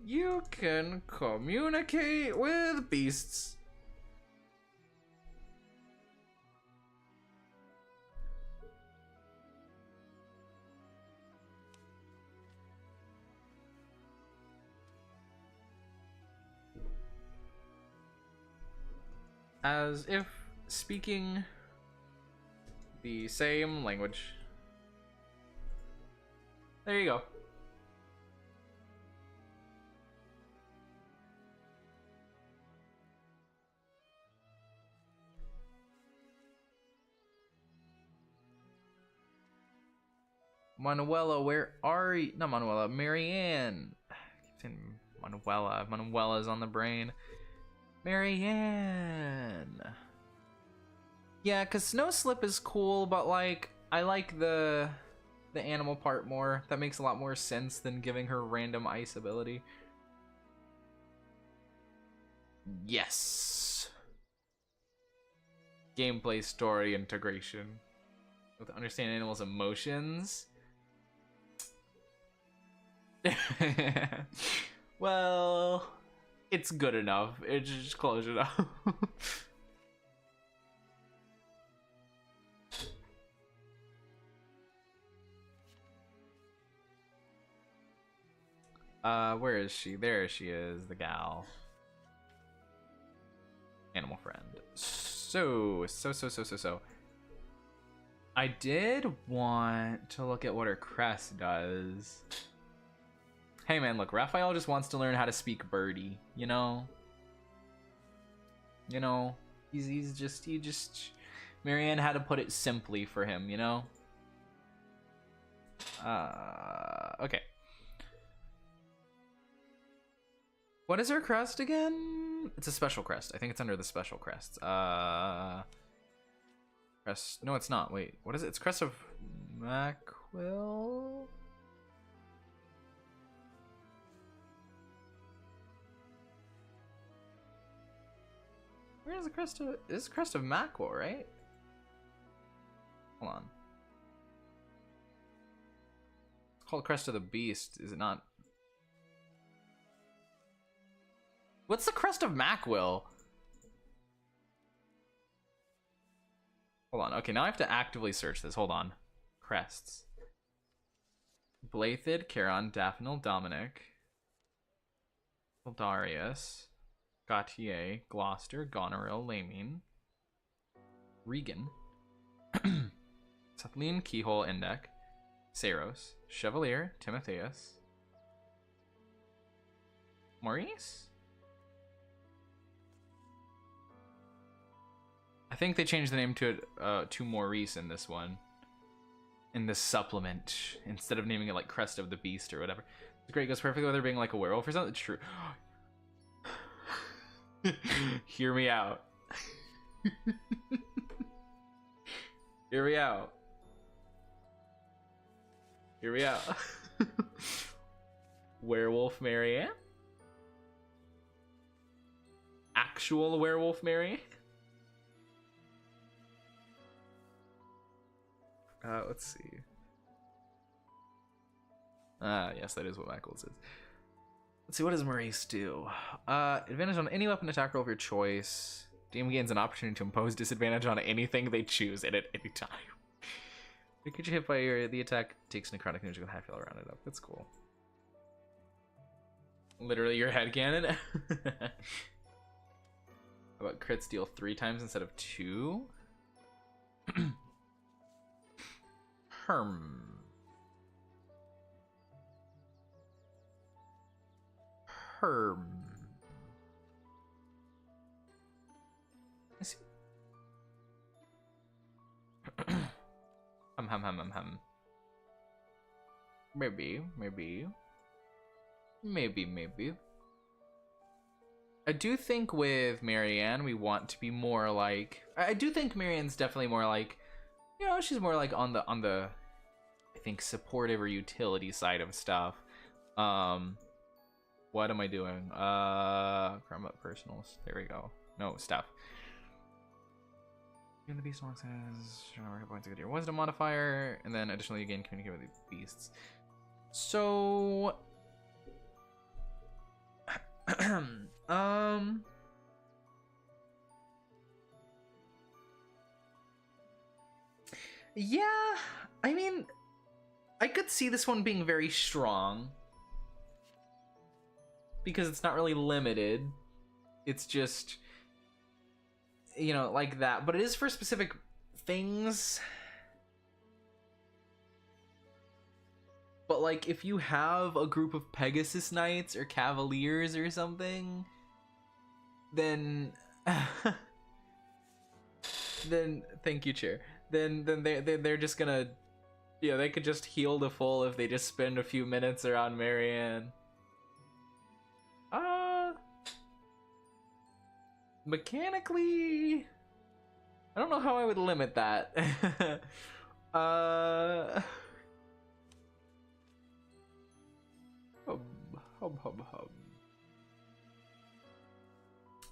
A: you can communicate with beasts. As if speaking the same language. There you go. Manuela, where are you? Not Manuela, Marianne. Manuela. Manuela's on the brain. Marianne. Yeah, because Snow Slip is cool, but like, I like the animal part more. That makes a lot more sense than giving her random ice ability. Yes. Gameplay story integration. With understanding animals' emotions. Well, it's good enough. It's just close enough. Where is she? There she is, the gal. Animal friend. So. I did want to look at what her crest does. Hey man, look, Raphael just wants to learn how to speak birdie, you know? He just Marianne had to put it simply for him, you know? Okay. What is her crest again? It's a special crest. I think it's under the special crests. Crest. No, it's not. Wait, what is it? It's Crest of Macquill? Where is the crest of? This is Crest of Macquill, right? Hold on. It's called Crest of the Beast, is it not? What's the Crest of Macquill? Hold on. Okay, now I have to actively search this. Hold on. Crests. Blathid, Charon, Daphne, Dominic, Darius, Gautier, Gloucester, Goneril, Lamine, Regan, Kathleen, Keyhole, Indec, Saros, Chevalier, Timotheus, Maurice? I think they changed the name to Maurice in this one. In this supplement, instead of naming it like Crest of the Beast or whatever. The great goes perfectly with her being like a werewolf or something. It's true. Hear me out. Hear me out. Hear me out. Werewolf Marianne? Actual werewolf Marianne? Let's see. Yes, that is what Mackles is. Let's see, what does Maurice do? Advantage on any weapon attack roll of your choice. DM gains an opportunity to impose disadvantage on anything they choose and at any time. The creature hit by the attack takes necrotic damage with half heal round it up. That's cool. Literally your headcanon. How about crits deal 3 times instead of 2? Herm. I see. Hum. Maybe. I do think with Marianne, we want to be more like. I do think Marianne's definitely more like, you know, she's more like on the I think supportive or utility side of stuff. What am I doing? Crime up personals. There we go. No stuff. The beast unlocks hit points to get your wisdom modifier, and then additionally you gain communicate with the beasts. So yeah, I mean, I could see this one being very strong because it's not really limited. It's just, you know, like that, but it is for specific things. But like, if you have a group of Pegasus Knights or Cavaliers or something, then then thank you, chair. Then they're just gonna, yeah, they could just heal to full if they just spend a few minutes around Marianne. Mechanically, I don't know how I would limit that. Hub.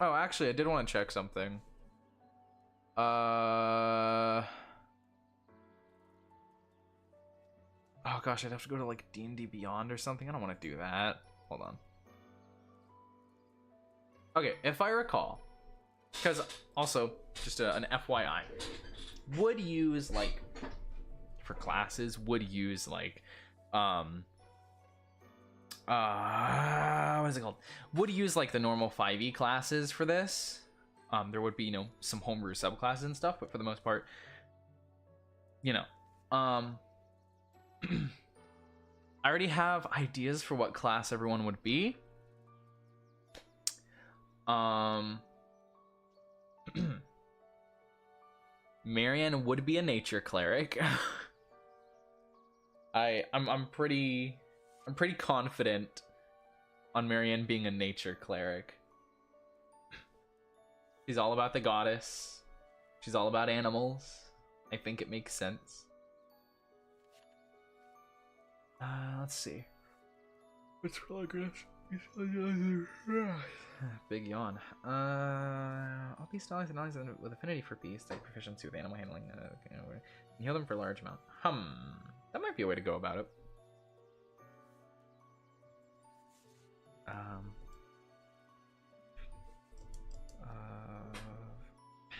A: Oh, actually, I did want to check something. Oh gosh, I'd have to go to like D&D Beyond or something. I don't want to do that. Hold on. Okay, if I recall, because also just an FYI, would use like for classes would use like what is it called? Would use like the normal 5e classes for this. There would be, you know, some homebrew subclasses and stuff, but for the most part, you know, I already have ideas for what class everyone would be. Marianne would be a nature cleric. I'm pretty confident on Marianne being a nature cleric. She's all about the goddess. She's all about animals. I think it makes sense. Let's see. What's progress? Big yawn. All beast allies and allies with affinity for beast, like proficiency with animal handling, and heal them for a large amount. That might be a way to go about it.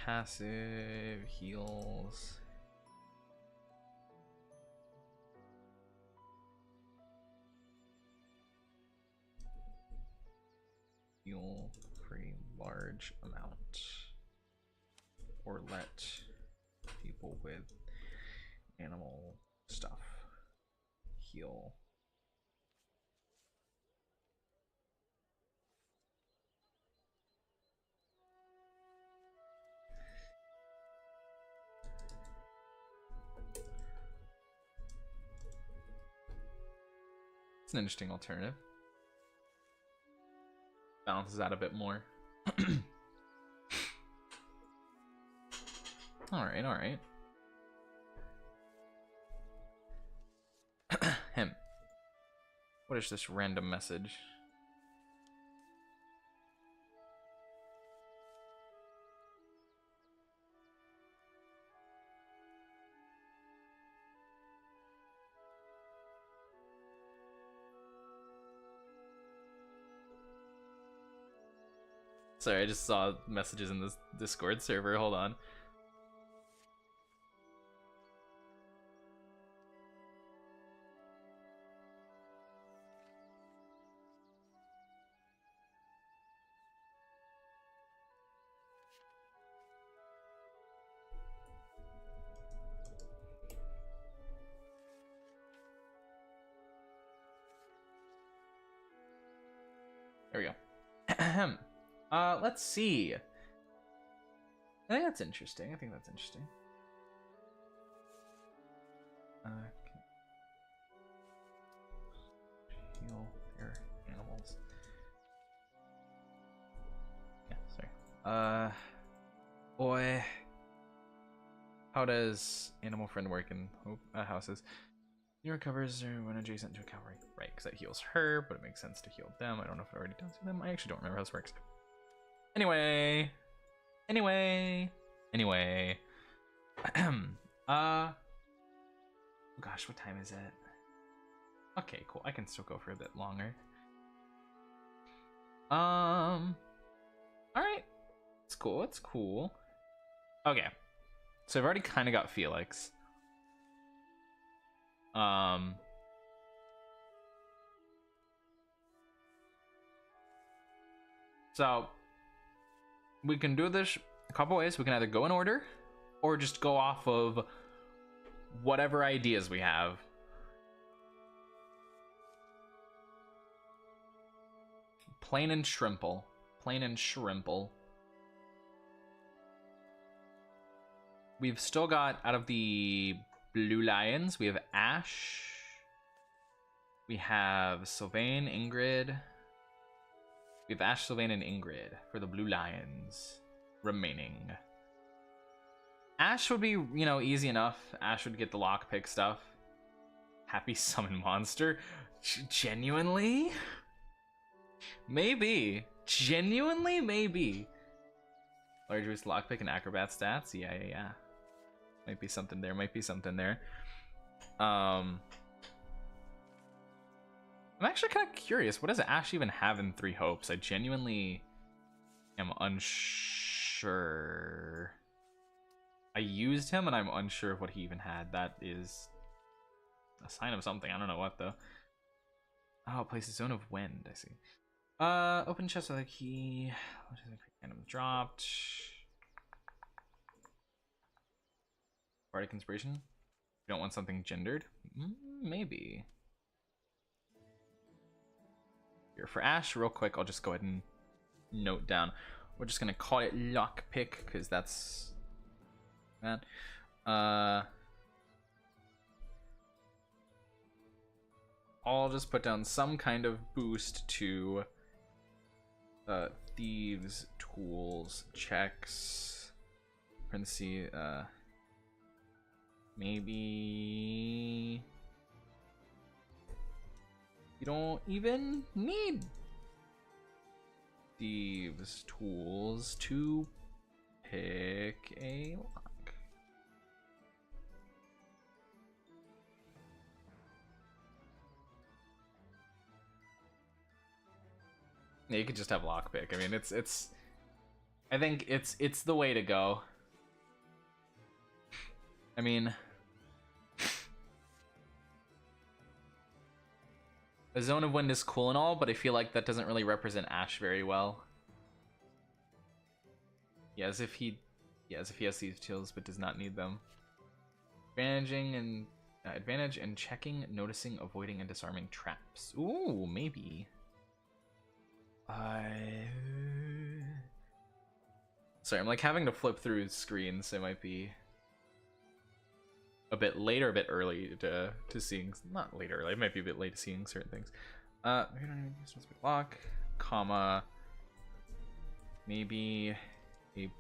A: Passive heals. Heal for a large amount, or let people with animal stuff heal. It's an interesting alternative. Balances out a bit more. Alright. Him. What is this random message? Sorry, I just saw messages in this Discord server. Hold on. There we go. Let's see. I think that's interesting. Heal their animals. Yeah, sorry. Boy. How does animal friend work in houses? He recovers when adjacent to a cavalry. Right, because that heals her, but it makes sense to heal them. I don't know if it already does them. I actually don't remember how this works. Anyway. Oh gosh, what time is it? Okay, cool. I can still go for a bit longer. Alright. It's cool. Okay. So I've already kind of got Felix. So we can do this a couple ways. We can either go in order or just go off of whatever ideas we have. Plain and shrimple. We've still got, out of the Blue Lions, we have Ash. We have Sylvain, Ingrid. We have Ash, Sylvain, and Ingrid for the Blue Lions remaining. Ash would be, easy enough. Ash would get the lockpick stuff. Happy summon monster? Genuinely? Maybe. Genuinely, maybe. Large boost lockpick and acrobat stats? Yeah. Might be something there. I'm actually kind of curious. What does Ash even have in 3 Hopes? I genuinely am unsure. I used him and I'm unsure of what he even had. That is a sign of something. I don't know what though. Oh, it places Zone of Wind. I see. Open chest with a key. Random dropped. Bardic Inspiration. You don't want something gendered? Maybe. Here for Ash, real quick, I'll just go ahead and note down. We're just gonna call it lockpick because that's that. I'll just put down some kind of boost to thieves, tools, checks, princey, maybe you don't even need thieves, tools to pick a lock. Yeah, you could just have lockpick. I mean, I think it's the way to go. I mean, a Zone of Wind is cool and all, but I feel like that doesn't really represent Ash very well. Yeah, as if he has these tools but does not need them. Advantage in checking, noticing, avoiding, and disarming traps. Ooh, maybe. Sorry, I'm like having to flip through screens. So it might be a bit late or a bit early to seeing. Not late or early. It might be a bit late to seeing certain things. Lock, comma, maybe a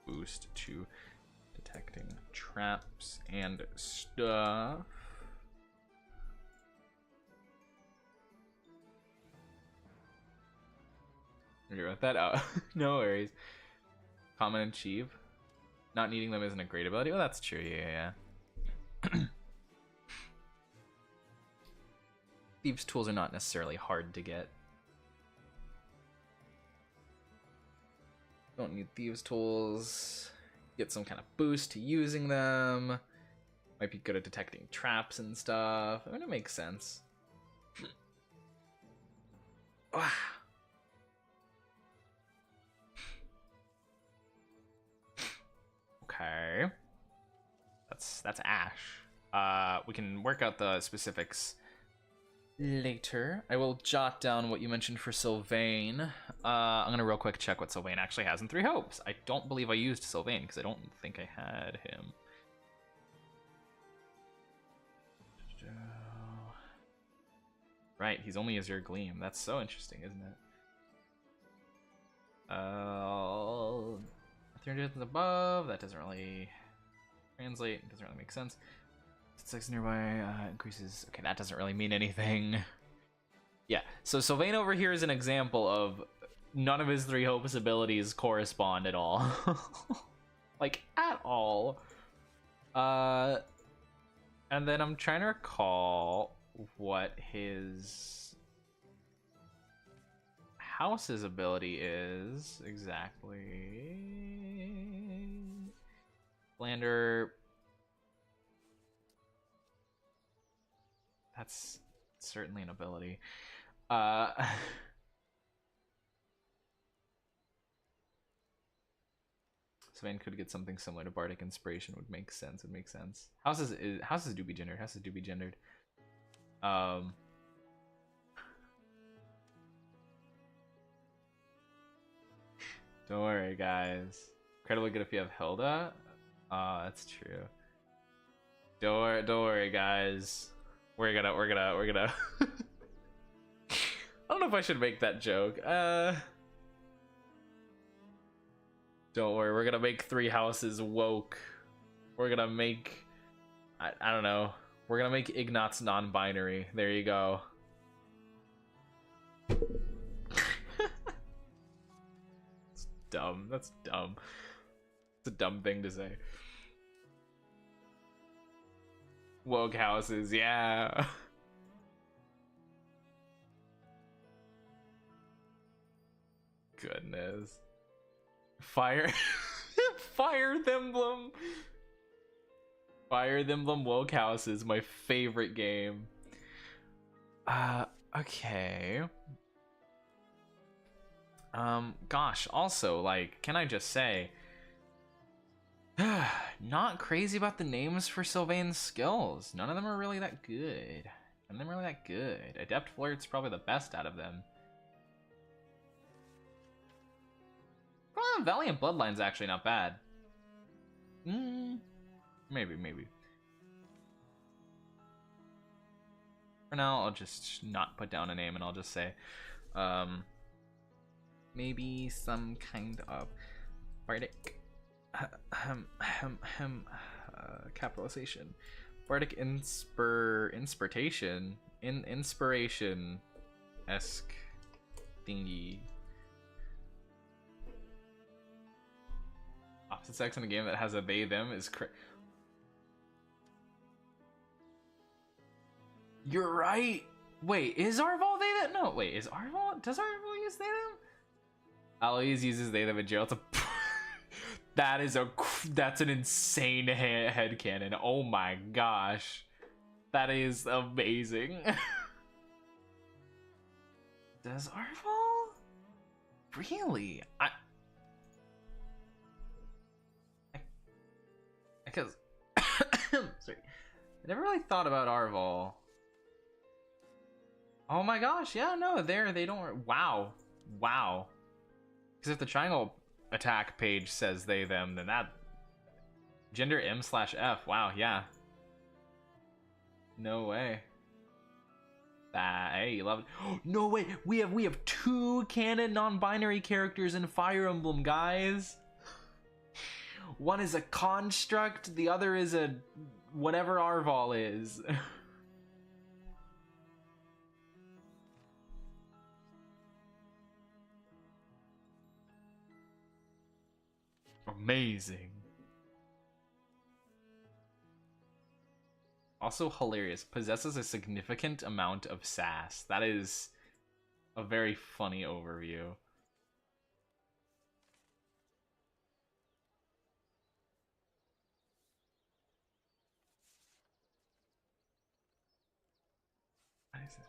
A: boost to detecting traps and stuff. You wrote that out. No worries. Common and Chief. Not needing them isn't a great ability. Oh, that's true. Yeah. Thieves' tools are not necessarily hard to get. Don't need thieves tools. Get some kind of boost to using them. Might be good at detecting traps and stuff. I mean, it makes sense. Okay. That's Ash. We can work out the specifics later. I will jot down what you mentioned for Sylvain. I'm gonna real quick check what Sylvain actually has in 3 hopes. I don't believe I used Sylvain because I don't think I had him. Right, he's only Azure Gleam. That's so interesting, isn't it? 300 and above. That doesn't really translate. It doesn't really make sense. 6 nearby increases. Okay, that doesn't really mean anything. Yeah, so Sylvain over here is an example of none of his 3 hopes abilities correspond at all. Like, at all. And then I'm trying to recall what his house's ability is exactly. Lander. That's certainly an ability. Sylvain could get something similar to Bardic Inspiration. Would make sense. Would make sense. Houses do be gendered. Houses do be gendered. Don't worry, guys. Incredibly good if you have Hilda. That's true. Don't worry, guys. We're gonna. I don't know if I should make that joke. Don't worry. We're gonna make 3 houses woke. We're gonna make. I don't know. We're gonna make Ignatz non-binary. There you go. It's dumb. That's dumb. It's a dumb thing to say. Woke houses, yeah. Goodness. Fire Emblem. Fire Emblem Woke House is my favorite game. Okay. Gosh, also, like, can I just say, not crazy about the names for Sylvain's skills. None of them are really that good. Adept Flirt's probably the best out of them. Valiant Bloodline's actually not bad. Maybe. For now, I'll just not put down a name and I'll just say, maybe some kind of Bardic capitalization. Bardic inspiration esque thingy. Opposite sex in a game that has a they them is You're right. Wait, is Arval they them? No, wait, is Arval? Does Arval use they them? Aloys uses they them in jail to. That's an insane headcanon. Oh my gosh, that is amazing. Does Arval really? Because sorry, I never really thought about Arval. Oh my gosh, yeah, no, they don't. Wow. Because if the triangle attack page says they them, then that gender M/F. Wow, yeah. No way. Hey, you love it. No way. We have 2 canon non-binary characters in Fire Emblem, guys. One is a construct, the other is a whatever Arval is. Amazing. Also hilarious. Possesses a significant amount of sass. That is a very funny overview. is this?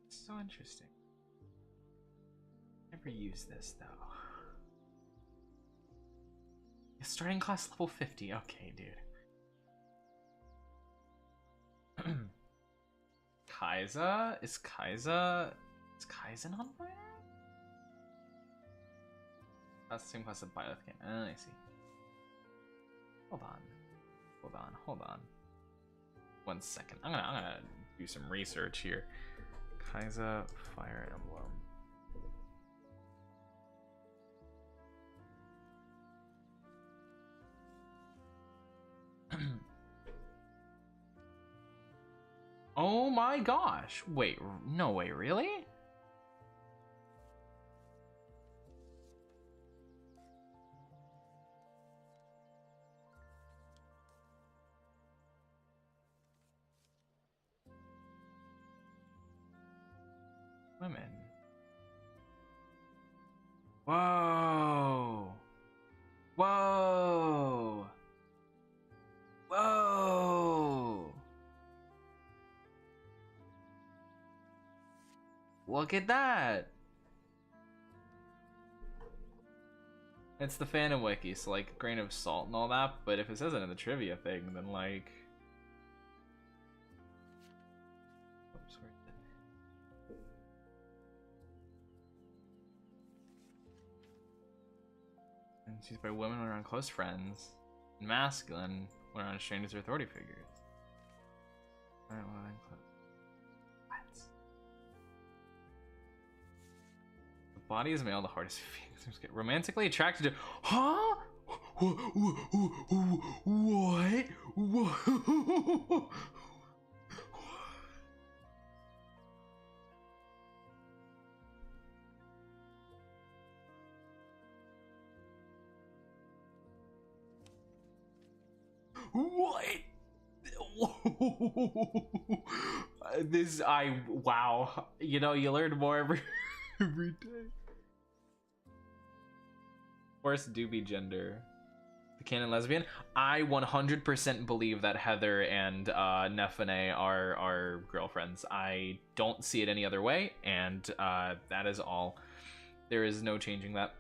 A: It's so interesting. Never use this though. Starting class level 50. Okay, dude. Kaiza? Is Kaiza non-binary? That's the same class as Byleth game. I see. Hold on. 1 second. I'm gonna do some research here. Kaiza Fire Emblem. Oh my gosh. Wait, no way, really? Women. Whoa. Whoa. Whoa. Look at that. It's the fandom wiki, so like grain of salt and all that, but if it says it in the trivia thing, then like... Oops, where is it? And she's by women when around close friends, and masculine when around strangers or authority figures. Alright, well then close. What? The body is male, the heart is female. Romantically attracted to... Huh? What? Wow. You know, you learn more every day. Horse do be gender. The canon lesbian. I 100% believe that Heather and Nefane are girlfriends. I don't see it any other way, and that is all. There is no changing that.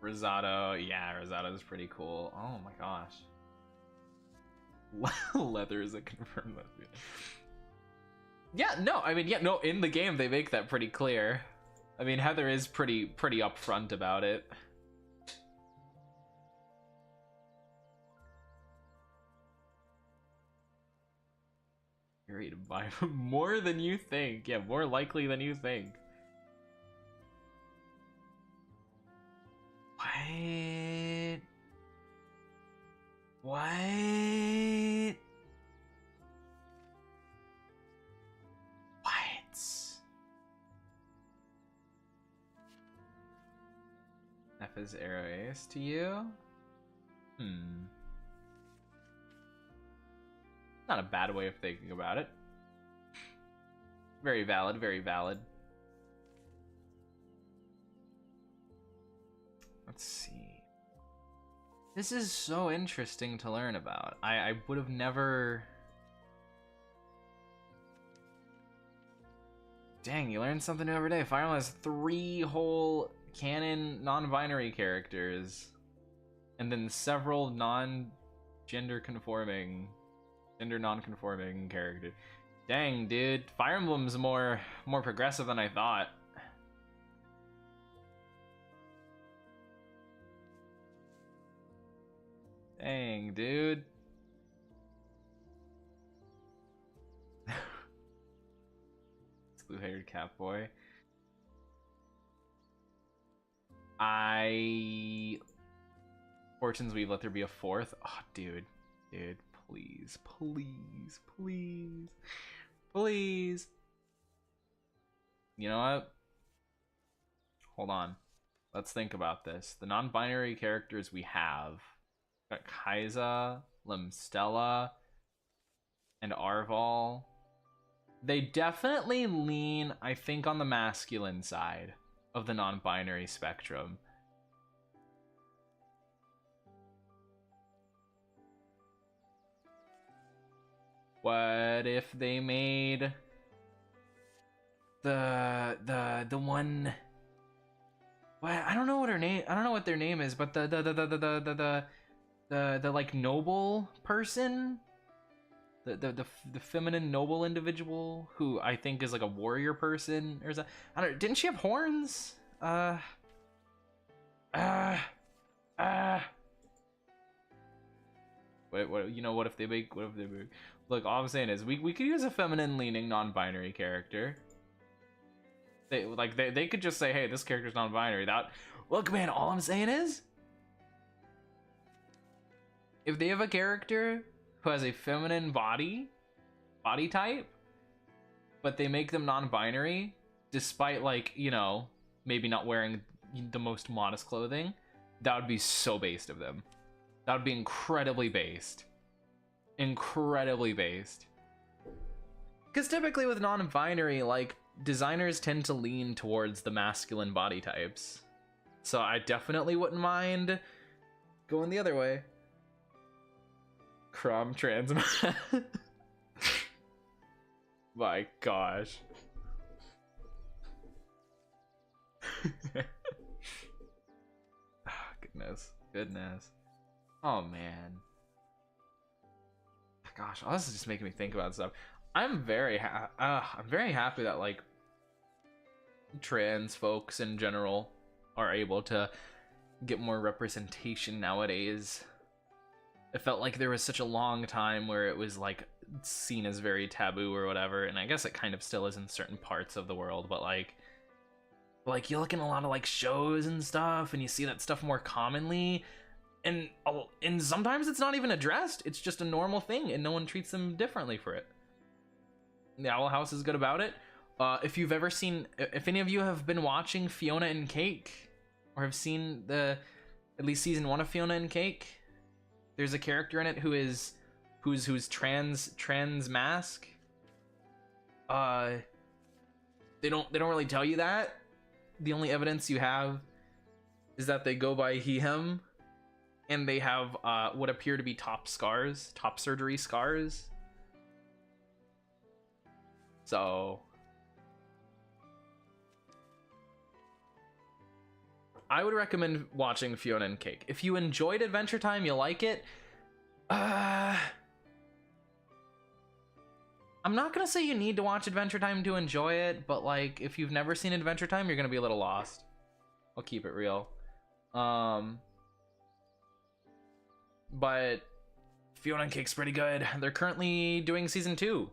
A: Rosado, yeah, Rosado is pretty cool. Oh my gosh. Leather is a confirmed lesbian. Yeah, no, I mean, yeah, no, in the game they make that pretty clear. I mean, Heather is pretty upfront about it. You're rated by more than you think. Yeah, more likely than you think. What? What? F is arrow ace to you? Not a bad way of thinking about it. Very valid, very valid. Let's see. This is so interesting to learn about. I would have never... Dang, you learn something new every day. Fire Emblem has 3 whole canon non-binary characters, and then several gender non-conforming characters. Dang, dude, Fire Emblem's more progressive than I thought. Dang, dude. It's blue-haired cat boy. Fortune's Weave, let there be a 4th. Oh, dude, please. You know what? Hold on. Let's think about this. The non-binary characters we have. Got Kaiza, Limstella, and Arval. They definitely lean, I think, on the masculine side of the non-binary spectrum. What if they made the one? Well, I don't know what her name. I don't know what their name is, but the like noble person, the feminine noble individual who I think is like a warrior person, or is that? I don't know. Didn't she have horns? What you know? What if they make? What if they make? Look, all I'm saying is we could use a feminine leaning non-binary character. They could just say, hey, this character's non-binary. That look, man. All I'm saying is, if they have a character who has a feminine body type, but they make them non-binary, despite like, you know, maybe not wearing the most modest clothing, that would be so based of them. That would be incredibly based. Incredibly based. Because typically with non-binary, like, designers tend to lean towards the masculine body types. So I definitely wouldn't mind going the other way. Crom trans man. My gosh. Goodness. Oh man. Gosh, oh, this is just making me think about stuff. I'm very happy that like trans folks in general are able to get more representation nowadays. It felt like there was such a long time where it was like seen as very taboo or whatever, and I guess it kind of still is in certain parts of the world, but like you look in a lot of like shows and stuff and you see that stuff more commonly, and sometimes it's not even addressed. It's just a normal thing and no one treats them differently for it. The Owl House is good about it. If you've ever seen, if any of you have been watching Fiona and Cake, or have seen at least season 1 of Fiona and Cake, there's a character in it who's trans mask. They don't really tell you that. The only evidence you have is that they go by he him, and they have what appear to be top surgery scars. So I would recommend watching Fiona and Cake. If you enjoyed Adventure Time, you like it. I'm not gonna say you need to watch Adventure Time to enjoy it, but like if you've never seen Adventure Time, you're gonna be a little lost. I'll keep it real. But Fiona and Cake's pretty good. They're currently doing season 2.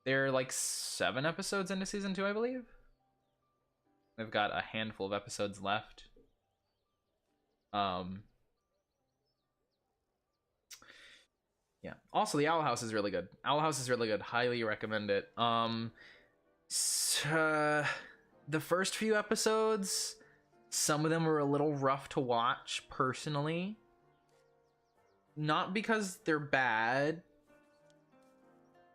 A: They're like 7 episodes into season 2, I believe. They've got a handful of episodes left. Yeah. Also, the Owl House is really good. Owl House is really good. Highly recommend it. The first few episodes, some of them were a little rough to watch, personally. Not because they're bad,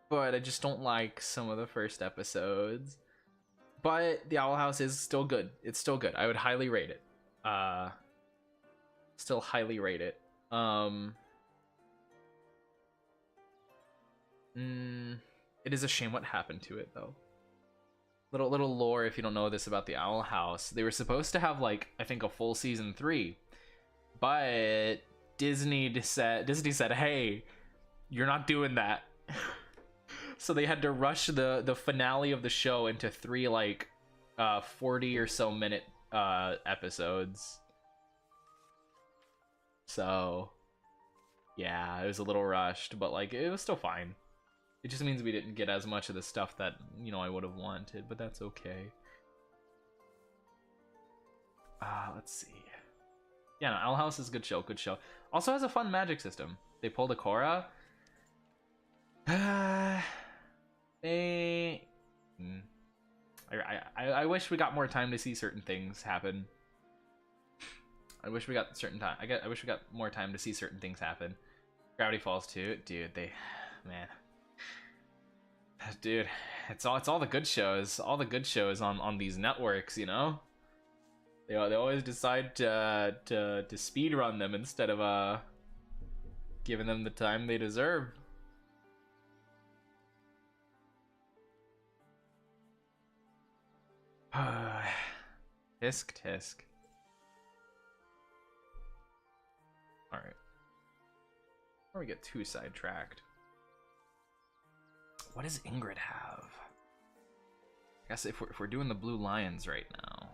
A: but I just don't like some of the first episodes. But the Owl House is still good. It's still good. I would highly rate it. Still highly rate it. It is a shame what happened to it, though. Little lore, if you don't know this about the Owl House. They were supposed to have, like, I think a full season 3. But Disney said, hey, you're not doing that. So they had to rush the finale of the show into 3, like, 40 or so minute episodes. So, yeah, it was a little rushed, but, like, it was still fine. It just means we didn't get as much of the stuff that, you know, I would have wanted, but that's okay. Let's see. Yeah, no, Owl House is a good show, good show. Also has a fun magic system. They pulled a Korra. I wish we got more time to see certain things happen. I wish we got I wish we got more time to see certain things happen. Gravity Falls too, dude. Dude, it's all the good shows. All the good shows on these networks, you know. They always decide to speed run them instead of giving them the time they deserve. Tisk tisk. All right. Before we get too sidetracked, what does Ingrid have? I guess if we're doing the blue lions right now.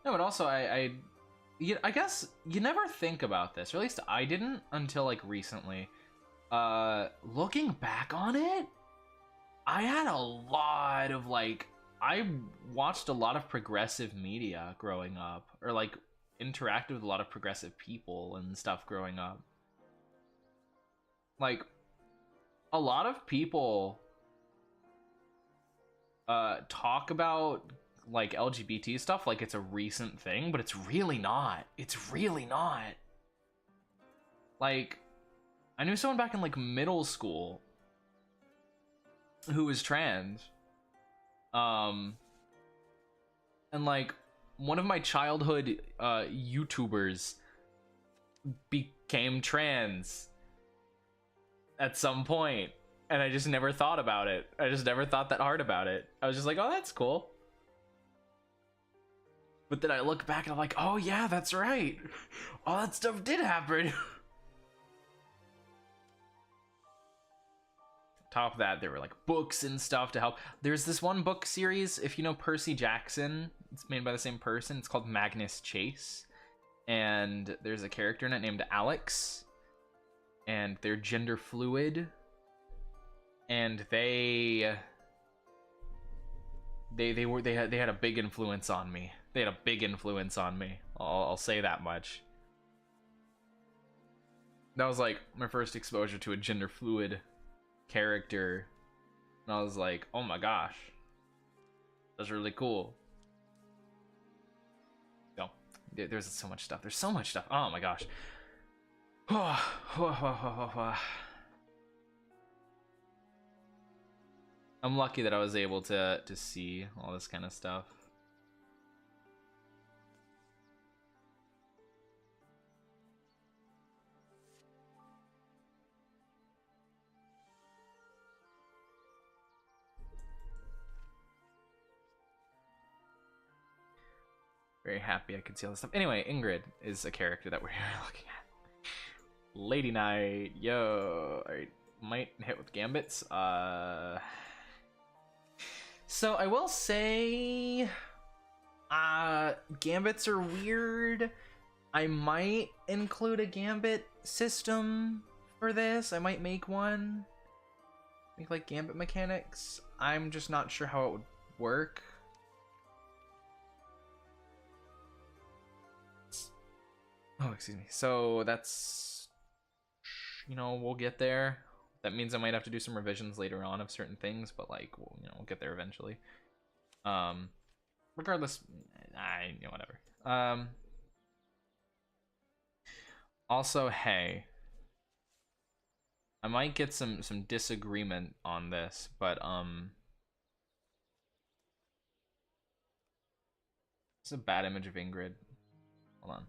A: No, but also I guess you never think about this, or at least I didn't until like recently. Looking back on it, I had a lot of like, I watched a lot of progressive media growing up, or like interacted with a lot of progressive people and stuff growing up. Like, a lot of people talk about like LGBT stuff like it's a recent thing, but it's really not. It's really not. Like, I knew someone back in like middle school who was trans. And like one of my childhood YouTubers became trans at some point, and I just never thought about it. I just never thought that hard about it. I was just like, oh, that's cool. But then I look back and I'm like, oh yeah, that's right. All that stuff did happen. Top of that, there were like books and stuff to help. There's this one book series, if you know Percy Jackson, it's made by the same person. It's called Magnus Chase. And there's a character in it named Alex. And they're gender fluid. And they had a big influence on me. They had a big influence on me. I'll say that much. That was like my first exposure to a gender fluid character, and I was like, oh my gosh, that's really cool. No, there's so much stuff. There's so much stuff. Oh my gosh. I'm lucky that I was able to see all this kind of stuff. Very happy I could see all this stuff. Anyway, Ingrid is a character that we're looking at. Lady Knight, yo. Alright, might hit with gambits. So I will say, gambits are weird. I might include a gambit system for this. I might make one. Make like gambit mechanics. I'm just not sure how it would work. Oh, excuse me. So that's, you know, we'll get there. That means I might have to do some revisions later on of certain things, but like, we'll get there eventually. Regardless, whatever. Also, hey, I might get some disagreement on this, but it's a bad image of Ingrid. Hold on.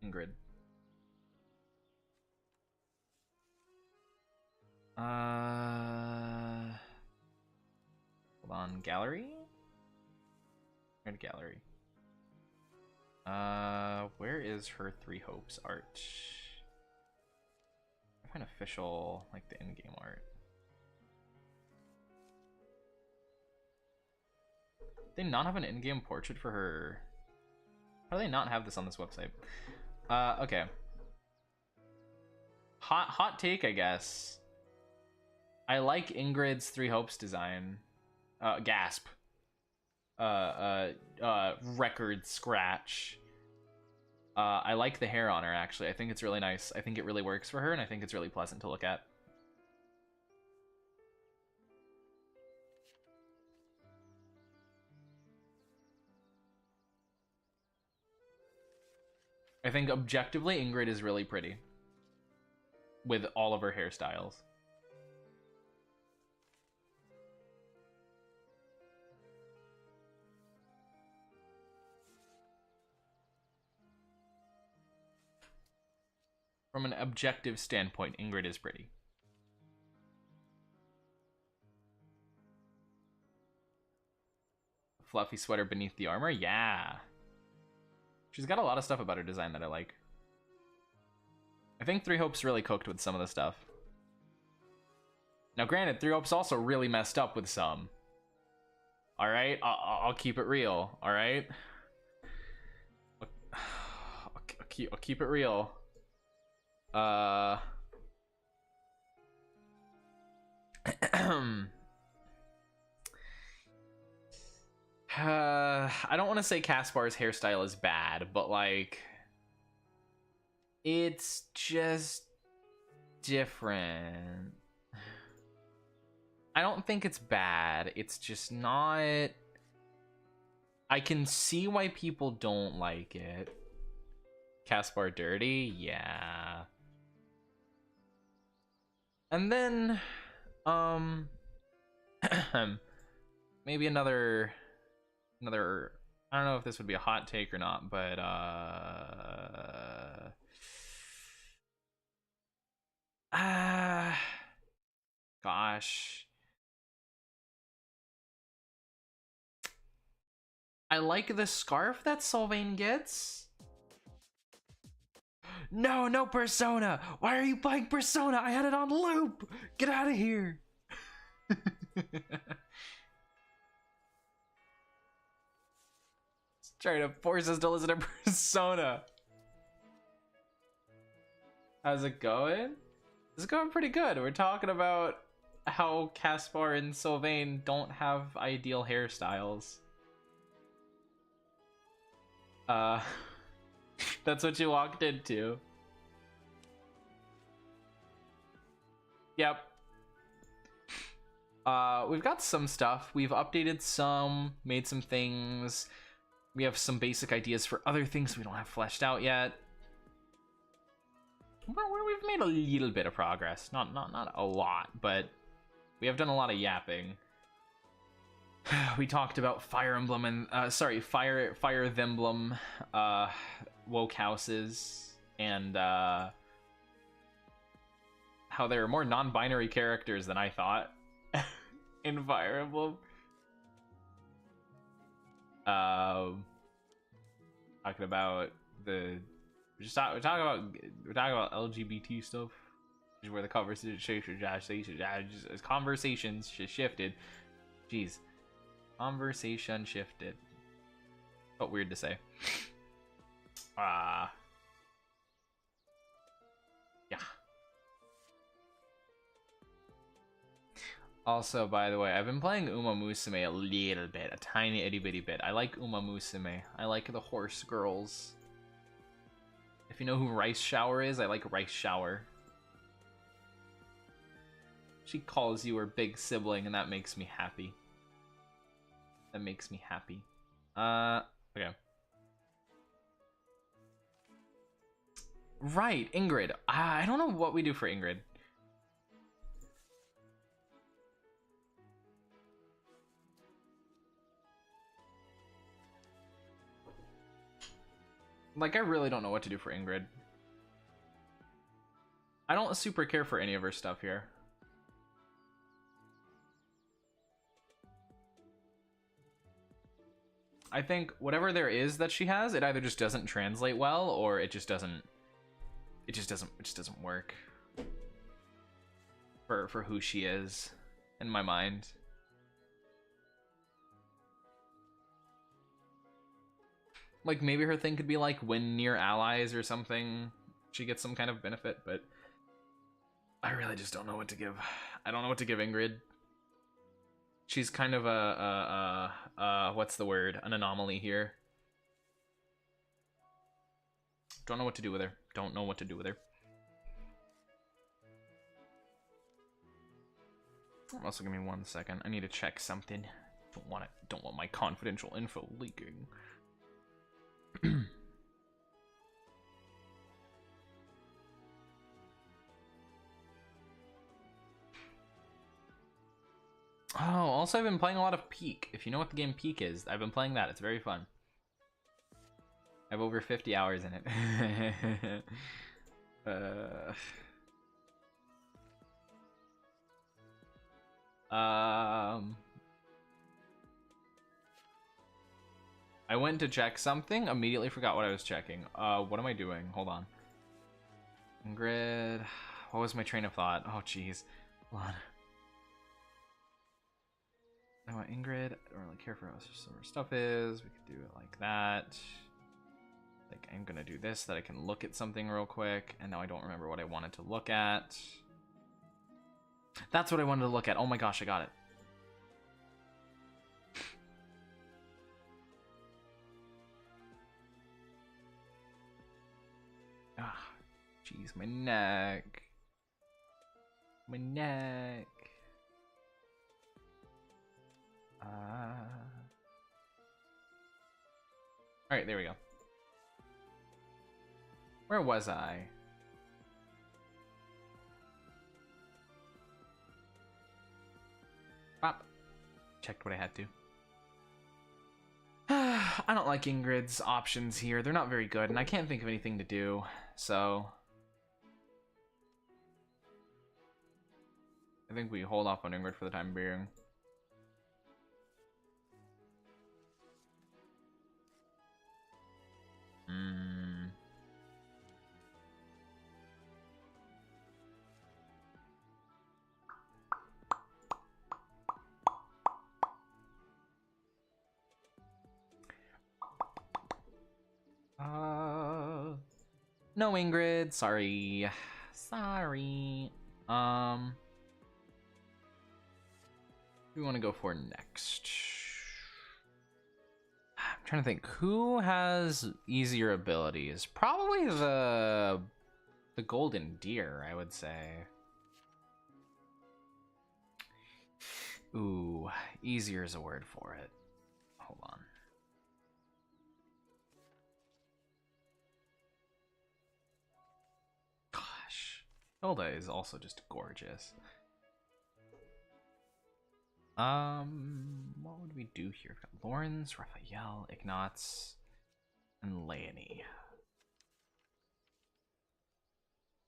A: Ingrid. Hold on, gallery? Gallery. Where is her Three Hopes art? I find official, like the in-game art. They not have an in-game portrait for her. How do they not have this on this website? Okay. Hot take, I guess. I like Ingrid's Three Hopes design. Gasp. Record scratch. I like the hair on her, actually. I think it's really nice. I think it really works for her, and I think it's really pleasant to look at. I think objectively, Ingrid is really pretty with all of her hairstyles. From an objective standpoint, Ingrid is pretty. Fluffy sweater beneath the armor? Yeah. She's got a lot of stuff about her design that I like. I think Three Hopes really cooked with some of the stuff. Now granted, Three Hopes also really messed up with some. Alright? I'll keep it real, alright? I'll keep it real. I don't want to say Caspar's hairstyle is bad, but like it's just different. I don't think it's bad. It's just not. I can see why people don't like it. Caspar dirty? Yeah. And then maybe another I don't know if this would be a hot take or not, but gosh, I like the scarf that Sylvain gets. No Persona. Why are you playing Persona? I had it on loop. Get out of here. Trying to force us to listen to Persona. How's it going? It's going pretty good. We're talking about how Caspar and Sylvain don't have ideal hairstyles. That's what you walked into. Yep. We've got some stuff. We've updated some, made some things. We have some basic ideas for other things we don't have fleshed out yet. We've made a little bit of progress. Not a lot, but we have done a lot of yapping. We talked about Fire Emblem and Fire Emblem woke houses, and how there are more non-binary characters than I thought in Fire Emblem. Talking about we're talking about LGBT stuff, which is where the conversations shifted. Jeez, conversation shifted. Felt weird to say. Yeah. Also, by the way, I've been playing Uma Musume a little bit, a tiny itty bitty bit. I like Uma Musume. I like the horse girls. If you know who Rice Shower is, I like Rice Shower. She calls you her big sibling, and that makes me happy. That makes me happy. Okay. Right, Ingrid. I don't know what we do for Ingrid. Like, I really don't know what to do for Ingrid. I don't super care for any of her stuff here. I think whatever there is that she has, it either just doesn't translate well, or it just doesn't work for who she is in my mind. Like, maybe her thing could be like win near allies or something. She gets some kind of benefit, but I really just don't know what to give. I don't know what to give Ingrid. She's kind of what's the word? An anomaly here. Don't know what to do with her. Don't know what to do with her. Also, give me 1 second. I need to check something. Don't want my confidential info leaking. Oh, also I've been playing a lot of Peak. If you know what the game Peak is, I've been playing that. It's very fun. I have over 50 hours in it. Uh, um, I went to check something, immediately forgot what I was checking. What am I doing? Hold on. Ingrid, what was my train of thought? Oh, jeez. Hold on. I want Ingrid. I don't really care for what some of her stuff is. We could do it like that. Like, I'm gonna do this so that I can look at something real quick, and now I don't remember what I wanted to look at. That's what I wanted to look at. Oh my gosh, I got it. Ah, jeez, my neck. My neck. Alright, there we go. Where was I? Pop. Checked what I had to. I don't like Ingrid's options here. They're not very good, and I can't think of anything to do, so... I think we hold off on Ingrid for the time being. No, Ingrid. Sorry. Sorry. What do we want to go for next? I'm trying to think. Who has easier abilities? Probably the golden deer, I would say. Ooh, easier is a word for it. Hold on. Gosh, Hilda is also just gorgeous. What would we do here? We've got Lawrence, Raphael, Ignatz, and Leonie.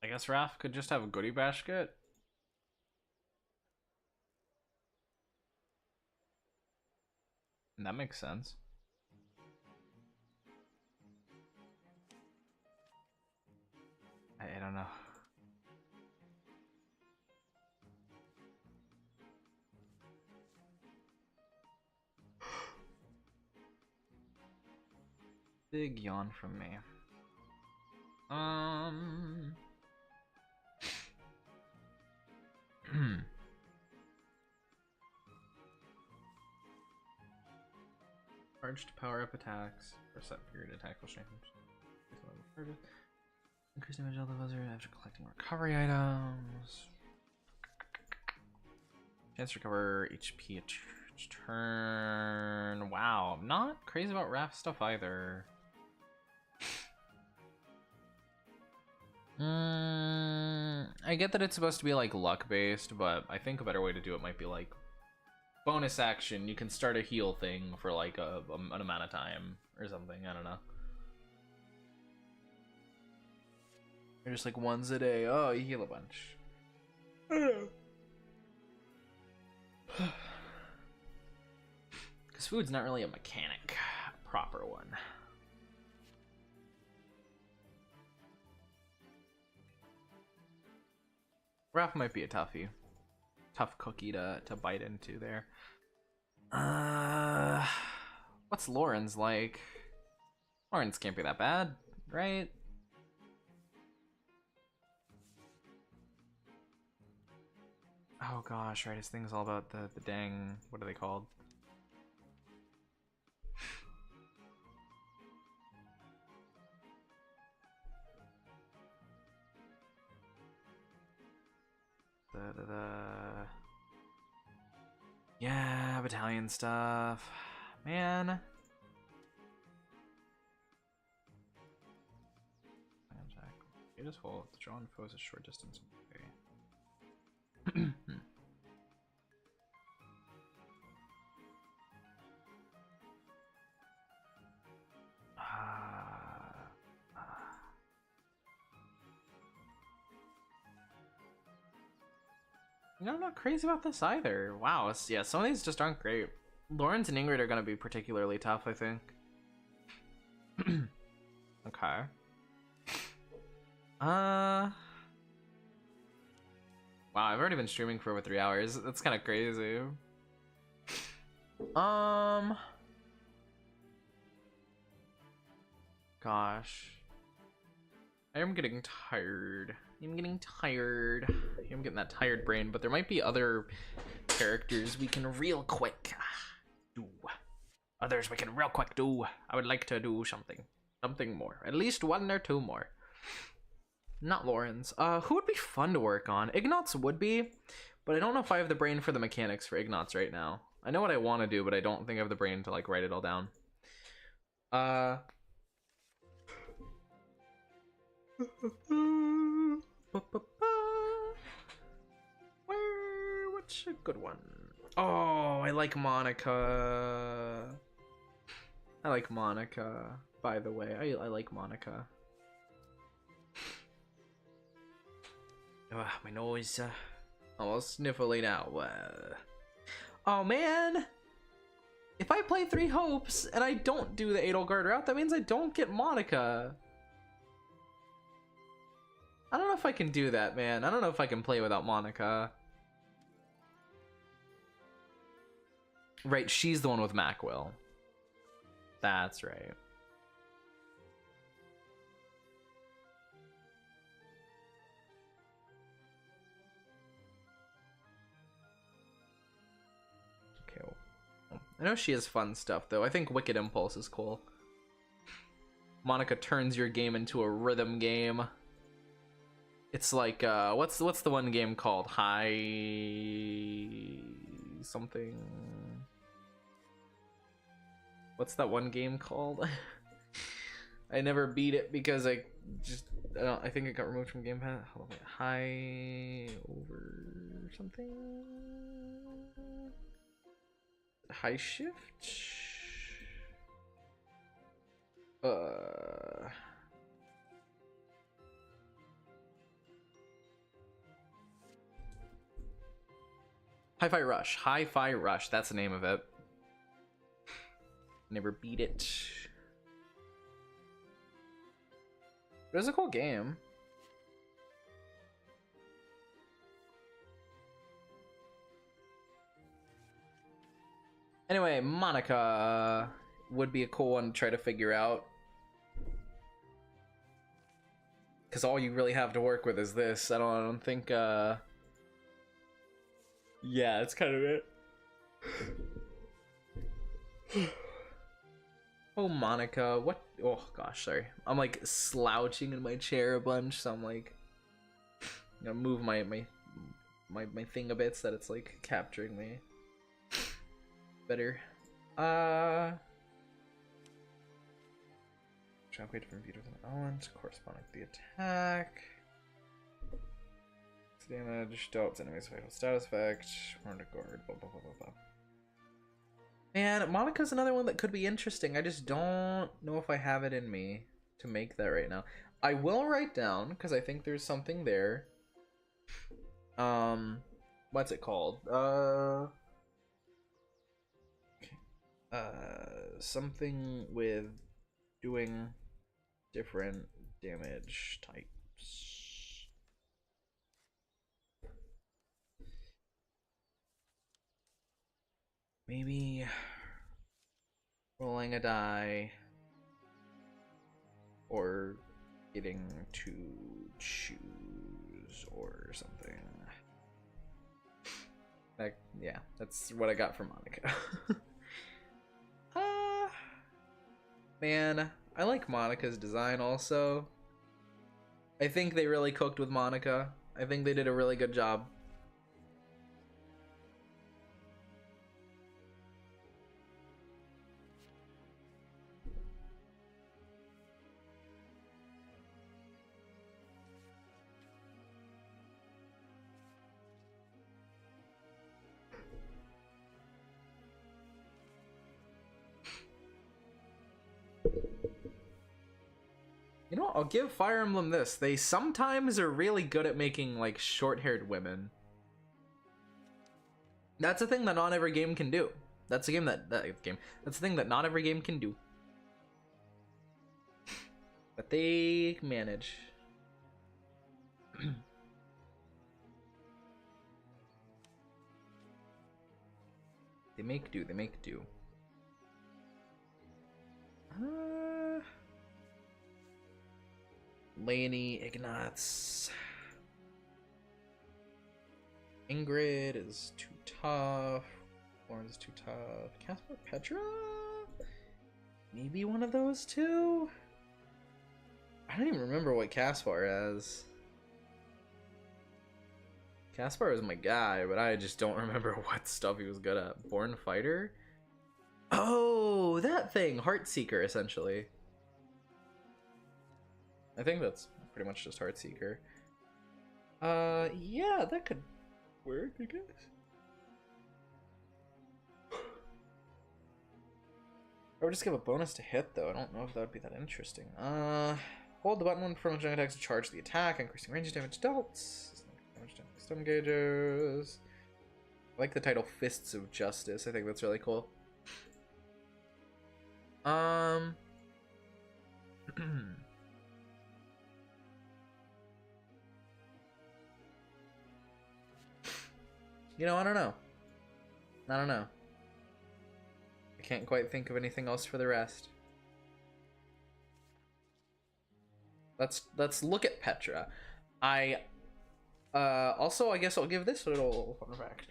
A: I guess Raph could just have a goodie basket. And that makes sense. I don't know. Big yawn from me. Charge to power up attacks for a set period. Attack will strengthen. Increase damage of the buzzer after collecting recovery items. Chance to recover HP each turn. Wow, I'm not crazy about Raph stuff either. I get that it's supposed to be like luck based, but I think a better way to do it might be like bonus action. You can start a heal thing for like an amount of time or something. I don't know. They're just like ones a day. Oh, you heal a bunch. I don't know. Because food's not really a mechanic, a proper one. Raph might be a tough cookie to bite into there. What's Lauren's like? Lauren's can't be that bad, right? Oh gosh, right, his thing's all about the dang, what are they called? Yeah, battalion stuff. Man. You just hold. Drawn foes a short distance away. You know, I'm not crazy about this either. Wow, yeah, some of these just aren't great. Lawrence and Ingrid are gonna be particularly tough, I think. Okay. Wow, I've already been streaming for over 3 hours. That's kind of crazy. Gosh. I am getting tired. I'm getting tired. I'm getting that tired brain, but there might be other characters we can real quick do. Others we can real quick do. I would like to do something. Something more. At least 1 or 2 more. Not Lawrence. Who would be fun to work on? Ignatz would be, but I don't know if I have the brain for the mechanics for Ignatz right now. I know what I want to do, but I don't think I have the brain to like write it all down. What's a good one? Oh, I like Monica. I like Monica, by the way. I like Monica. My nose almost sniffly now. Oh man! If I play 3 Hopes and I don't do the Edelgard route, that means I don't get Monica. I don't know if I can do that, man. I don't know if I can play without Monica. Right, she's the one with Macwill. That's right. Okay. I know she has fun stuff, though. I think Wicked Impulse is cool. Monica turns your game into a rhythm game. It's like, what's the one game called? High... something... What's that one game called? I never beat it because I think it got removed from Game Pass. Hold on, wait. High over something? High shift? Hi-Fi Rush. Hi-Fi Rush. That's the name of it. Never beat it. It was a cool game. Anyway, Monica would be a cool one to try to figure out. Because all you really have to work with is this. I don't think, yeah, that's kind of it. Oh, Monica, what? Oh gosh, sorry. I'm like slouching in my chair a bunch, so I'm like gonna move my thing a bit so that it's like capturing me better. Upgrade from view with an element corresponding to the attack. It's damage, develops enemy's fatal status effect. Run to guard. Blah blah blah blah blah. Man, Monica's another one that could be interesting. I just don't know if I have it in me to make that right now. I will write down, because I think there's something there. What's it called? Something with doing different damage types. Maybe rolling a die or getting to choose or something. Like, yeah, that's what I got from Monica. Man, I like Monica's design also. I think they really cooked with Monica. I think they did a really good job. You know what? I'll give Fire Emblem this. They sometimes are really good at making, like, short-haired women. That's a thing that not every game can do. That's a game that's a thing that not every game can do. But they manage. They make do. They make do. Lainey, Ignatz. Ingrid is too tough. Florence is too tough. Casper, Petra? Maybe one of those two? I don't even remember what Caspar has. Caspar is my guy, but I just don't remember what stuff he was good at. Born Fighter? Oh, that thing! Heartseeker, essentially. I think that's pretty much just Heartseeker. Yeah, that could work, I guess. I would just give a bonus to hit, though. I don't know if that would be that interesting. Hold the button when performing strong attacks to charge the attack, increasing range damage dealt. Damage to stun gauges. I like the title Fists of Justice. I think that's really cool. You know, I don't know. I can't quite think of anything else for the rest. Let's look at Petra. Also, I guess I'll give this a little fun fact.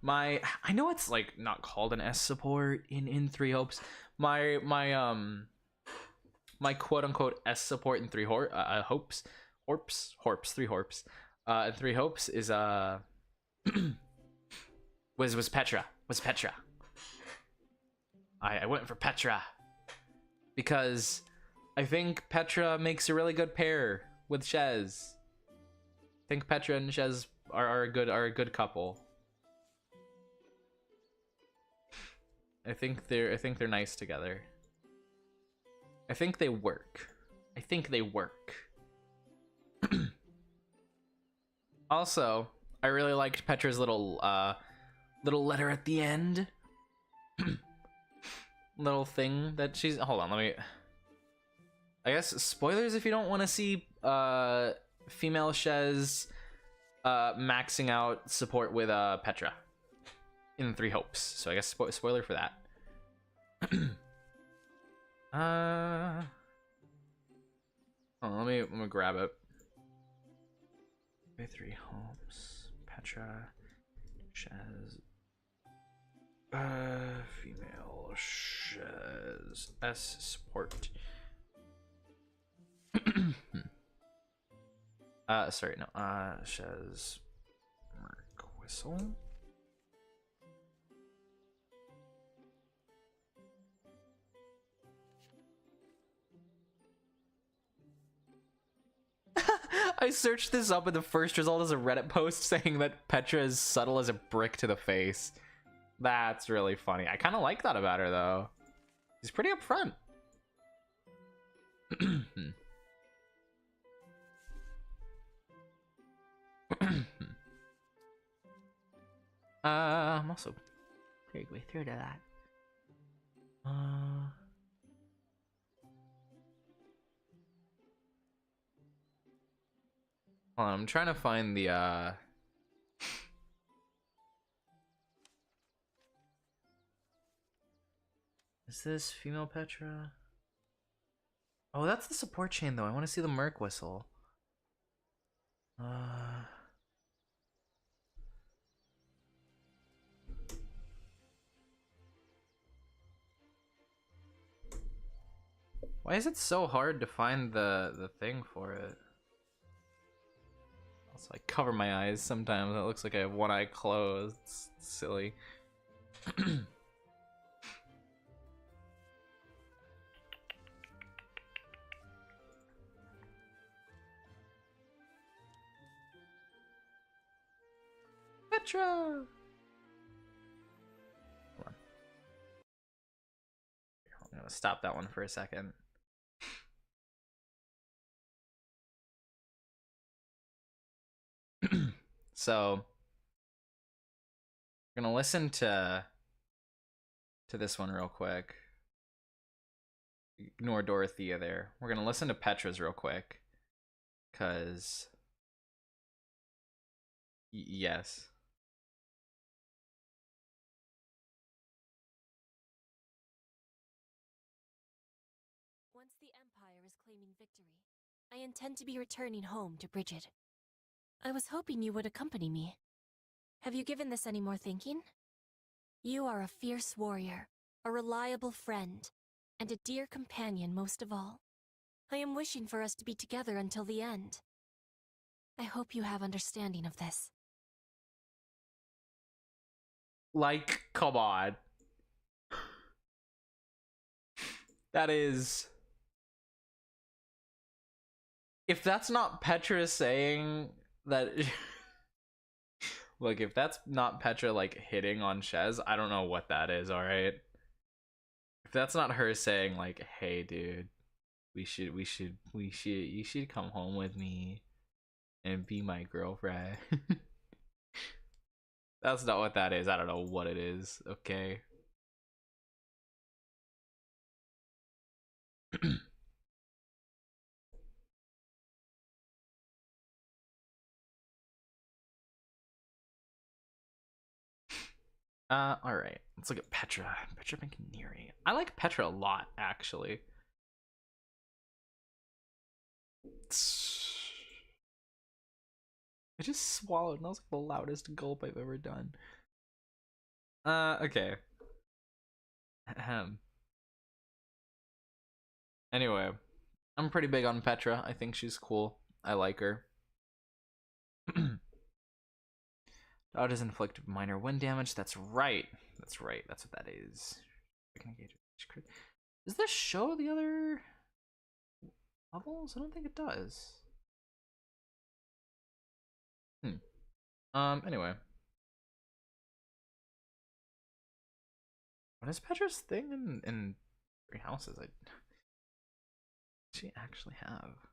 A: I know it's like not called an S support in Three Hopes. My quote unquote S support in Three Hopes, Three Hopes, and Three Hopes is was Petra. I went for Petra because I think Petra makes a really good pair with Shez. I think Petra and Shez are a good couple. I think they're nice together. I think they work. Also, I really liked Petra's little letter at the end. Little thing that she's, hold on, let me, I guess spoilers if you don't want to see female Shez maxing out support with Petra in Three Hopes. So I guess spoiler for that. Let me grab it. Three Hopes, Petra, Shez, female Shez, S support. Sorry, no, Shez, Merc Whistle. I searched this up and the first result is a Reddit post saying that Petra is subtle as a brick to the face. That's really funny. I kind of like that about her, though. She's pretty upfront. I'm also very way through to that. Hold on, I'm trying to find the Is this female Petra? Oh, that's the support chain though. I want to see the Merc Whistle. Why is it so hard to find the thing for it? Also, I cover my eyes sometimes. It looks like I have one eye closed. It's silly. Petra! Hold on. I'm gonna stop that one for a second. So We're gonna listen to this one real quick. Ignore Dorothea there. We're gonna listen to Petra's real quick, cause yes.
B: Once the Empire is claiming victory, I intend to be returning home to Bridget. I was hoping you would accompany me. Have you given this any more thinking? You are a fierce warrior, a reliable friend, and a dear companion most of all. I am wishing for us to be together until the end. I hope you have understanding of this.
A: Like, come on. That is... If that's not Petra saying that... Look, if that's not Petra, like, hitting on Shez, I don't know what that is, alright? If that's not her saying, like, hey, dude, you should come home with me and be my girlfriend. That's not what that is. I don't know what it is, okay? All right. Let's look at Petra. Petra McNeary. I like Petra a lot, actually. I just swallowed, and that was like the loudest gulp I've ever done. Okay. Ahem. Anyway, I'm pretty big on Petra. I think she's cool. I like her. Dodges inflict minor wind damage. That's right. That's right. That's what that is. Does this show the other levels? I don't think it does. Anyway. What is Petra's thing in Three Houses? What does she actually have?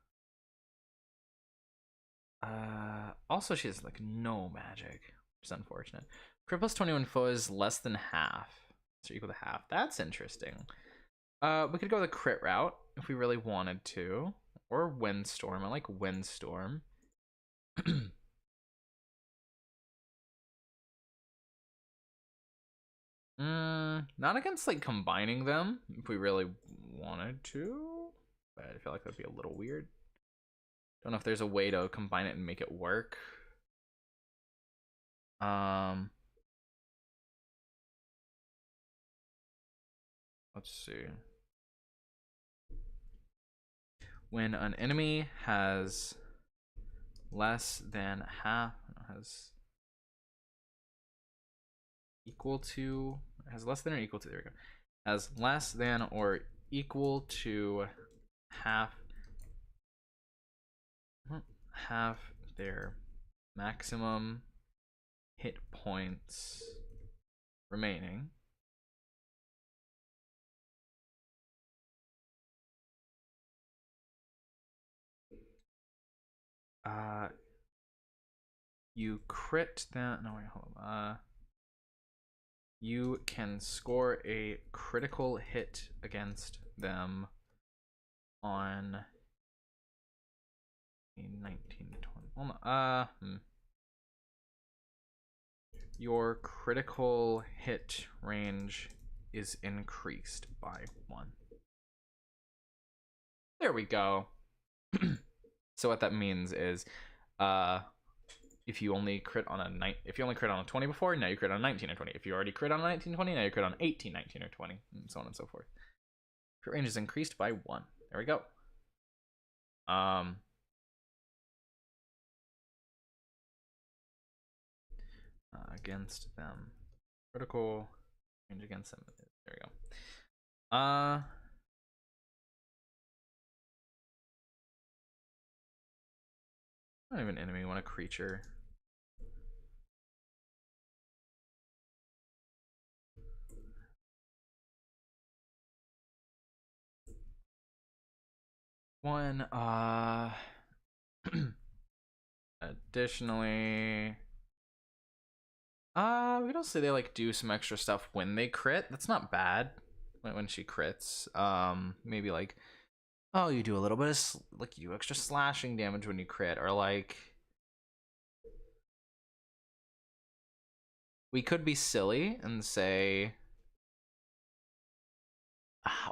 A: Also she has like no magic, which is unfortunate. Crit plus 21 foes less than half. So equal to half. That's interesting. We could go the crit route if we really wanted to. Or Windstorm. I like Windstorm. Not against like combining them if we really wanted to. But I feel like that'd be a little weird. Don't know if there's a way to combine it and make it work. Let's see. When an enemy has less than half, has equal to, has less than or equal to, there we go. Has less than or equal to half their maximum hit points remaining. You crit that. No, wait, hold on. You can score a critical hit against them on a 19, 20. Hold on. Your critical hit range is increased by 1. There we go. So what that means is, if you only crit on a 20 before, now you crit on 19 or 20. If you already crit on 19, 20, now you crit on 18, 19, or 20, and so on and so forth. Crit range is increased by 1. There we go. Against them. Critical range against them. There we go. Not even enemy, we want a creature. One, additionally, We could also say they like do some extra stuff when they crit. That's not bad when she crits. Maybe like, oh, you do a little bit of like you do extra slashing damage when you crit, or like we could be silly and say,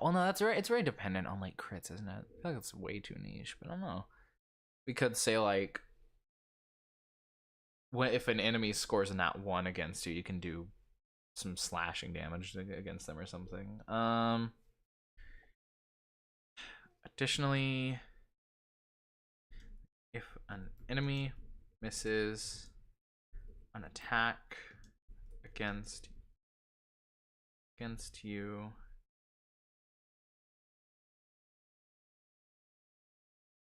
A: well, no, that's right. It's very dependent on like crits, isn't it? I feel like it's way too niche, but I don't know. We could say like, if an enemy scores a nat 1 against you, you can do some slashing damage against them or something. Additionally, if an enemy misses an attack against you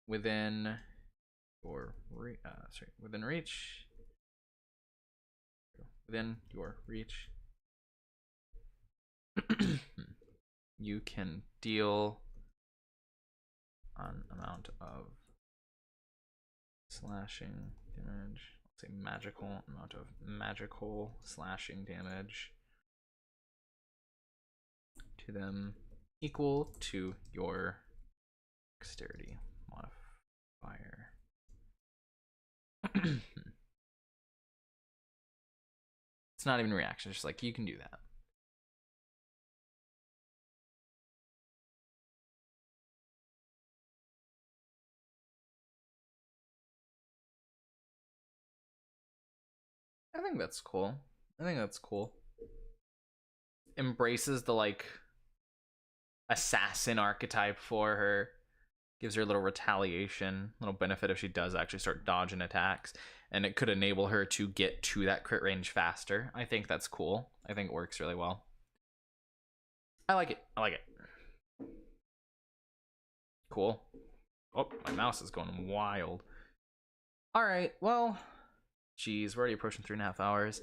A: within your within your reach, you can deal an amount of slashing damage. Let's say magical amount of magical slashing damage to them equal to your dexterity modifier. It's not even a reaction, it's just like you can do that. I think that's cool. Embraces the like assassin archetype for her. Gives her a little retaliation, little benefit if she does actually start dodging attacks, and it could enable her to get to that crit range faster. I think that's cool. I think it works really well. I like it. Cool. Oh, my mouse is going wild. All right, well, geez, we're already approaching 3.5 hours.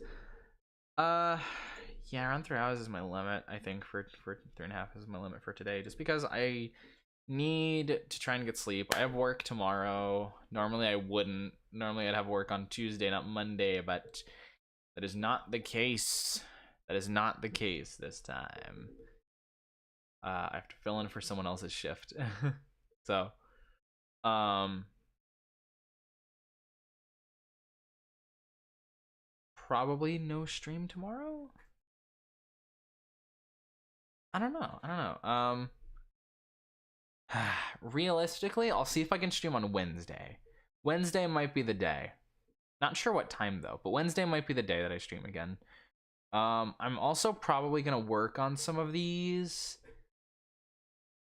A: Yeah, around 3 hours is my limit. I think for 3.5 is my limit for today, just because I need to try and get sleep. I have work tomorrow. Normally I wouldn't. Normally I'd have work on Tuesday, not Monday, but that is not the case. That is not the case this time. I have to fill in for someone else's shift. So, probably no stream tomorrow. I don't know. Realistically, I'll see if I can stream on Wednesday. Wednesday might be the day. Not sure what time though, but Wednesday might be the day that I stream again. I'm also probably gonna work on some of these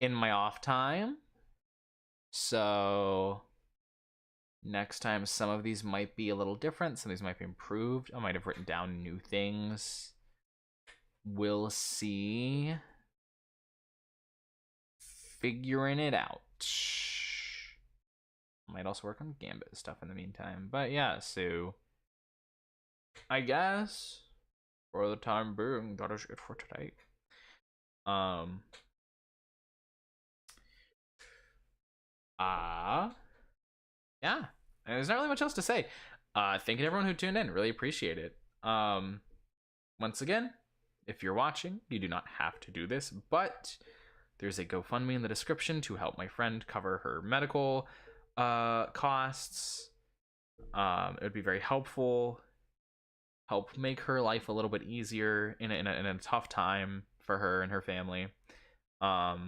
A: in my off time. So next time some of these might be a little different, some of these might be improved. I might have written down new things. We'll see. Figuring it out. Might also work on Gambit stuff in the meantime. But yeah, so I guess for the time being, that is it for today. Yeah. And there's not really much else to say. Thank you to everyone who tuned in. Really appreciate it. Once again, if you're watching, you do not have to do this, but there's a GoFundMe in the description to help my friend cover her medical costs. It would be very helpful. Help make her life a little bit easier in a tough time for her and her family. Yeah.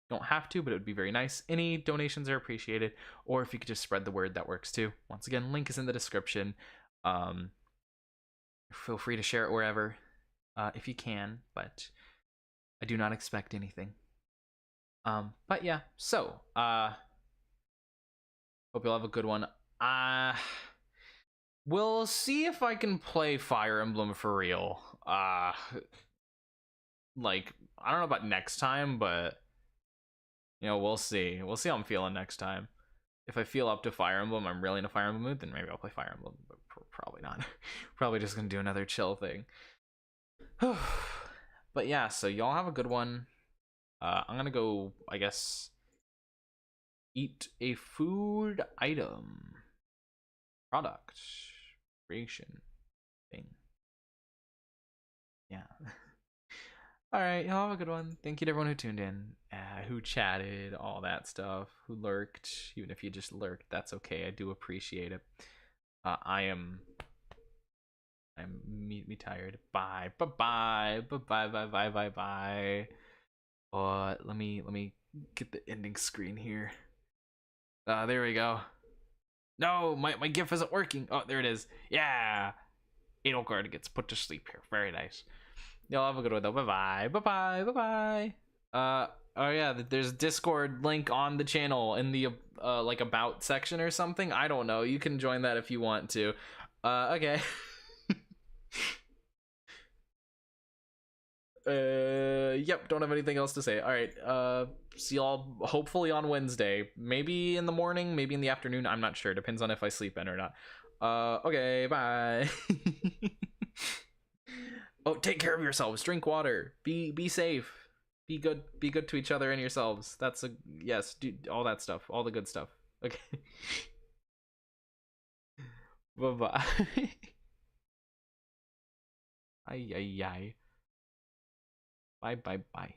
A: Don't have to, but it would be very nice. Any donations are appreciated, or if you could just spread the word, that works too. Once again, link is in the description. Feel free to share it wherever if you can, but I do not expect anything. But yeah, so hope you'll have a good one. We'll see if I can play Fire Emblem for real. Like, I don't know about next time, but you know, we'll see. We'll see how I'm feeling next time. If I feel up to Fire Emblem, I'm really in a Fire Emblem mood, then maybe I'll play Fire Emblem, but probably not. Probably just gonna do another chill thing. But yeah, so y'all have a good one. I'm gonna go, I guess, eat a food item. product creation thing. Yeah. All right, y'all have a good one. Thank you to everyone who tuned in, who chatted, all that stuff, who lurked. Even if you just lurked, that's okay. I do appreciate it. I'm me tired. Bye. Bye. Bye. Let me get the ending screen here. There we go. No, my GIF isn't working. Oh, there it is. Yeah. Edelgard gets put to sleep here. Very nice. Y'all have a good one though. Bye. Oh yeah, there's Discord link on the channel in the like about section or something. I don't know. You can join that if you want to. Okay. Yep, don't have anything else to say. All right. See y'all hopefully on Wednesday. Maybe in the morning, maybe in the afternoon. I'm not sure. Depends on if I sleep in or not. Okay, bye. Oh, take care of yourselves. Drink water. Be safe. Be good to each other and yourselves. That's a yes, do all that stuff. All the good stuff. Okay. Bye-bye. Ay. Bye.